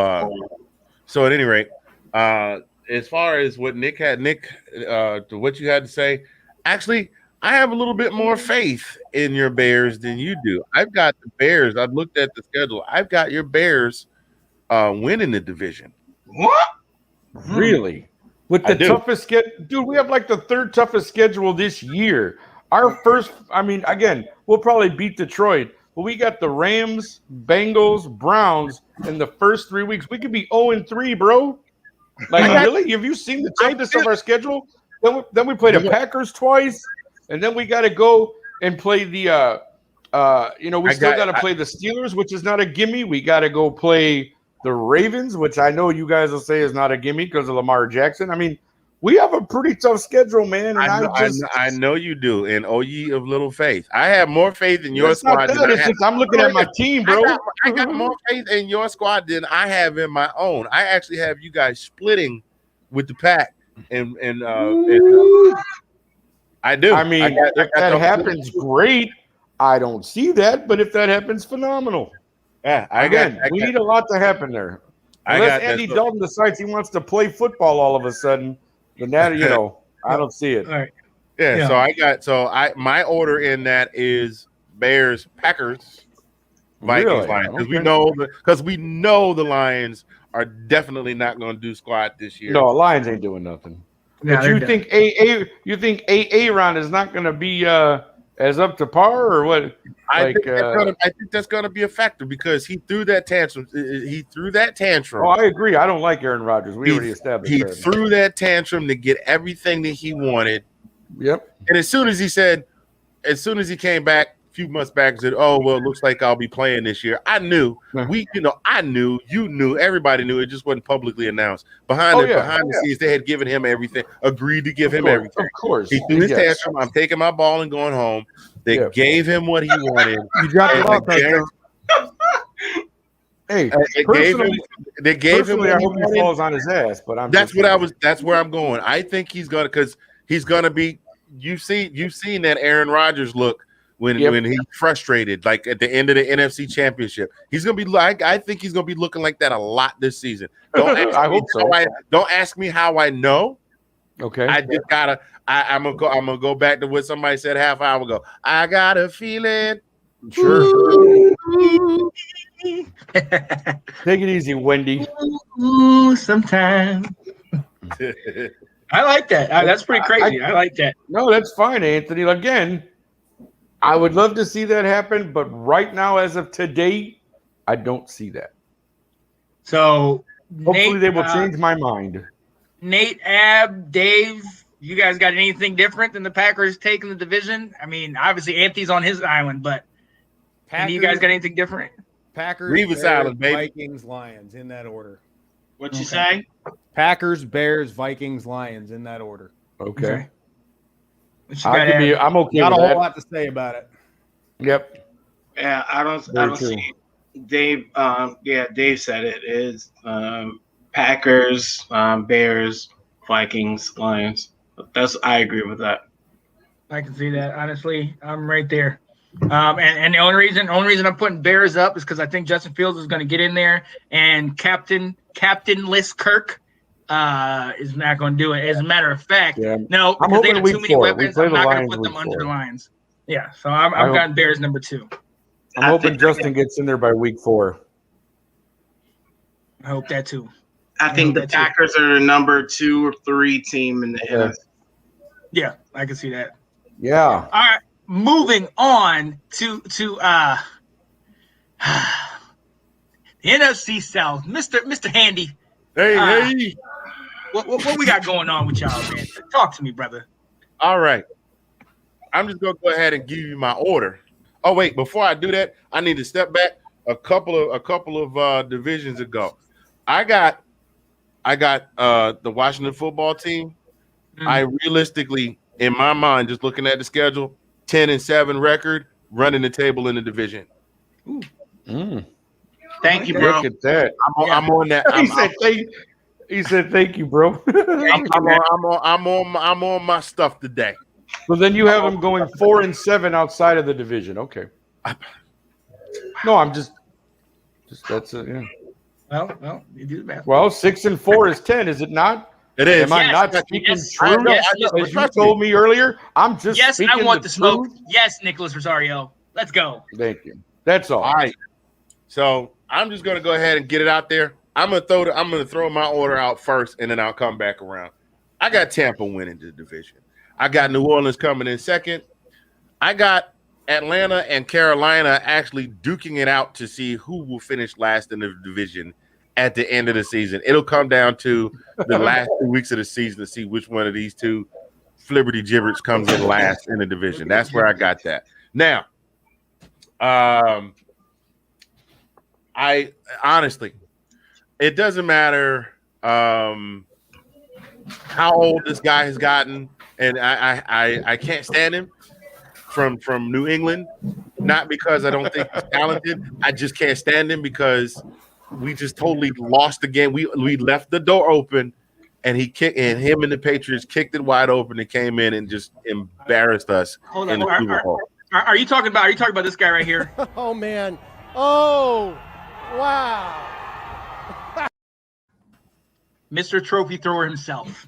Speaker 5: at any rate, as far as what Nick to what you had to say, actually, I have a little bit more faith in your Bears than you do. I've got the Bears. I've looked at the schedule. I've got your Bears winning the division.
Speaker 3: What?
Speaker 6: Really? With the toughest schedule, dude, we have like the third toughest schedule this year. Our first, again, we'll probably beat Detroit, but we got the Rams, Bengals, Browns in the first 3 weeks. We could be 0-3, bro. Like, really? Have you seen the toughness of our schedule? Then we play the Packers twice, and then we got to go and play the, we still got to play the Steelers, which is not a gimme. We got to go play the Ravens, which I know you guys will say is not a gimme because of Lamar Jackson. We have a pretty tough schedule, man. And
Speaker 5: I know you do. And O ye of little faith. I have more faith in your squad.
Speaker 6: I'm looking at my team, bro.
Speaker 5: I got more faith in your squad than I have in my own. I actually have you guys splitting with the pack. And I do.
Speaker 6: If that happens, great. I don't see that, but if that happens, phenomenal.
Speaker 5: Yeah,
Speaker 6: we need a lot to happen there. Unless Andy Dalton decides he wants to play football all of a sudden, then that I don't see it.
Speaker 3: All right.
Speaker 5: Yeah. So my order in that is Bears, Packers, Vikings, Lions, because we know the Lions are definitely not going to do squat this year.
Speaker 6: No, Lions ain't doing nothing.
Speaker 3: Yeah,
Speaker 6: but you think Aaron is not going to be as up to par or what?
Speaker 5: I think that's going to be a factor because he threw that tantrum. Oh,
Speaker 6: I agree. I don't like Aaron Rodgers. We already established
Speaker 5: he threw that tantrum to get everything that he wanted.
Speaker 6: Yep.
Speaker 5: And as soon as he came back a few months back and said, "Oh, well, it looks like I'll be playing this year," I knew. I knew. You knew. Everybody knew. It just wasn't publicly announced. Behind the scenes, they had given him everything. Agreed to give him everything.
Speaker 6: Of course.
Speaker 5: He threw his tantrum. I'm taking my ball and going home. They gave him what he wanted.
Speaker 6: You dropped it off right there. Hey,
Speaker 5: they gave him.
Speaker 6: I hope he falls on his ass. But
Speaker 5: that's where I'm going. I think he's gonna be. You've seen that Aaron Rodgers look when he's frustrated, like at the end of the NFC Championship. He's gonna be like. I think he's gonna be looking like that a lot this season. Don't ask me how I know.
Speaker 6: Okay.
Speaker 5: I just gotta. I'm gonna go back to what somebody said half hour ago. I got a feeling.
Speaker 6: Sure. Take it easy, Wendy.
Speaker 3: Sometime. I like that. That's pretty crazy. I like that.
Speaker 6: No, that's fine, Anthony. Again, I would love to see that happen, but right now, as of today, I don't see that.
Speaker 3: So
Speaker 6: Hopefully, they will change my mind.
Speaker 3: Nate, Ab, Dave, you guys got anything different than the Packers taking the division? I mean, obviously Anthony's on his island, but
Speaker 2: Packers,
Speaker 3: you guys got anything different?
Speaker 2: Packers,
Speaker 5: Revis
Speaker 2: Bears,
Speaker 5: Island, baby.
Speaker 2: Vikings, Lions in that order.
Speaker 9: What you say?
Speaker 2: Packers, Bears, Vikings, Lions in that order.
Speaker 6: Okay.
Speaker 3: What you got, Ab?
Speaker 6: I'm okay
Speaker 2: Not a
Speaker 6: with
Speaker 2: whole
Speaker 6: that.
Speaker 2: lot to say about it.
Speaker 6: Yep.
Speaker 9: Yeah, I don't see Dave. Dave said it is Packers, Bears, Vikings, Lions. I agree with that.
Speaker 3: I can see that. Honestly, I'm right there. And the only reason I'm putting Bears up is because I think Justin Fields is going to get in there, and Captainless Kirk is not going to do it. As a matter of fact, no, because they have too many weapons. I'm not going to put them under the Lions. Yeah, so I've got Bears number 2.
Speaker 6: I'm hoping Justin gets in there by week 4.
Speaker 3: I hope that too.
Speaker 9: I think the Packers are the number 2 or 3 team in the NFC.
Speaker 3: Yeah, I can see that.
Speaker 6: Yeah.
Speaker 3: All right, moving on to the NFC South, Mr. Handy.
Speaker 5: Hey.
Speaker 3: What we got going on with y'all, man? Talk to me, brother.
Speaker 5: All right. I'm just gonna go ahead and give you my order. Oh wait, before I do that, I need to step back a couple of divisions ago. I got the Washington football team. I realistically, in my mind, just looking at the schedule, 10-7 record, running the table in the division.
Speaker 9: Thank you, bro.
Speaker 6: Look at that.
Speaker 5: I'm on that.
Speaker 6: He said, "Thank you, bro."
Speaker 5: I'm on my stuff today.
Speaker 6: So then you have them going 4-7 outside of the division. Okay. No, I'm just that's it. Yeah.
Speaker 3: Well, you do the math.
Speaker 6: Well, 6-4 is 10, is it not?
Speaker 5: It is.
Speaker 6: Am I not speaking true? As you told me earlier, I'm just speaking
Speaker 3: I want the smoke.
Speaker 6: truth.
Speaker 3: Yes, Nicholas Rosario. Let's go.
Speaker 6: Thank you. That's all.
Speaker 5: All right. So I'm just gonna go ahead and get it out there. I'm gonna throw my order out first, and then I'll come back around. I got Tampa winning the division. I got New Orleans coming in second. I got Atlanta and Carolina actually duking it out to see who will finish last in the division at the end of the season. It'll come down to the last 2 weeks of the season to see which one of these two flibberty gibbets comes in last in the division. That's where I got that. Now, I honestly, it doesn't matter how old this guy has gotten, and I can't stand him from New England, not because I don't think he's talented. I just can't stand him because we just totally lost the game. We left the door open, and him and the Patriots kicked it wide open and came in and just embarrassed us.
Speaker 3: Hold
Speaker 5: in
Speaker 3: on.
Speaker 5: the Super Bowl.
Speaker 3: Are you talking about this guy right here?
Speaker 1: Oh man. Oh wow.
Speaker 3: Mr. Trophy Thrower himself.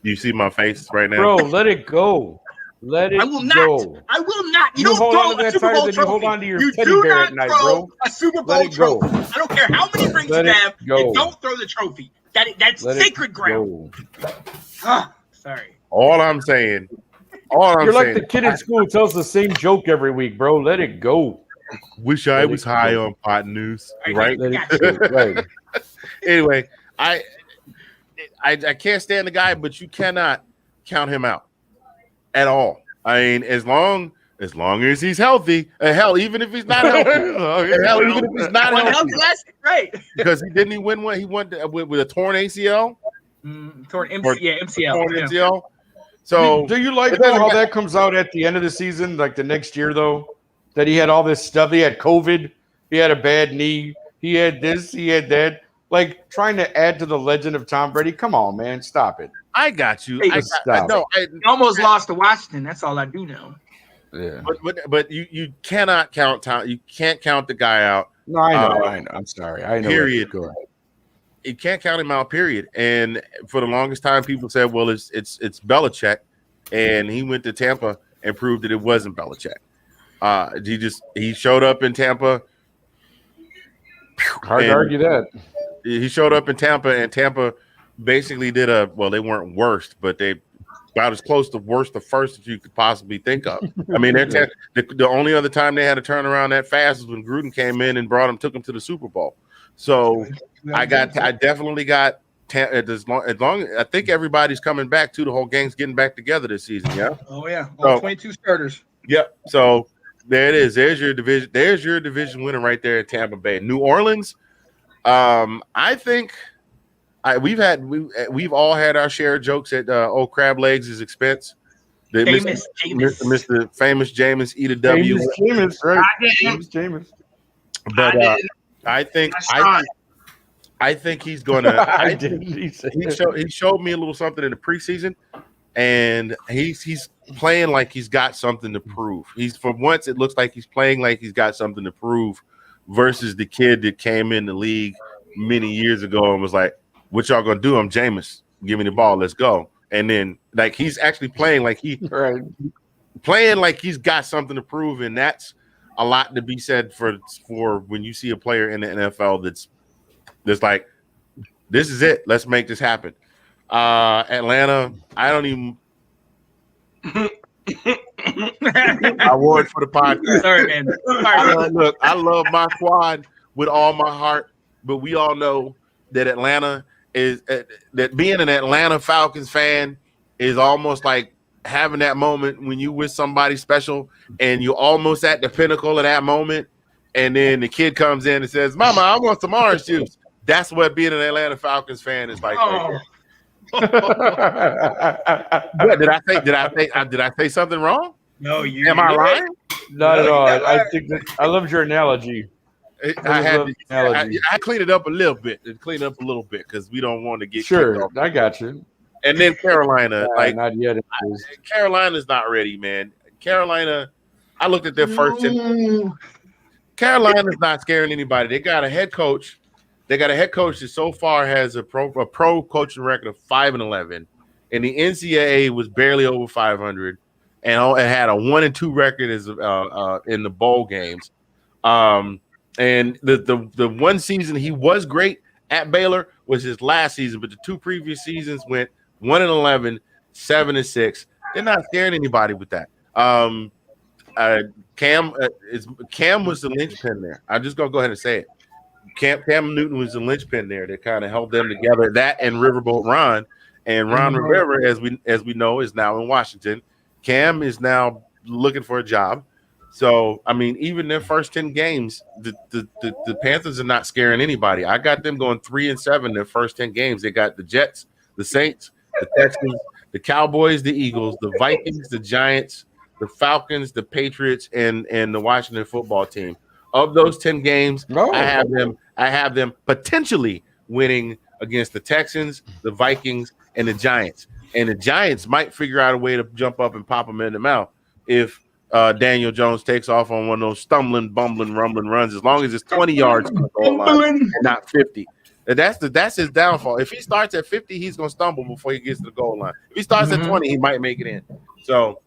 Speaker 5: You see my face right now,
Speaker 6: Bro, let it go. Let it
Speaker 3: I will
Speaker 6: go.
Speaker 3: not. I will not. You
Speaker 6: You hold on
Speaker 3: don't
Speaker 6: to
Speaker 3: throw a
Speaker 6: that
Speaker 3: Super
Speaker 6: tighter
Speaker 3: Bowl
Speaker 6: than you
Speaker 3: trophy.
Speaker 6: hold on to your
Speaker 3: You
Speaker 6: teddy
Speaker 3: do
Speaker 6: bear
Speaker 3: not
Speaker 6: at night,
Speaker 3: throw
Speaker 6: bro.
Speaker 3: a Super
Speaker 6: Let
Speaker 3: Bowl
Speaker 6: it go.
Speaker 3: trophy. I don't care how many rings
Speaker 6: Let
Speaker 3: you
Speaker 6: it
Speaker 3: have.
Speaker 6: go.
Speaker 3: You don't throw the trophy. That's
Speaker 6: Let
Speaker 3: sacred
Speaker 6: it
Speaker 3: ground.
Speaker 6: go.
Speaker 3: Sorry.
Speaker 5: All I'm saying.
Speaker 6: You're like the kid in school who tells the same joke every week, bro. Let it go.
Speaker 5: Wish I was high on pot news, right?
Speaker 6: Let it go. Right.
Speaker 5: Anyway, I can't stand the guy, but you cannot count him out at all. I mean, as long as he's healthy, hell, even if he's not healthy, hell, even if he's not healthy,
Speaker 3: right?
Speaker 5: Because he win one. He won with a torn ACL,
Speaker 3: Torn MCL.
Speaker 5: Torn ACL. So,
Speaker 6: do you like though how that comes out at the end of the season, like the next year though, that he had all this stuff. He had COVID. He had a bad knee. He had this. He had that. Like trying to add to the legend of Tom Brady. Come on, man, stop it.
Speaker 5: I got you.
Speaker 3: Hey,
Speaker 5: I
Speaker 3: almost lost to Washington. That's all I do know.
Speaker 6: Yeah,
Speaker 5: but you cannot count Tom. You can't count the guy out.
Speaker 6: No, I know. I'm sorry. I know.
Speaker 5: Period. You can't count him out. Period. And for the longest time, people said, "Well, it's Belichick," and he went to Tampa and proved that it wasn't Belichick. He showed up in Tampa.
Speaker 6: Hard to argue that.
Speaker 5: He showed up in Tampa, and Tampa basically did they weren't worst, but they about as close to worst to first as you could possibly think of. I mean, the only other time they had to turn around that fast was when Gruden came in and took them to the Super Bowl. So I definitely got as long I think everybody's coming back too. The whole gang's getting back together this season. Yeah.
Speaker 3: Oh yeah, all 22 starters.
Speaker 5: Yep. So there it is. There's your division. There's your division winner right there at Tampa Bay. New Orleans. I think we've all had our share of jokes at old Crab Legs' expense. Mr. Famous Jameis eat a W.
Speaker 6: Jameis, right? Jameis.
Speaker 5: But I think he's gonna. He showed me a little something in the preseason, and he's playing like he's got something to prove. For once, it looks like he's playing like he's got something to prove, versus the kid that came in the league many years ago and was like, "What y'all gonna do? I'm Jameis. Give me the ball. Let's go." And then, like, he's actually playing like playing like he's got something to prove, and that's a lot to be said for when you see a player in the NFL that's like, this is it. Let's make this happen. Atlanta, I don't even. I wore it for the podcast.
Speaker 3: Sorry, man.
Speaker 5: Look, I love my squad with all my heart, but we all know that Atlanta is that being an Atlanta Falcons fan is almost like having that moment when you with somebody special and you're almost at the pinnacle of that moment, and then the kid comes in and says, "Mama, I want some orange juice." That's what being an Atlanta Falcons fan is like.
Speaker 3: Oh.
Speaker 5: Did I say something wrong?
Speaker 3: No, you.
Speaker 5: Am I lying?
Speaker 6: Not at all. I think I loved your analogy.
Speaker 5: I cleaned it up a little bit. Because we don't want to get
Speaker 6: sure. I got you.
Speaker 5: And then Carolina,
Speaker 6: not yet.
Speaker 5: Carolina's not ready, man. Carolina, I looked at their first 10. Carolina's not scaring anybody. They got a head coach. That so far has a pro coaching record of 5-11, and the NCAA was barely over 500, and it had a 1-2 record in the bowl games. And the one season he was great at Baylor was his last season, but the two previous seasons went 1-11, 7-6. They're not scaring anybody with that. Cam was the linchpin there. I'm just gonna go ahead and say it. Cam Newton was the linchpin there that kind of held them together. That and Riverboat Ron, and Ron Rivera, as we know, is now in Washington. Cam is now looking for a job. So I mean, even their first 10 games, the Panthers are not scaring anybody. I got them going 3-7 their first 10 games. They got the Jets, the Saints, the Texans, the Cowboys, the Eagles, the Vikings, the Giants, the Falcons, the Patriots, and the Washington football team. Of those 10 games, I have them potentially winning against the Texans, the Vikings, and the Giants. And the Giants might figure out a way to jump up and pop them in the mouth if Daniel Jones takes off on one of those stumbling, bumbling, rumbling runs, as long as it's 20 yards from the goal line and not 50. That's his downfall. If he starts at 50, he's going to stumble before he gets to the goal line. If he starts at 20, he might make it in. So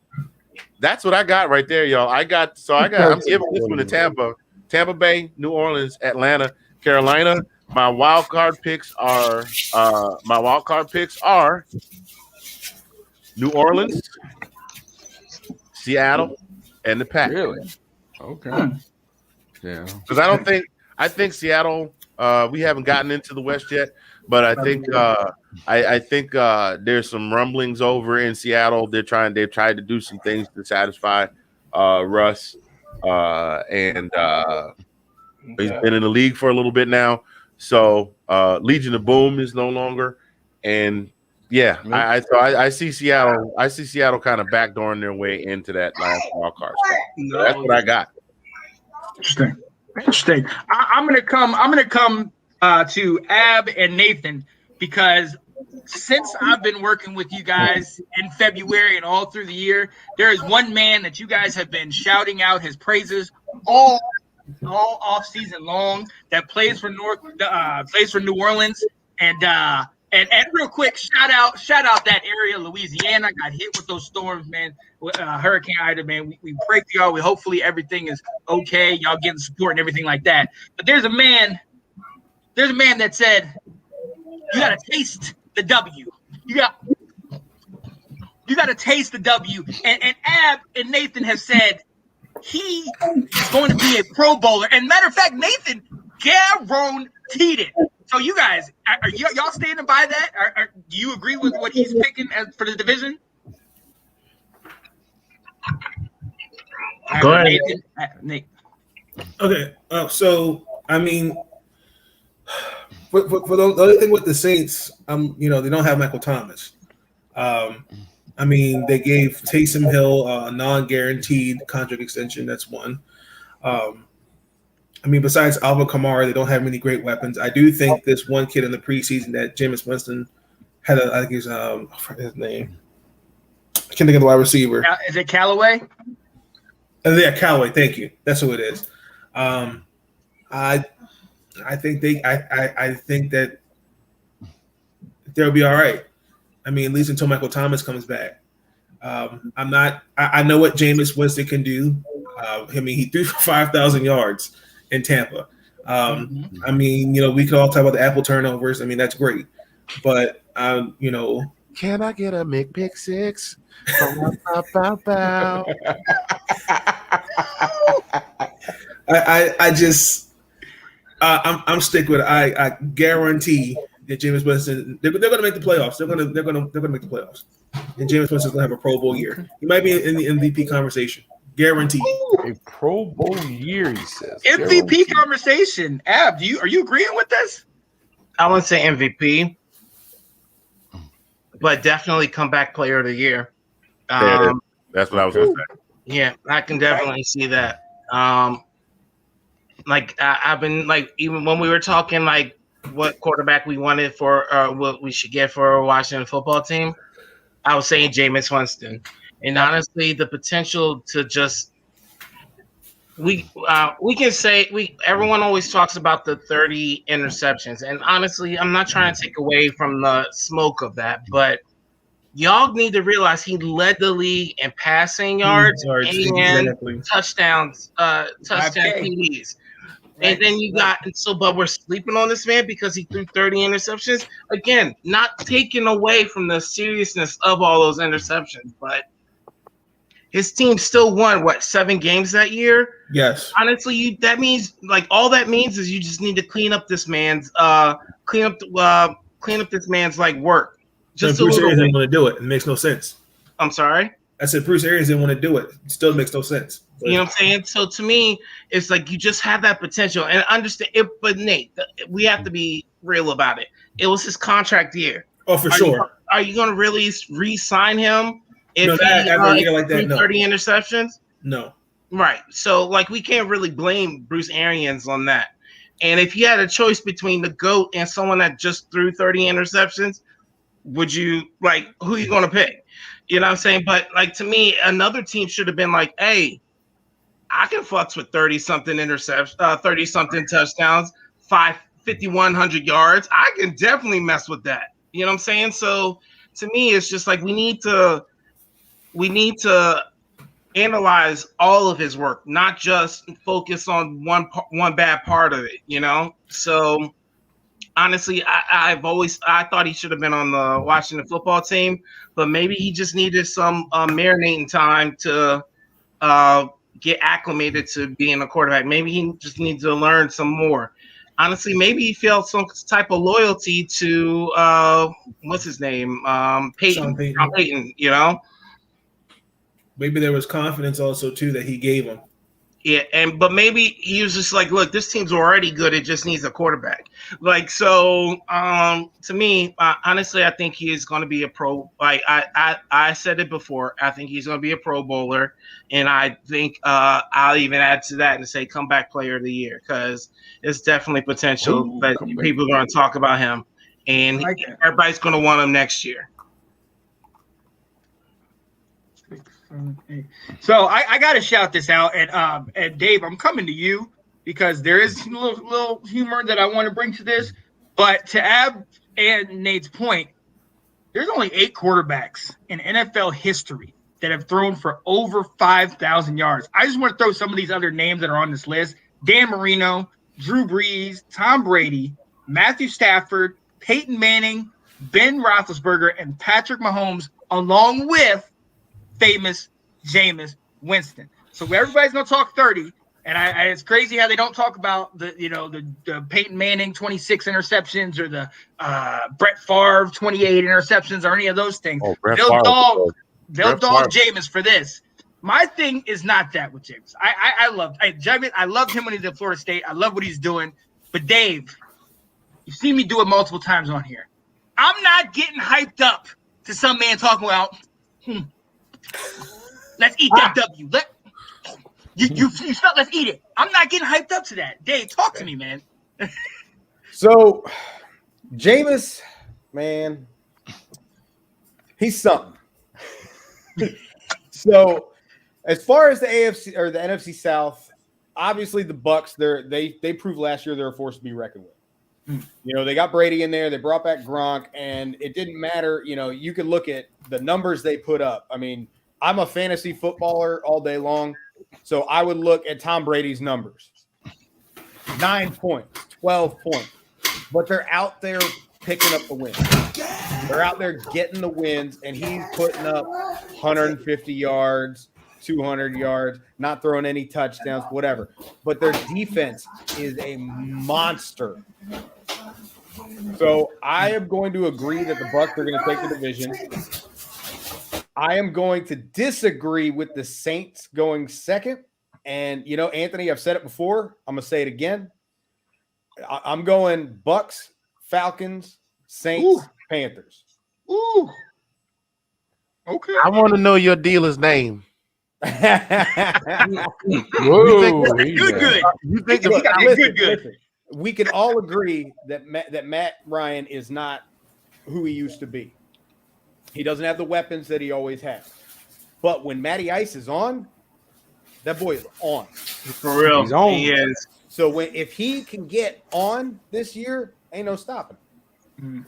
Speaker 5: that's what I got right there, y'all. I'm giving this one to Tampa Bay, New Orleans, Atlanta, Carolina. My wild card picks are New Orleans, Seattle, and the Packers.
Speaker 6: Really? Okay.
Speaker 5: Yeah. Because I think Seattle. We haven't gotten into the West yet, but I think there's some rumblings over in Seattle. They've tried to do some things to satisfy Russ. And he's been in the league for a little bit now, so Legion of Boom is no longer. And yeah, I see Seattle. I see Seattle kind of backdooring their way into that last wild card spot. So that's what I got.
Speaker 3: Interesting. I'm gonna come to Ab and Nathan, because since I've been working with you guys in February and all through the year, there is one man that you guys have been shouting out his praises all off season long, that plays for New Orleans, and real quick, shout out that area, Louisiana. Got hit with those storms, man. Hurricane Ida, man. We pray for y'all. Hopefully everything is okay. Y'all getting support and everything like that. But there's a man that said, you gotta taste the W. You got to taste the W. And Ab and Nathan have said he is going to be a Pro Bowler. And matter of fact, Nathan, Guaranteed it. So you guys, are y'all standing by that? Do you agree with what he's picking for the division?
Speaker 9: Go ahead.
Speaker 3: Nick.
Speaker 8: Okay, so I mean, for the other thing with the Saints, they don't have Michael Thomas. I mean, they gave Taysom Hill a non-guaranteed contract extension. That's one. I mean, besides Alvin Kamara, they don't have many great weapons. I do think this one kid in the preseason that Jameis Winston had, I think I forgot his name. I can't think of the wide receiver.
Speaker 3: Is it Callaway?
Speaker 8: Yeah, Callaway. Thank you. That's who it is. I think that they'll be all right. I mean, at least until Michael Thomas comes back. I know what Jameis Winston can do. I mean, he threw for 5,000 yards in Tampa. I mean, we could all talk about the apple turnovers. I mean, that's great. But,
Speaker 5: Can I get a McPick 6?
Speaker 8: I just I'm stick with it. I guarantee that Jameis Winston they're going to make the playoffs. They're going to make the playoffs, and Jameis Winston's going to have a Pro Bowl year. He might be in the MVP conversation. Guaranteed.
Speaker 6: A Pro Bowl year, he says.
Speaker 3: MVP conversation. Ab, are you agreeing with this?
Speaker 9: I wouldn't say MVP, but definitely comeback player of the year.
Speaker 5: That's what I was going to say.
Speaker 9: Yeah, I can definitely see that. I've been even when we were talking what quarterback we wanted for what we should get for a Washington football team, I was saying Jameis Winston. And honestly, the potential to just we can say everyone always talks about the 30 interceptions, and honestly, I'm not trying to take away from the smoke of that, but y'all need to realize he led the league in passing yards and
Speaker 8: exactly.
Speaker 9: touchdowns, TDs. And then but we're sleeping on this man because he threw 30 interceptions. Again, not taking away from the seriousness of all those interceptions, but his team still won 7 games that year.
Speaker 8: Yes.
Speaker 9: Honestly, that means all that means is you just need to clean up this man's work. Just
Speaker 8: Bruce Arians didn't want to do it. It makes no sense.
Speaker 9: I'm sorry.
Speaker 8: I said Bruce Arians didn't want to do it. It still makes no sense.
Speaker 9: You know what I'm saying? So to me, it's you just have that potential and understand it. But Nate, we have to be real about it. It was his contract year.
Speaker 8: Oh, for sure.
Speaker 9: Are you going to really re-sign him if
Speaker 8: no,
Speaker 9: he
Speaker 8: like that, no.
Speaker 9: 30 interceptions?
Speaker 8: No.
Speaker 9: Right. So we can't really blame Bruce Arians on that. And if you had a choice between the GOAT and someone that just threw 30 interceptions, would you who are you going to pick? You know what I'm saying? But to me, another team should have been hey, I can fucks with 30-something interceptions, 30-something touchdowns, 5,100 yards. I can definitely mess with that. You know what I'm saying? So to me, it's just we need to analyze all of his work, not just focus on one bad part of it. So honestly, I thought he should have been on the Washington football team, but maybe he just needed some marinating time to get acclimated to being a quarterback. Maybe he just needs to learn some more. Honestly, maybe he felt some type of loyalty to what's his name, Peyton. Peyton,
Speaker 8: Maybe there was confidence also too that he gave him.
Speaker 9: Yeah, but maybe he was just look, this team's already good. It just needs a quarterback. To me, honestly, I think he is going to be a pro. I said it before. I think he's going to be a Pro Bowler, and I think I'll even add to that and say comeback player of the year because it's definitely potential that people are going to talk about him, and everybody's going to want him next year.
Speaker 3: So I got to shout this out, and Dave, I'm coming to you because there is a little humor that I want to bring to this. But to Ab and Nate's point, there's only 8 quarterbacks in NFL history that have thrown for over 5,000 yards. I just want to throw some of these other names that are on this list: Dan Marino, Drew Brees, Tom Brady, Matthew Stafford, Peyton Manning, Ben Roethlisberger, and Patrick Mahomes, along with famous Jameis Winston. So everybody's going to talk 30. And it's crazy how they don't talk about the Peyton Manning 26 interceptions or the Brett Favre 28 interceptions or any of those things.
Speaker 5: Oh,
Speaker 3: They'll dog Jameis for this. My thing is not that with Jameis. I loved him when he was at Florida State. I love what he's doing. But Dave, you've seen me do it multiple times on here. I'm not getting hyped up to some man talking about, let's eat that W. You felt let's eat it. I'm not getting hyped up to that. Dave, talk to me, man.
Speaker 2: So, Jameis, man, he's something. So, as far as the AFC or the NFC South, obviously the Bucs, they proved last year they're a force to be reckoned with. They got Brady in there. They brought back Gronk, and it didn't matter. You can look at the numbers they put up. I mean, I'm a fantasy footballer all day long, so I would look at Tom Brady's numbers. 9 points, 12 points. But they're out there picking up the wins. They're out there getting the wins, and he's putting up 150 yards, 200 yards, not throwing any touchdowns, whatever. But their defense is a monster. So I am going to agree that the Bucs are going to take the division. I am going to disagree with the Saints going second. And, Anthony, I've said it before. I'm going to say it again. I'm going Bucs, Falcons, Saints, Panthers.
Speaker 3: Ooh. Okay.
Speaker 5: I want to know your dealer's name.
Speaker 3: Good.
Speaker 2: You think listen, we can all agree that Matt Ryan is not who he used to be. He doesn't have the weapons that he always had. But when Matty Ice is on, that boy is on.
Speaker 3: For real.
Speaker 6: He's on.
Speaker 3: He is.
Speaker 2: So if he can get on this year, ain't no stopping him.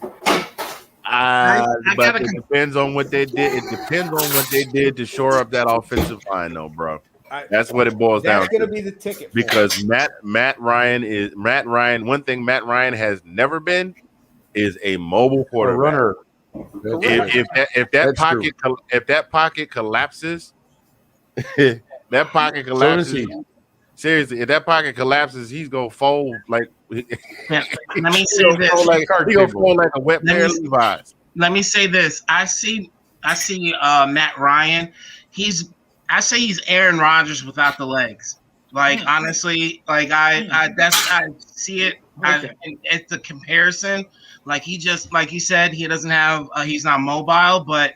Speaker 5: But it depends on what they did. It depends on what they did to shore up that offensive line, though, bro. That's what it boils down to.
Speaker 2: That's going to be the ticket.
Speaker 5: Because Matt Ryan. One thing Matt Ryan has never been is a mobile quarterback.
Speaker 6: A runner.
Speaker 5: If that pocket collapses, that pocket collapses. Seriously, if that pocket collapses, he's gonna fold like.
Speaker 9: Let me say this.
Speaker 5: He gonna fold like a wet pair of Levi's.
Speaker 9: Let me say this. I see Matt Ryan. I say he's Aaron Rodgers without the legs. Like honestly, like I see it. It's the comparison. Like he just, like you said, he doesn't have. He's not mobile, but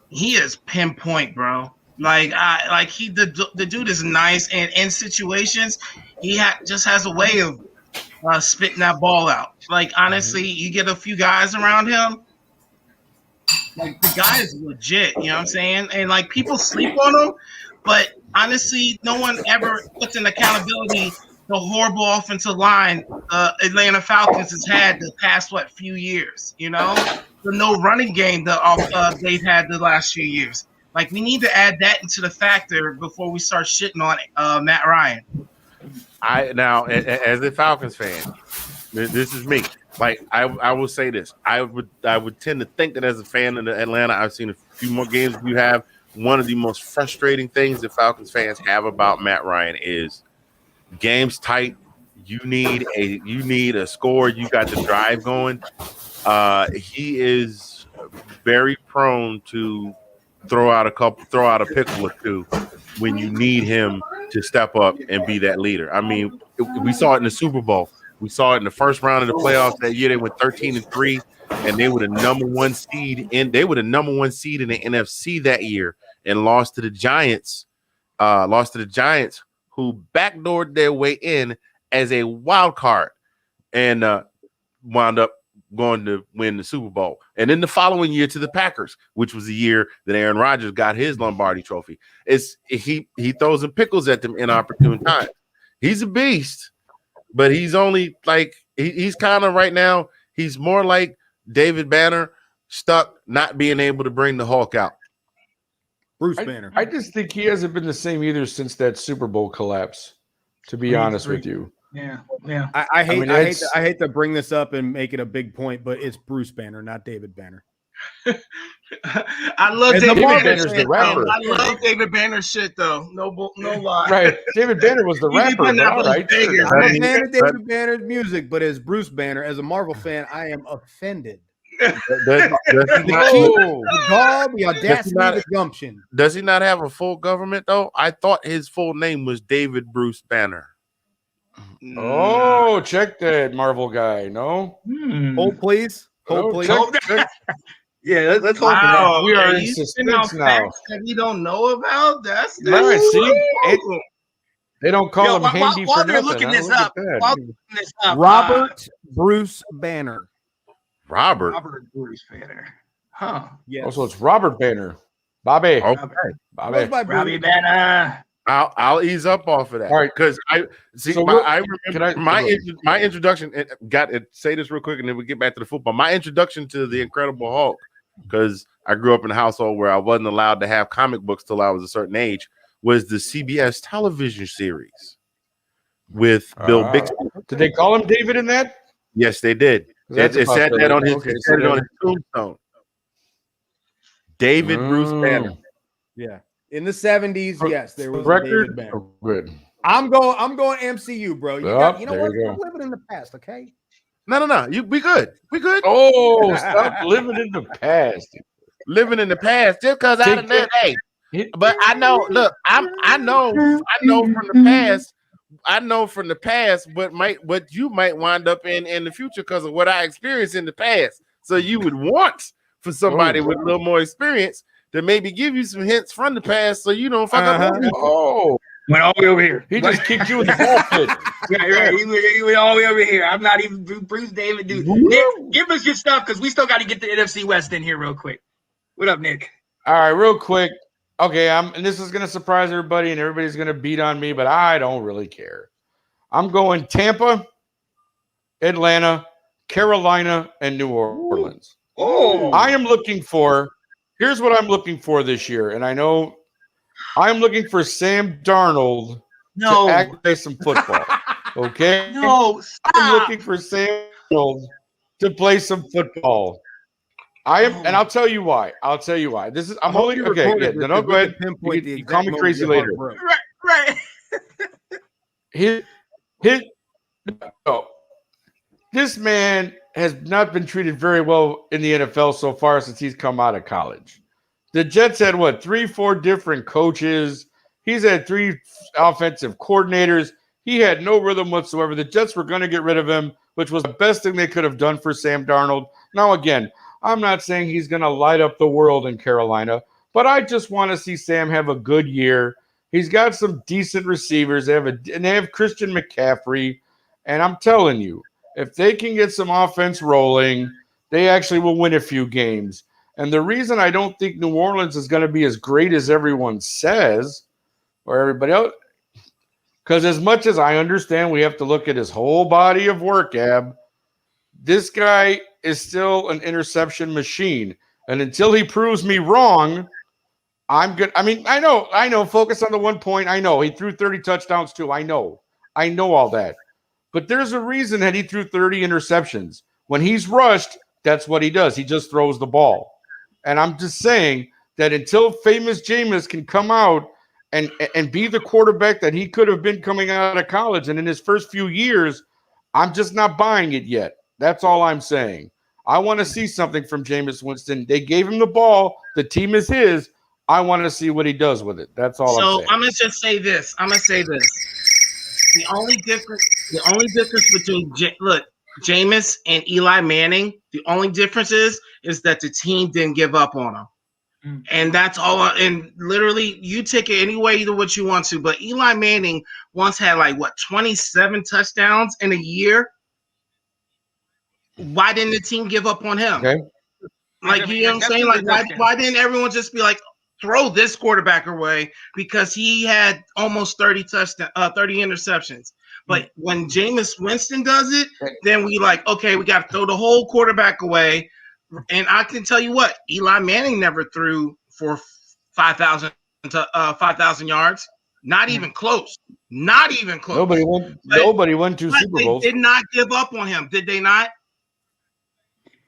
Speaker 9: he is pinpoint, bro. The dude is nice, and in situations, he just has a way of spitting that ball out. Like honestly, you get a few guys around him, like the guy is legit. You know what I'm saying? And like people sleep on him, but honestly, no one ever puts in accountability the horrible offensive line Atlanta Falcons has had the past few years. The no running game that they've had the last few years. Like, we need to add that into the factor before we start shitting on Matt Ryan.
Speaker 5: As a Falcons fan, this is me. Like, I will say this. I would tend to think that as a fan of Atlanta, I've seen a few more games than you have. One of the most frustrating things that Falcons fans have about Matt Ryan is games tight. You need a score. You got the drive going. He is very prone to throw out a pickle or two when you need him to step up and be that leader. I mean, we saw it in the Super Bowl. We saw it in the first round of the playoffs that year. They went 13-3, and they were the number one seed in the NFC that year, and lost to the Giants. Who backdoored their way in as a wild card, and wound up going to win the Super Bowl. And then the following year to the Packers, which was the year that Aaron Rodgers got his Lombardi trophy. He throws some pickles at them inopportune times. He's a beast, but he's only like he's kind of right now, he's more like David Banner stuck not being able to bring the Hulk out.
Speaker 2: Bruce Banner.
Speaker 6: I just think he hasn't been the same either since that Super Bowl collapse, to be honest with you.
Speaker 3: Yeah.
Speaker 2: I hate to bring this up and make it a big point, but it's Bruce Banner, not David Banner.
Speaker 9: I love
Speaker 2: And
Speaker 9: David
Speaker 6: David
Speaker 9: Banner's
Speaker 6: Banner's
Speaker 9: shit,
Speaker 6: the
Speaker 9: though.
Speaker 6: rapper.
Speaker 9: I love David Banner's shit, though. No lie.
Speaker 6: Right. David Banner was the
Speaker 9: He be
Speaker 6: rapper,
Speaker 9: putting
Speaker 6: but
Speaker 9: out
Speaker 6: all
Speaker 9: those
Speaker 6: right. Sure.
Speaker 9: bangers,
Speaker 2: I'm a
Speaker 9: man.
Speaker 2: fan of David Banner's music, but as Bruce Banner, as a Marvel fan, I am offended. The gall, the audacity, the gumption.
Speaker 5: Does he not have a full government though? I thought his full name was David Bruce Banner.
Speaker 6: Oh, check that Marvel guy. No?
Speaker 2: Hold please. Hold please.
Speaker 6: check.
Speaker 8: Yeah, let's hold for that.
Speaker 9: Wow,
Speaker 6: We are in
Speaker 9: you
Speaker 6: suspense
Speaker 9: spitting out
Speaker 6: now.
Speaker 9: facts that we don't know about. That's
Speaker 6: Right, see?
Speaker 9: cool.
Speaker 6: They don't call
Speaker 3: Yo,
Speaker 6: him
Speaker 3: while-
Speaker 6: handy
Speaker 3: while
Speaker 6: for
Speaker 3: they're
Speaker 6: nothing.
Speaker 3: looking
Speaker 6: huh?
Speaker 3: this
Speaker 6: Look at
Speaker 3: up,
Speaker 6: that.
Speaker 3: while they're looking this up,
Speaker 2: Robert Bruce Banner.
Speaker 5: Robert.
Speaker 9: Robert Bruce Banner. Huh.
Speaker 2: Yes.
Speaker 6: Also, it's Robert Banner. Bobby.
Speaker 5: Okay.
Speaker 6: Bobby.
Speaker 2: Goes by
Speaker 9: Robbie
Speaker 2: Bruce.
Speaker 9: Banner.
Speaker 5: I'll ease up off of that.
Speaker 6: All right.
Speaker 5: Because I see.
Speaker 6: So
Speaker 5: I
Speaker 6: can
Speaker 5: remember
Speaker 6: I-
Speaker 5: my introduction. Got to say this real quick, and then we get back to the football. My introduction to the Incredible Hulk, because I grew up in a household where I wasn't allowed to have comic books till I was a certain age, was the CBS television series with Bill Bixby.
Speaker 6: Did they call him David in that?
Speaker 5: Yes, they did.
Speaker 6: That's
Speaker 5: It
Speaker 6: about
Speaker 5: said
Speaker 6: the-
Speaker 5: that on his,
Speaker 6: okay,
Speaker 5: it
Speaker 6: so
Speaker 5: said it on
Speaker 6: then-
Speaker 5: his tombstone. David Bruce Banner.
Speaker 2: Yeah. In the 70s, yes, there was a
Speaker 6: Record?
Speaker 2: David Banner.
Speaker 6: Oh, good.
Speaker 2: I'm going MCU, bro. You
Speaker 6: Yup,
Speaker 2: know
Speaker 6: there
Speaker 2: what?
Speaker 6: you go.
Speaker 2: I'm living in the past, okay?
Speaker 5: No. We good. We good.
Speaker 6: Oh, stop living in the past.
Speaker 5: Living in the past just because I done that. Hey, but I know. Look, I know from the past. I know from the past what you might wind up in the future because of what I experienced in the past. So you would want for somebody with a little more experience to maybe give you some hints from the past so you don't fuck up.
Speaker 6: Oh,
Speaker 3: went all the way over here.
Speaker 6: he just kicked you in the ball pit.
Speaker 3: Right. He went all the way over here. I'm not even Bruce David, dude. Nick, give us your stuff because we still got to get the NFC West in here real quick. What up, Nick?
Speaker 6: All right, real quick. Okay, and this is gonna surprise everybody, and everybody's gonna beat on me, but I don't really care. I'm going Tampa, Atlanta, Carolina, and New Orleans.
Speaker 3: Oh,
Speaker 6: I am looking for. Here's what I'm looking for this year, and I know I'm looking for Sam Darnold
Speaker 3: no,
Speaker 6: to actually play some football. Okay,
Speaker 3: no,
Speaker 6: I'm
Speaker 3: stop.
Speaker 6: looking for Sam Darnold to play some football. I am, and I'll tell you why. This is I'm only okay. Yeah, then I'll go ahead. You call me crazy later.
Speaker 3: Right.
Speaker 6: This man has not been treated very well in the NFL so far since he's come out of college. The Jets had 3-4 different coaches. He's had 3 offensive coordinators. He had no rhythm whatsoever. The Jets were going to get rid of him, which was the best thing they could have done for Sam Darnold. Now, again, I'm not saying he's going to light up the world in Carolina, but I just want to see Sam have a good year. He's got some decent receivers. They have Christian McCaffrey, and I'm telling you, if they can get some offense rolling, they actually will win a few games. And the reason I don't think New Orleans is going to be as great as everyone says, or everybody else, because as much as I understand we have to look at his whole body of work, Ab, this guy is still an interception machine. And until he proves me wrong, I'm good. I mean, I know. Focus on the 1 point. I know he threw 30 touchdowns too. I know all that. But there's a reason that he threw 30 interceptions. When he's rushed, that's what he does. He just throws the ball. And I'm just saying that until famous Jameis can come out and be the quarterback that he could have been coming out of college, and in his first few years, I'm just not buying it yet. That's all I'm saying. I want to see something from Jameis Winston. They gave him the ball. The team is his. I want to see what he does with it. That's all I'm saying.
Speaker 9: So I'm gonna just say this. The only difference between Jameis and Eli Manning, the only difference is that the team didn't give up on him. And that's all. And literally, you take it any way, either what you want to. But Eli Manning once had 27 touchdowns in a year. Why didn't the team give up on him?
Speaker 6: Okay.
Speaker 9: You know what I'm saying? Why didn't everyone just be like, throw this quarterback away because he had almost 30 interceptions? But when Jameis Winston does it, then we okay, we got to throw the whole quarterback away. And I can tell you what, Eli Manning never threw for 5,000 yards. Not even close. Not even close.
Speaker 6: Nobody won 2 Super Bowls.
Speaker 9: They did not give up on him, did they not?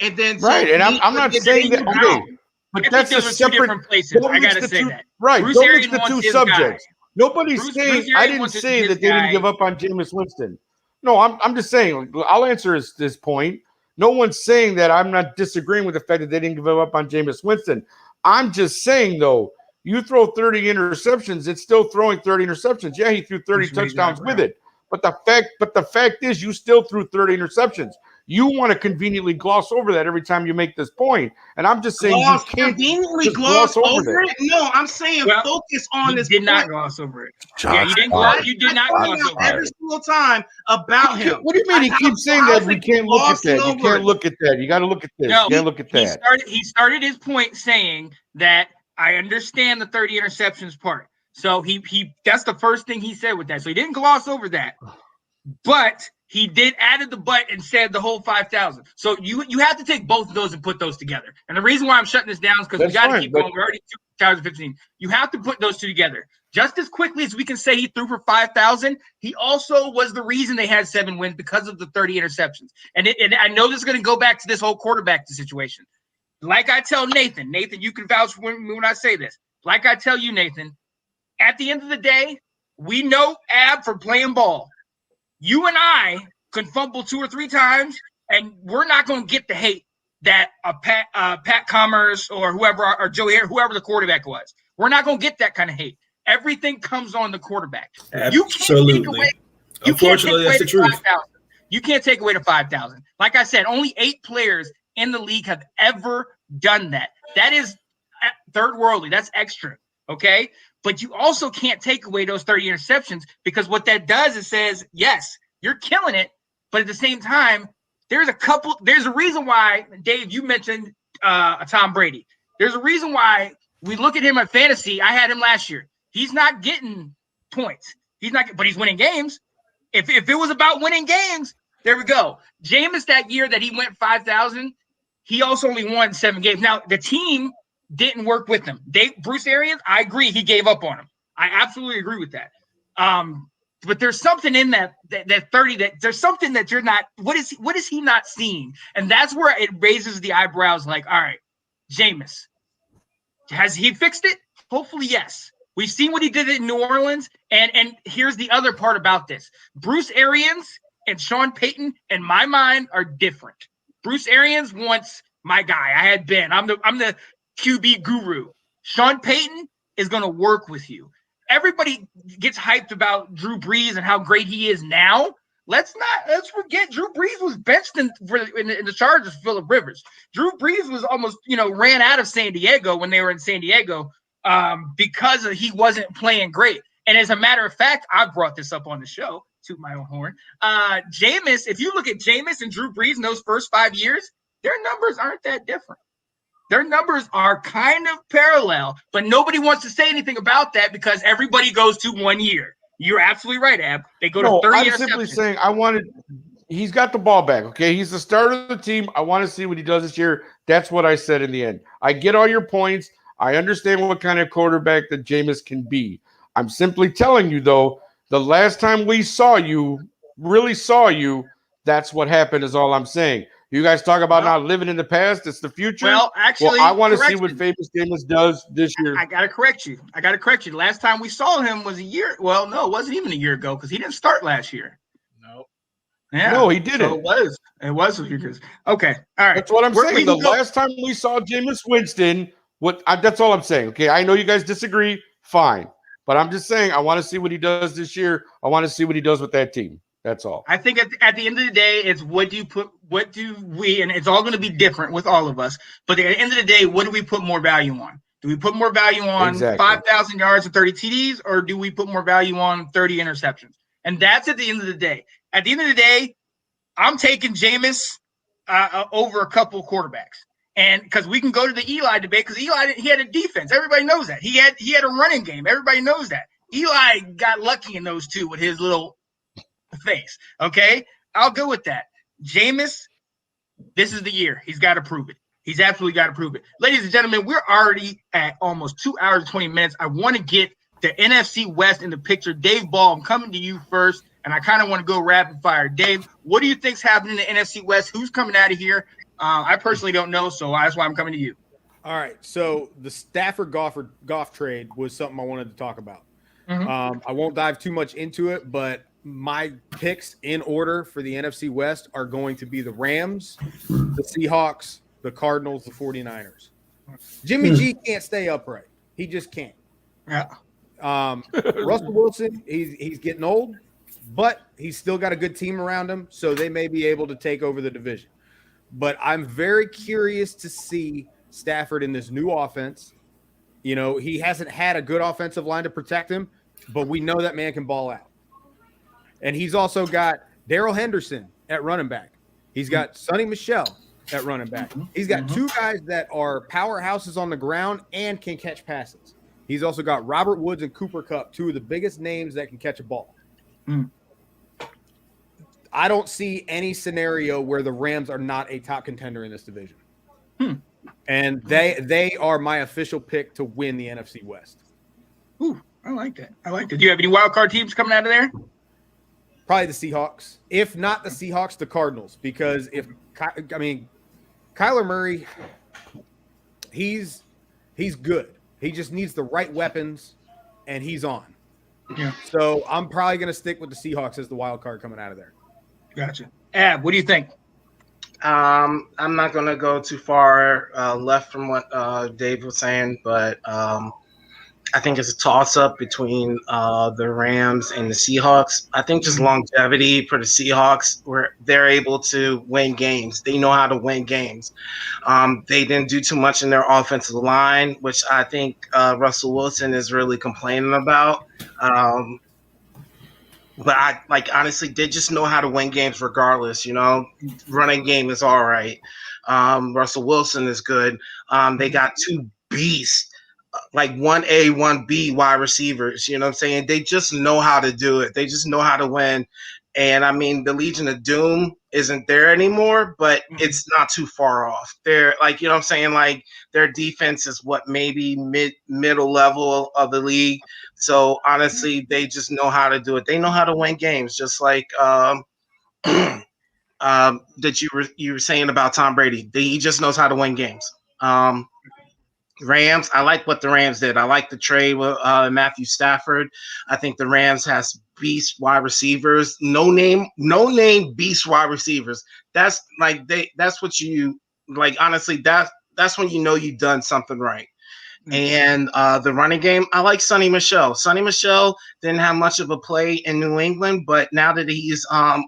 Speaker 9: and then
Speaker 6: Right, and I'm not saying that. Okay, but that's a separate.
Speaker 9: different places. I gotta say that.
Speaker 6: Right,
Speaker 9: Bruce
Speaker 6: don't
Speaker 9: Arians
Speaker 6: mix the two
Speaker 9: wants his
Speaker 6: subjects.
Speaker 9: guy.
Speaker 6: Nobody's
Speaker 9: Bruce
Speaker 6: saying.
Speaker 9: Arians
Speaker 6: I didn't
Speaker 9: wants
Speaker 6: say
Speaker 9: his
Speaker 6: that they didn't
Speaker 9: guy.
Speaker 6: give up on Jameis Winston. No, I'm just saying. I'll answer this point. No one's saying that. I'm not disagreeing with the fact that they didn't give up on Jameis Winston. I'm just saying though, you throw 30 interceptions, it's still throwing 30 interceptions. Yeah, he threw 30 touchdowns with it. But the fact is you still threw 30 interceptions. You want to conveniently gloss over that every time you make this point. And I'm just saying you can't
Speaker 9: conveniently
Speaker 6: just
Speaker 9: gloss over
Speaker 6: that.
Speaker 9: it. No, I'm saying focus on this.
Speaker 3: Did not
Speaker 9: point.
Speaker 3: gloss over it.
Speaker 6: Yeah,
Speaker 3: you didn't. You did not gloss over
Speaker 9: every
Speaker 3: it.
Speaker 9: single time about him.
Speaker 6: What do you mean? He keeps saying that we can't look at that. You can't look at that. You got to look at this.
Speaker 3: No,
Speaker 6: you can't look at that.
Speaker 3: He started his point saying that I understand the 30 interceptions part. So he that's the first thing he said with that. So he didn't gloss over that. But he did added the but and said the whole 5,000. So you have to take both of those and put those together. And the reason why I'm shutting this down is because we got to keep going. We're already 2015. You have to put those two together. Just as quickly as we can say he threw for 5,000, he also was the reason they had 7 wins because of the 30 interceptions. And I know this is going to go back to this whole quarterback situation. Like I tell Nathan, you can vouch when I say this. Like I tell you, Nathan, at the end of the day, we know Ab for playing ball. You and I can fumble 2 or 3 times, and we're not going to get the hate that Pat Commerce or whoever, or Joe Hare, whoever the quarterback was. We're not going to get that kind of hate. Everything comes on the quarterback.
Speaker 8: Absolutely. Unfortunately, that's the truth.
Speaker 3: You can't take away the 5,000. Like I said, only 8 players in the league have ever done that. That is third worldly. That's extra. Okay. But you also can't take away those 30 interceptions because what that does is says, yes, you're killing it. But at the same time, there's a reason why, Dave, you mentioned Tom Brady. There's a reason why we look at him at fantasy. I had him last year. He's not getting points. But he's winning games. If it was about winning games, there we go. Jameis, that year that he went 5,000, he also only won 7 games. Now, the team didn't work with him. Bruce Arians, I agree, he gave up on him. I absolutely agree with that. But there's something in that 30 that there's something that you're not. What is he not seeing? And that's where it raises the eyebrows. Like, all right, Jameis, has he fixed it? Hopefully, yes. We've seen what he did in New Orleans, and here's the other part about this: Bruce Arians and Sean Payton, in my mind, are different. Bruce Arians wants my guy. I had Ben. I'm the QB guru. Sean Payton is going to work with you. Everybody gets hyped about Drew Brees and how great he is now. Let's forget Drew Brees was benched in the Chargers for Phillip Rivers. Drew Brees was almost, ran out of San Diego when they were in San Diego because he wasn't playing great. And as a matter of fact, I brought this up on the show, toot my own horn. Jameis, if you look at Jameis and Drew Brees in those first 5 years, their numbers aren't that different. Their numbers are kind of parallel, but nobody wants to say anything about that because everybody goes to 1 year. You're absolutely right, Ab. They go to 30
Speaker 6: I'm simply saying he's got the ball back, okay? He's the starter of the team. I want to see what he does this year. That's what I said in the end. I get all your points. I understand what kind of quarterback that Jameis can be. I'm simply telling you, though, the last time we really saw you, that's what happened is all I'm saying. You guys talk about not living in the past. It's the future.
Speaker 3: Well, actually,
Speaker 6: I want to see what famous Jameis does this year.
Speaker 3: I got to correct you. The last time we saw him was a year. Well, no, it wasn't even a year ago because he didn't start last year.
Speaker 9: No.
Speaker 3: Yeah.
Speaker 6: No, he didn't.
Speaker 3: So it was a year. Okay. All right.
Speaker 6: That's what I'm saying. The last time we saw Jameis Winston, that's all I'm saying. Okay. I know you guys disagree. Fine. But I'm just saying I want to see what he does this year. I want to see what he does with that team. That's all.
Speaker 3: I think at the end of the day, it's what do we, and it's all going to be different with all of us. But at the end of the day, what do we put more value on? Do we put more value on 5,000 yards and 30 TDs, or do we put more value on 30 interceptions? And that's at the end of the day. At the end of the day, I'm taking Jameis over a couple quarterbacks. And because we can go to the Eli debate, because Eli, he had a defense. Everybody knows that. He had a running game. Everybody knows that. Eli got lucky in those two with his little face. Okay, I'll go with that. Jameis, this is the year. He's got to prove it. He's absolutely got to prove it. Ladies and gentlemen, we're already at almost 2 hours and 20 minutes. I want to get the NFC West in the picture. Dave Ball, I'm coming to you first, and I kind of want to go rapid fire. Dave, what do you think's happening in the NFC West? Who's coming out of here? I personally don't know, so that's why I'm coming to you.
Speaker 2: All right. So the Stafford Goff trade was something I wanted to talk about.
Speaker 3: Mhm.
Speaker 2: I won't dive too much into it, but my picks in order for the NFC West are going to be the Rams, the Seahawks, the Cardinals, the 49ers. Jimmy G can't stay upright. He just can't.
Speaker 3: Yeah.
Speaker 2: Russell Wilson, he's getting old, but he's still got a good team around him, so they may be able to take over the division. But I'm very curious to see Stafford in this new offense. You know, he hasn't had a good offensive line to protect him, but we know that man can ball out. And he's also got Darrell Henderson at running back. He's got Sonny Michel at running back. He's got two guys that are powerhouses on the ground and can catch passes. He's also got Robert Woods and Cooper Kupp, two of the biggest names that can catch a ball. I don't see any scenario where the Rams are not a top contender in this division. And they are my official pick to win the NFC West.
Speaker 3: Ooh, I like that. Do you have any wild card teams coming out of there?
Speaker 2: Probably the Seahawks. If not the Seahawks, the Cardinals. Because Kyler Murray, he's good. He just needs the right weapons, and he's on.
Speaker 3: Yeah.
Speaker 2: So I'm probably going to stick with the Seahawks as the wild card coming out of there.
Speaker 3: Gotcha. Ab, what do you think?
Speaker 9: I'm not going to go too far left from what Dave was saying, but I think it's a toss-up between the Rams and the Seahawks. I think just longevity for the Seahawks, where they're able to win games. They know how to win games. They didn't do too much in their offensive line, which I think Russell Wilson is really complaining about. But honestly, they just know how to win games regardless. You know, running game is all right. Russell Wilson is good. They got two beasts, like 1A, 1B wide receivers. You know what I'm saying? They just know how to do it. They just know how to win. And I mean, the Legion of Doom isn't there anymore, but it's not too far off. They're like, you know what I'm saying? Like their defense is what, maybe middle level of the league. So honestly, they just know how to do it. They know how to win games, just like that you were saying about Tom Brady. He just knows how to win games. Rams, I like what the Rams did. I like the trade with Matthew Stafford. I think the Rams has beast wide receivers, no name beast wide receivers. That's what you like. Honestly, that's when you know you've done something right. And the running game, I like Sonny Michel. Sonny Michel didn't have much of a play in New England, but now that he's I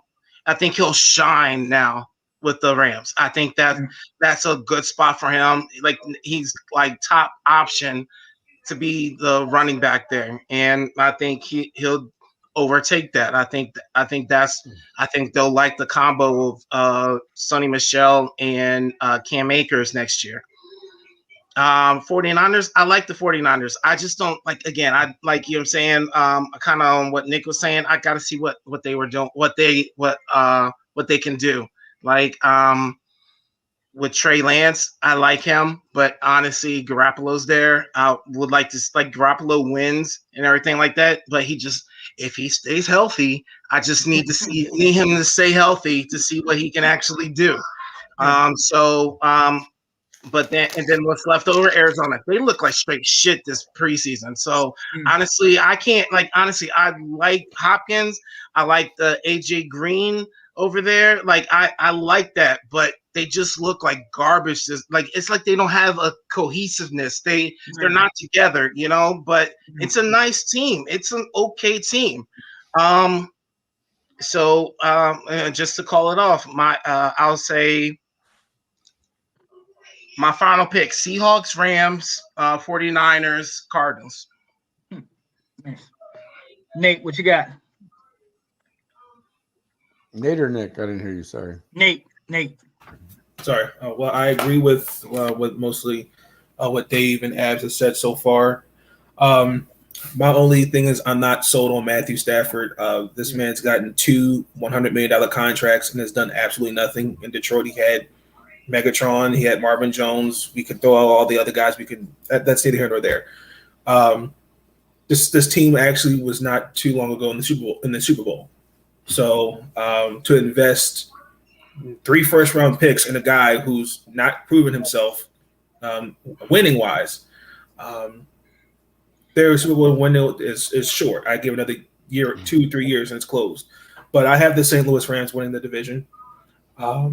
Speaker 9: think he'll shine now with the Rams. I think that's a good spot for him. Like he's like top option to be the running back there, and I think he'll overtake that. I think they'll like the combo of Sonny Michel and Cam Akers next year. 49ers, I like the 49ers. I just don't like, again, I like, you know what I'm saying, kind of on what Nick was saying. I got to see what they were doing, what they can do. Like with Trey Lance, I like him, but honestly, Garoppolo's there. I would like to, like, Garoppolo wins and everything like that, but if he stays healthy, I just need him to stay healthy to see what he can actually do. But then what's left over, Arizona. They look like straight shit this preseason. So honestly, I like Hopkins. I like the AJ Green over there. Like I like that, but they just look like garbage. It's like they don't have a cohesiveness. They're not together, you know. But it's a nice team. It's an okay team. So just to call it off, I'll say. My final pick, Seahawks, Rams, 49ers, Cardinals.
Speaker 3: Nate, what you got?
Speaker 6: Nate or Nick? I didn't hear you. Sorry.
Speaker 3: Nate.
Speaker 8: Sorry. Well, I agree with mostly what Dave and Abs have said so far. My only thing is I'm not sold on Matthew Stafford. This man's gotten two $100 million contracts and has done absolutely nothing. In Detroit, he had Megatron, he had Marvin Jones. We could throw out all the other guys. That's neither here nor there. This team actually was not too long ago in the Super Bowl. So to invest 3 first-round picks and a guy who's not proven himself winning-wise. Their Super Bowl window is short. I give another year, 2-3 years, and it's closed. But I have the St. Louis Rams winning the division. I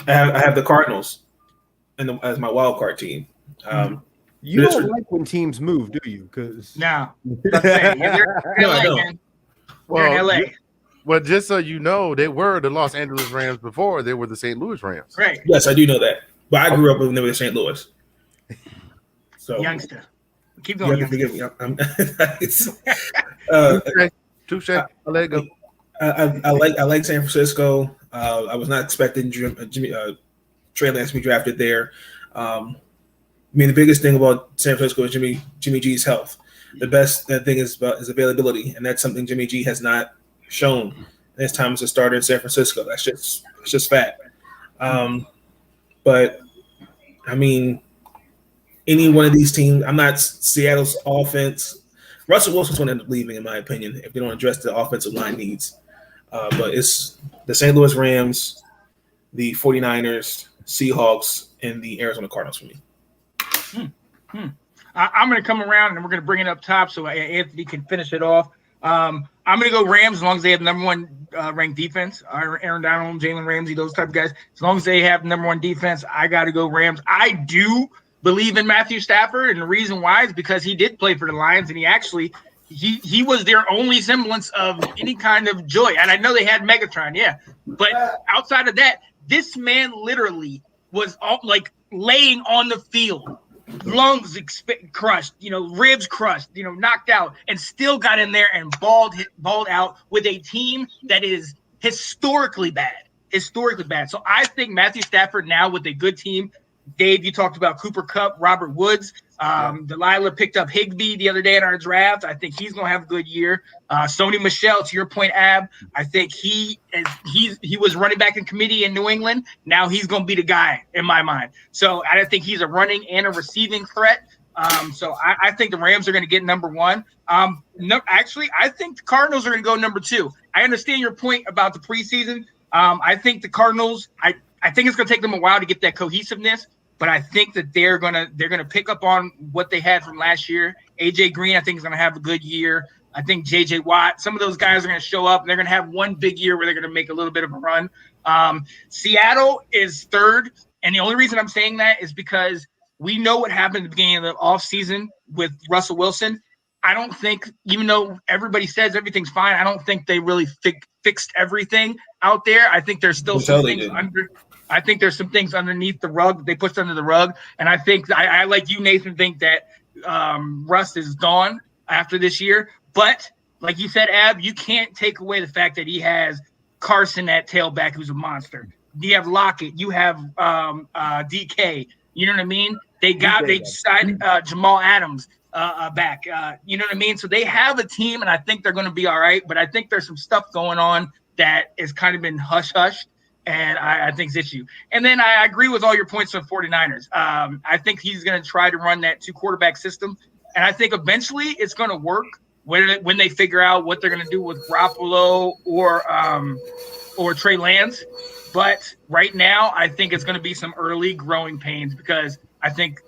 Speaker 8: have the Cardinals as my wild card team.
Speaker 2: You don't like when teams move, do you? Because
Speaker 3: no, they're LA, man.
Speaker 5: Well,
Speaker 3: they're LA.
Speaker 5: Well, just so you know, they were the Los Angeles Rams before they were the St. Louis Rams.
Speaker 3: Right.
Speaker 8: Yes, I do know that. But I grew up when they were St. Louis. So
Speaker 3: youngster. Keep going.
Speaker 8: You have to forgive me.
Speaker 5: Touche. I'll let it go.
Speaker 8: I like San Francisco. I was not expecting Trey Lance to be drafted there. I mean, the biggest thing about San Francisco is Jimmy G's health. The best thing is about his availability, and that's something Jimmy G has not shown in his time as a starter in San Francisco. That's just fact. But I mean, any one of these teams, I'm not Seattle's offense. Russell Wilson's going to end up leaving, in my opinion, if they don't address the offensive line needs. But it's the St. Louis Rams, the 49ers, Seahawks, and the Arizona Cardinals for me.
Speaker 3: I'm going to come around and we're going to bring it up top so Anthony can finish it off. I'm going to go Rams as long as they have number one ranked defense. Aaron Donald, Jalen Ramsey, those type of guys. As long as they have number one defense, I got to go Rams. I do believe in Matthew Stafford, and the reason why is because he did play for the Lions, and he was their only semblance of any kind of joy. And I know they had Megatron, yeah, but outside of that, this man literally was laying on the field, lungs crushed, ribs crushed, knocked out, and still got in there and balled out with a team that is historically bad. So I think Matthew Stafford now with a good team. Dave, you talked about Cooper Kupp, Robert Woods. Delilah picked up Higbee the other day in our draft. I think he's going to have a good year. Sony Michel, to your point, Ab, I think he was running back in committee in New England. Now he's going to be the guy in my mind. So I think he's a running and a receiving threat. So I think the Rams are going to get number one. No, actually, I think the Cardinals are going to go number two. I understand your point about the preseason. I think the Cardinals, I think it's going to take them a while to get that cohesiveness, but I think that they're gonna pick up on what they had from last year. AJ Green, I think, is going to have a good year. I think JJ Watt, some of those guys are going to show up, and they're going to have one big year where they're going to make a little bit of a run. Seattle is third, and the only reason I'm saying that is because we know what happened at the beginning of the offseason with Russell Wilson. I don't think, even though everybody says everything's fine, I don't think they really fixed everything out there. I think there's still some things I think there's some things underneath the rug that they pushed under the rug. And I think I like you, Nathan, think that Russ is gone after this year. But like you said, Ab, you can't take away the fact that he has Carson at tailback, who's a monster. You have Lockett. You have DK. You know what I mean? They signed Jamal Adams back. You know what I mean? So they have a team, and I think they're going to be all right. But I think there's some stuff going on that has kind of been hush-hushed. And I think it's issue. And then I agree with all your points on 49ers. I think he's going to try to run that 2-quarterback system. And I think eventually it's going to work when they figure out what they're going to do with Garoppolo or Trey Lance. But right now, I think it's going to be some early growing pains because I think,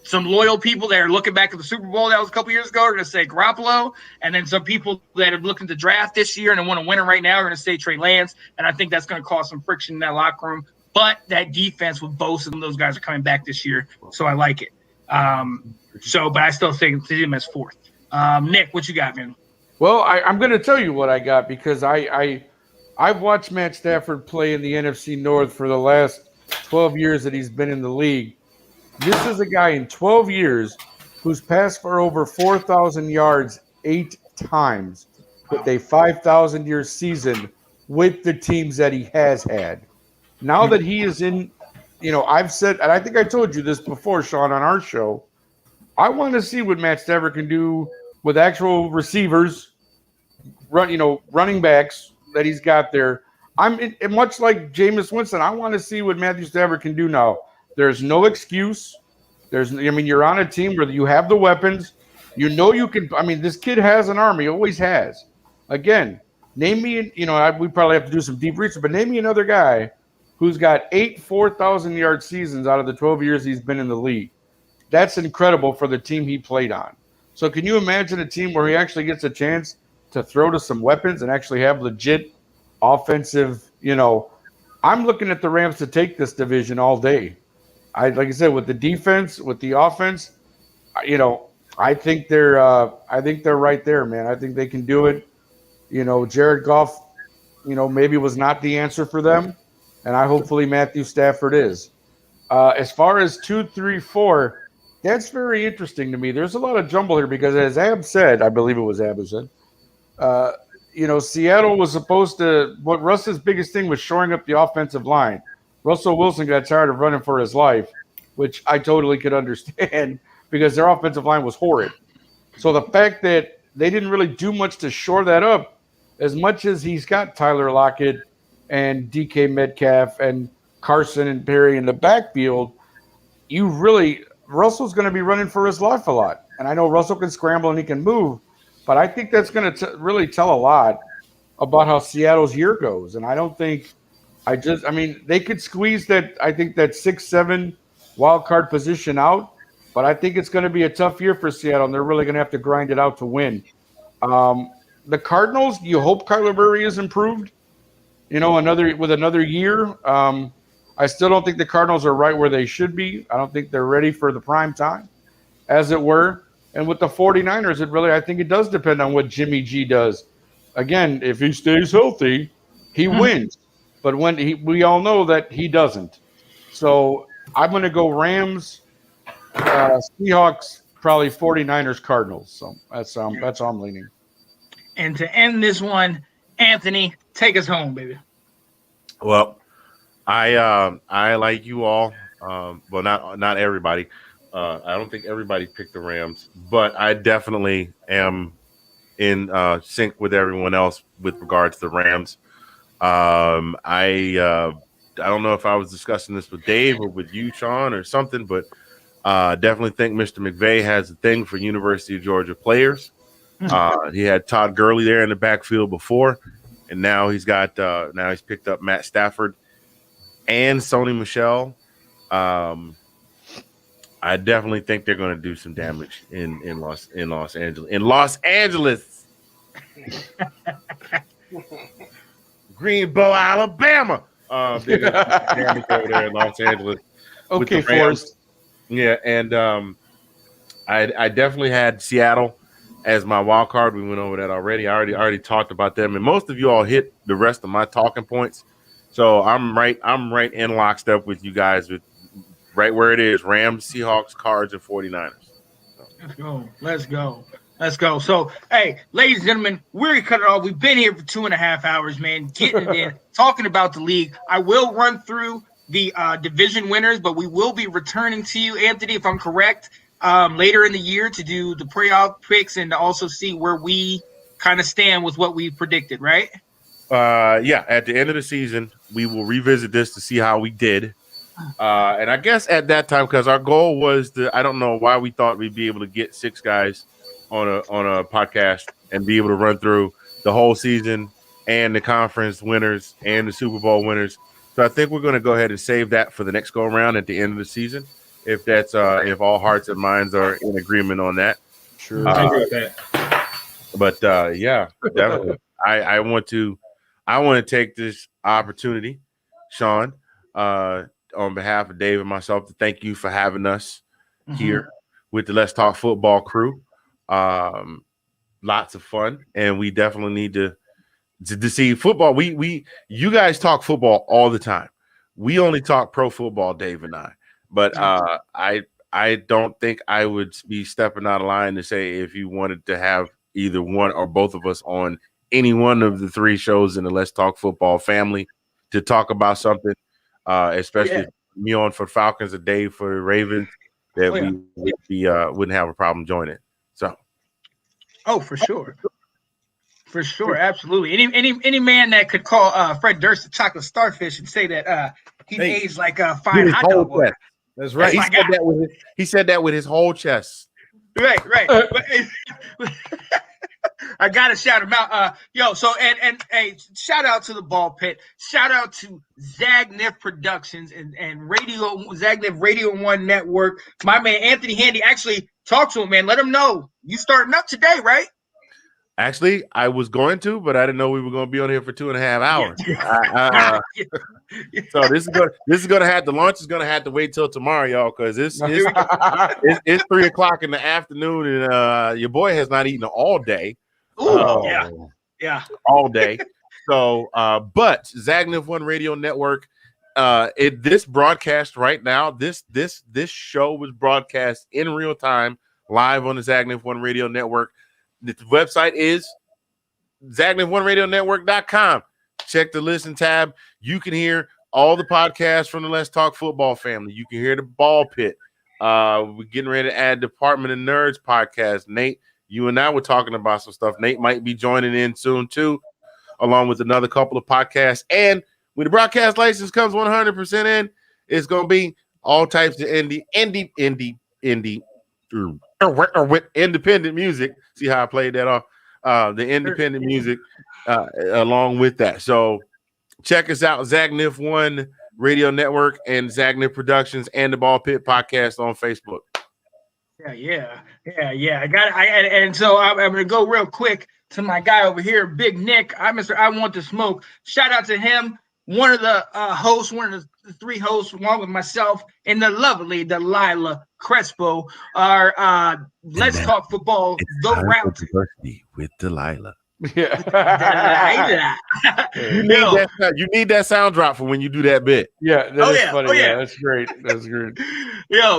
Speaker 3: some loyal people that are looking back at the Super Bowl that was a couple years ago are going to say Garoppolo, and then some people that are looking to draft this year and want to win it right now are going to say Trey Lance, and I think that's going to cause some friction in that locker room. But that defense with both of those guys are coming back this year, so I like it. But I still think him as fourth. Nick, what you got, man?
Speaker 6: Well, I'm going to tell you what I got because I've watched Matt Stafford play in the NFC North for the last 12 years that he's been in the league. This is a guy in 12 years who's passed for over 4,000 yards 8 times with a 5,000-year season with the teams that he has had. Now that he is in, I've said, and I think I told you this before, Sean, on our show, I want to see what Matt Stafford can do with actual receivers, running backs that he's got there. Much like Jameis Winston, I want to see what Matthew Stafford can do now. There's no excuse. You're on a team where you have the weapons. You can. This kid has an arm. He always has. Again, Name me, we probably have to do some deep research, but name me another guy who's got 8 4,000-yard seasons out of the 12 years he's been in the league. That's incredible for the team he played on. So can you imagine a team where he actually gets a chance to throw to some weapons and actually have legit offensive, I'm looking at the Rams to take this division all day. Like I said, with the defense, with the offense, I think they're right there, man. I think they can do it. Jared Goff, maybe was not the answer for them, and hopefully Matthew Stafford is. As far as 2, 3, 4, that's very interesting to me. There's a lot of jumble here because, as Ab said, I believe it was Ab who said, Seattle was supposed to. What Russ's biggest thing was shoring up the offensive line. Russell Wilson got tired of running for his life, which I totally could understand because their offensive line was horrid. So the fact that they didn't really do much to shore that up, as much as he's got Tyler Lockett and DK Metcalf and Carson and Perry in the backfield, Russell's going to be running for his life a lot. And I know Russell can scramble and he can move, but I think that's going to really tell a lot about how Seattle's year goes. And I don't think they could squeeze that 6-7 wild card position out, but I think it's going to be a tough year for Seattle, and they're really going to have to grind it out to win. The Cardinals, you hope Kyler Murray is improved, another year. I still don't think the Cardinals are right where they should be. I don't think they're ready for the prime time, as it were. And with the 49ers, I think it does depend on what Jimmy G does. Again, if he stays healthy, he wins. But we all know that he doesn't. So I'm going to go Rams, Seahawks, probably 49ers, Cardinals. So that's how I'm leaning.
Speaker 3: And to end this one, Anthony, take us home, baby.
Speaker 5: Well, I like you all. Well, not everybody. I don't think everybody picked the Rams, but I definitely am in sync with everyone else with regards to the Rams. I don't know if I was discussing this with Dave or with you, Sean, or something, but definitely think Mr. McVay has a thing for University of Georgia players. He had Todd Gurley there in the backfield before, and now he's picked up Matt Stafford and Sony Michel. I definitely think they're going to do some damage in Los Angeles. Greenbow, Alabama. They're going to do damage over there in Los Angeles.
Speaker 6: Okay, Forrest.
Speaker 5: Yeah, and I definitely had Seattle as my wild card. We went over that already. I already talked about them, and most of you all hit the rest of my talking points. So I'm right in lockstep with you guys with right where it is: Rams, Seahawks, Cards, and 49ers.
Speaker 3: Let's go. So, hey, ladies and gentlemen, we're going to cut it off. We've been here for 2.5 hours, man, getting it in, talking about the league. I will run through the division winners, but we will be returning to you, Anthony, if I'm correct, later in the year to do the playoff picks and to also see where we kind of stand with what we predicted, right?
Speaker 5: Yeah, at the end of the season, we will revisit this to see how we did. And I guess at that time, because our goal was I don't know why we thought we'd be able to get 6 guys on a podcast and be able to run through the whole season and the conference winners and the Super Bowl winners. So I think we're going to go ahead and save that for the next go around at the end of the season, if that's if all hearts and minds are in agreement on that.
Speaker 8: Sure, I agree with that.
Speaker 5: But yeah, definitely. I want to take this opportunity, Sean, on behalf of Dave and myself, to thank you for having us here with the Let's Talk Football crew. Lots of fun, and we definitely need to see football. You guys talk football all the time. We only talk pro football, Dave and I. But I don't think I would be stepping out of line to say if you wanted to have either one or both of us on any one of the 3 shows in the Let's Talk Football family to talk about something, especially me on for Falcons and Dave for the Ravens, that we wouldn't have a problem joining. So,
Speaker 3: for sure, absolutely. Any man that could call Fred Durst a chocolate starfish and say that he aged like a fine hot dog.
Speaker 5: That's right. He said that with his whole chest.
Speaker 3: Right. But, I gotta shout him out. So hey, shout out to the Ball Pit. Shout out to Zagnif Productions and Zagnif Radio 1 Network. My man Anthony Handy, actually talk to him, man. Let him know you starting up today, right?
Speaker 5: Actually, I was going to, but I didn't know we were going to be on here for 2.5 hours. So this is going to have the launch is going to have to wait till tomorrow, y'all, because it's 3:00 in the afternoon, and your boy has not eaten all day.
Speaker 3: Ooh, yeah,
Speaker 5: all day. So, but Zagnif One Radio Network, this broadcast right now, this show was broadcast in real time, live on the Zagnif One Radio Network. The website is ZagnifOneRadioNetwork.com. Check the listen tab. You can hear all the podcasts from the Let's Talk Football family. You can hear the Ball Pit. We're getting ready to add Department of Nerds podcast. Nate, you and I were talking about some stuff. Nate might be joining in soon too, along with another couple of podcasts. And when the broadcast license comes 100% in, it's going to be all types of independent music. See how I played that off? The independent music along with that. So check us out, Zagnif One Radio Network and Zagnif Productions and the Ball Pit Podcast on Facebook.
Speaker 3: Yeah. I got it. And so I'm going to go real quick to my guy over here, Big Nick. I Want to Smoke. Shout out to him. One of the hosts, one of the three hosts, along with myself and the lovely Delilah Crespo, are Let's Talk Football, the Roundtable
Speaker 5: with Delilah.
Speaker 3: Yeah.
Speaker 5: You need that sound drop for when you do that bit.
Speaker 6: Yeah, that's funny. Yeah, that's great. That's great.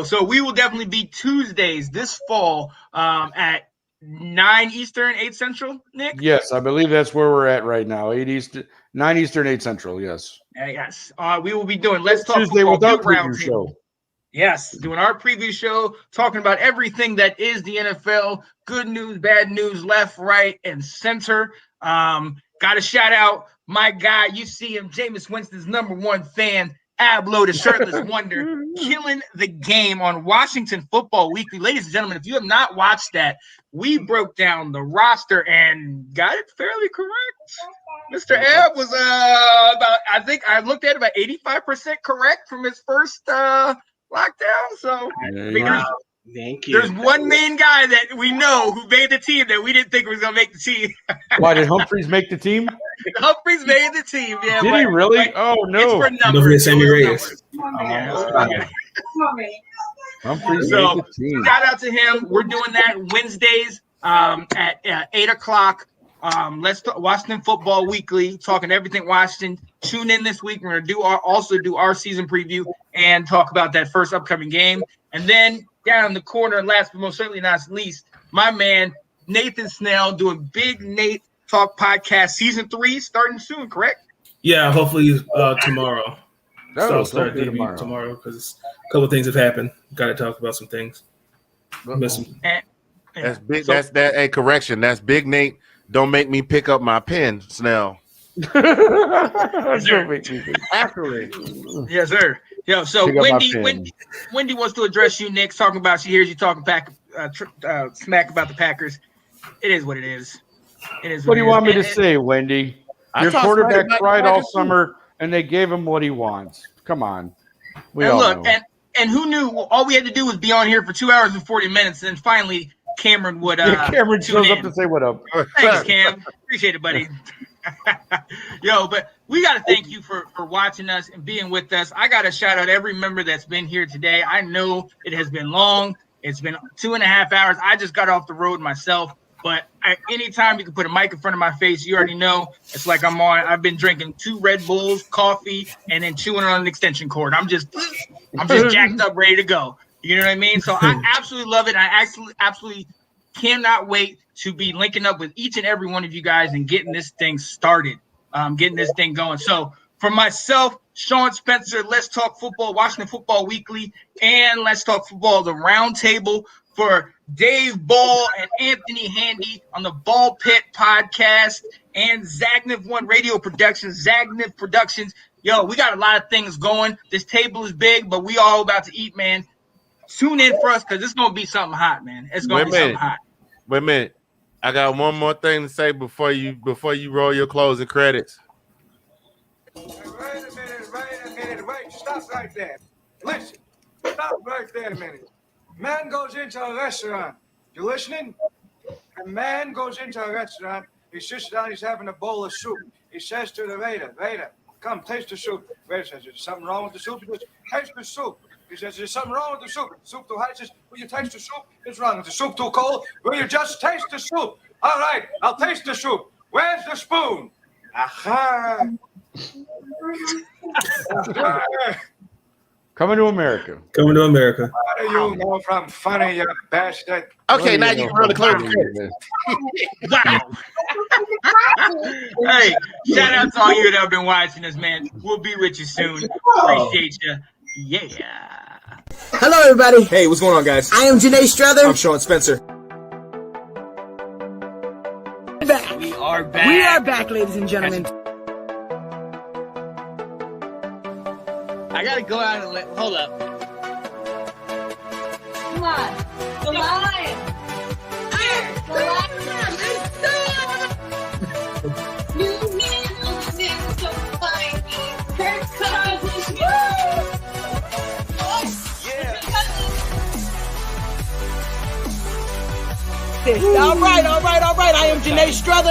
Speaker 3: So we will definitely be Tuesdays this fall at 9 Eastern, 8 Central, Nick?
Speaker 6: Yes, I believe that's where we're at right now. 9 Eastern, 8 Central, yes.
Speaker 3: Yes. We will be doing Let's Talk
Speaker 6: Tuesday
Speaker 3: Football,
Speaker 6: with our
Speaker 3: the
Speaker 6: preview
Speaker 3: Roundtable.
Speaker 6: show.
Speaker 3: Yes, doing our preview show, talking about everything that is the NFL, good news, bad news, left, right, and center. Got to shout out my guy. You see him, Jameis Winston's #1 fan, Ablo, the shirtless wonder, killing the game on Washington Football Weekly. Ladies and gentlemen, if you have not watched that, we broke down the roster and got it fairly correct. Mr. Ab was about, I think I looked at it, about 85% correct from his first lockdown. So
Speaker 9: thank you.
Speaker 3: There's one main guy that we know who made the team that we didn't think was going to make the team.
Speaker 6: Why did Humphreys make the team?
Speaker 3: Humphreys made the team. Yeah,
Speaker 6: did he really? Oh no!
Speaker 3: It's for numbers.
Speaker 8: Sammy Reyes.
Speaker 6: Humphreys
Speaker 3: So,
Speaker 6: made the team.
Speaker 3: shout out to him. We're doing that Wednesdays at 8 o'clock. Let's talk Washington Football Weekly, talking everything Washington. Tune in this week. We're going to also do our season preview and talk about that first upcoming game. And then down in the corner, last but most certainly not least, my man Nathan Snell doing Big Nate Talk Podcast Season 3 starting soon, correct?
Speaker 8: Yeah, hopefully tomorrow.
Speaker 6: Oh,
Speaker 8: Start tomorrow because a couple of things have happened. Got to talk about some things.
Speaker 5: That's big. Hey, correction. That's Big Nate. Don't make me pick up my pen, Snell.
Speaker 3: Actually, yes, sir. So Wendy wants to address you, Nick. Talking about, she hears you talking back, smack about the Packers. It is what it is. It is.
Speaker 6: What do you want me to say, Wendy? Your quarterback cried all summer, and they gave him what he wants. Come on.
Speaker 3: And who knew? All we had to do was be on here for 2 hours and 40 minutes, and then finally Cameron would.
Speaker 6: Cameron shows up to say what up.
Speaker 3: Thanks, Cam. Appreciate it, buddy. But we got to thank you for watching us and being with us. I got to shout out every member that's been here today. I know it has been long. It's been 2.5 hours. I just got off the road myself. But anytime you can put a mic in front of my face, you already know it's like I've been drinking 2 Red Bulls, coffee, and then chewing on an extension cord. I'm just jacked up, ready to go. You know what I mean? So I absolutely love it. I absolutely cannot wait to be linking up with each and every one of you guys and getting this thing started, getting this thing going. So for myself, Sean Spencer, Let's Talk Football, Washington Football Weekly, and Let's Talk Football, the Roundtable, for Dave Ball and Anthony Handy on the Ball Pit Podcast and Zagnif One Radio Productions, Zagnif Productions. We got a lot of things going. This table is big, but we all about to eat, man. Tune in for us because it's going to be something hot, man. It's going to be something hot.
Speaker 5: Wait a minute. I got one more thing to say before you roll your closing credits.
Speaker 10: Wait a minute. Stop right there. Listen. Stop right there a minute. Man goes into a restaurant. You listening? A man goes into a restaurant. He sits down. He's having a bowl of soup. He says to the waiter, come, taste the soup. Waiter says, is something wrong with the soup? He goes, taste the soup. He says, there's something wrong with the soup. Soup too hot. He says, will you taste the soup? What's wrong? Is the soup too cold? Will you just taste the soup? All right, I'll taste the soup. Where's the spoon? Aha.
Speaker 6: Coming to America.
Speaker 8: Coming to America.
Speaker 10: What do you know from funny, you bastard?
Speaker 5: Okay, now you can really clear the
Speaker 9: Wow. Hey, shout out to all you that have been watching us, man. We'll be with you soon. Appreciate you. Yeah.
Speaker 1: Hello, everybody.
Speaker 11: Hey, what's going on, guys?
Speaker 1: I am Janae Strother.
Speaker 11: I'm Sean Spencer.
Speaker 1: We are back, ladies and gentlemen.
Speaker 12: I gotta go out and hold up.
Speaker 4: Come on. The lion. The lion. New man looking so fine. Kirk Cousins.
Speaker 1: All right. I am Janae Strother.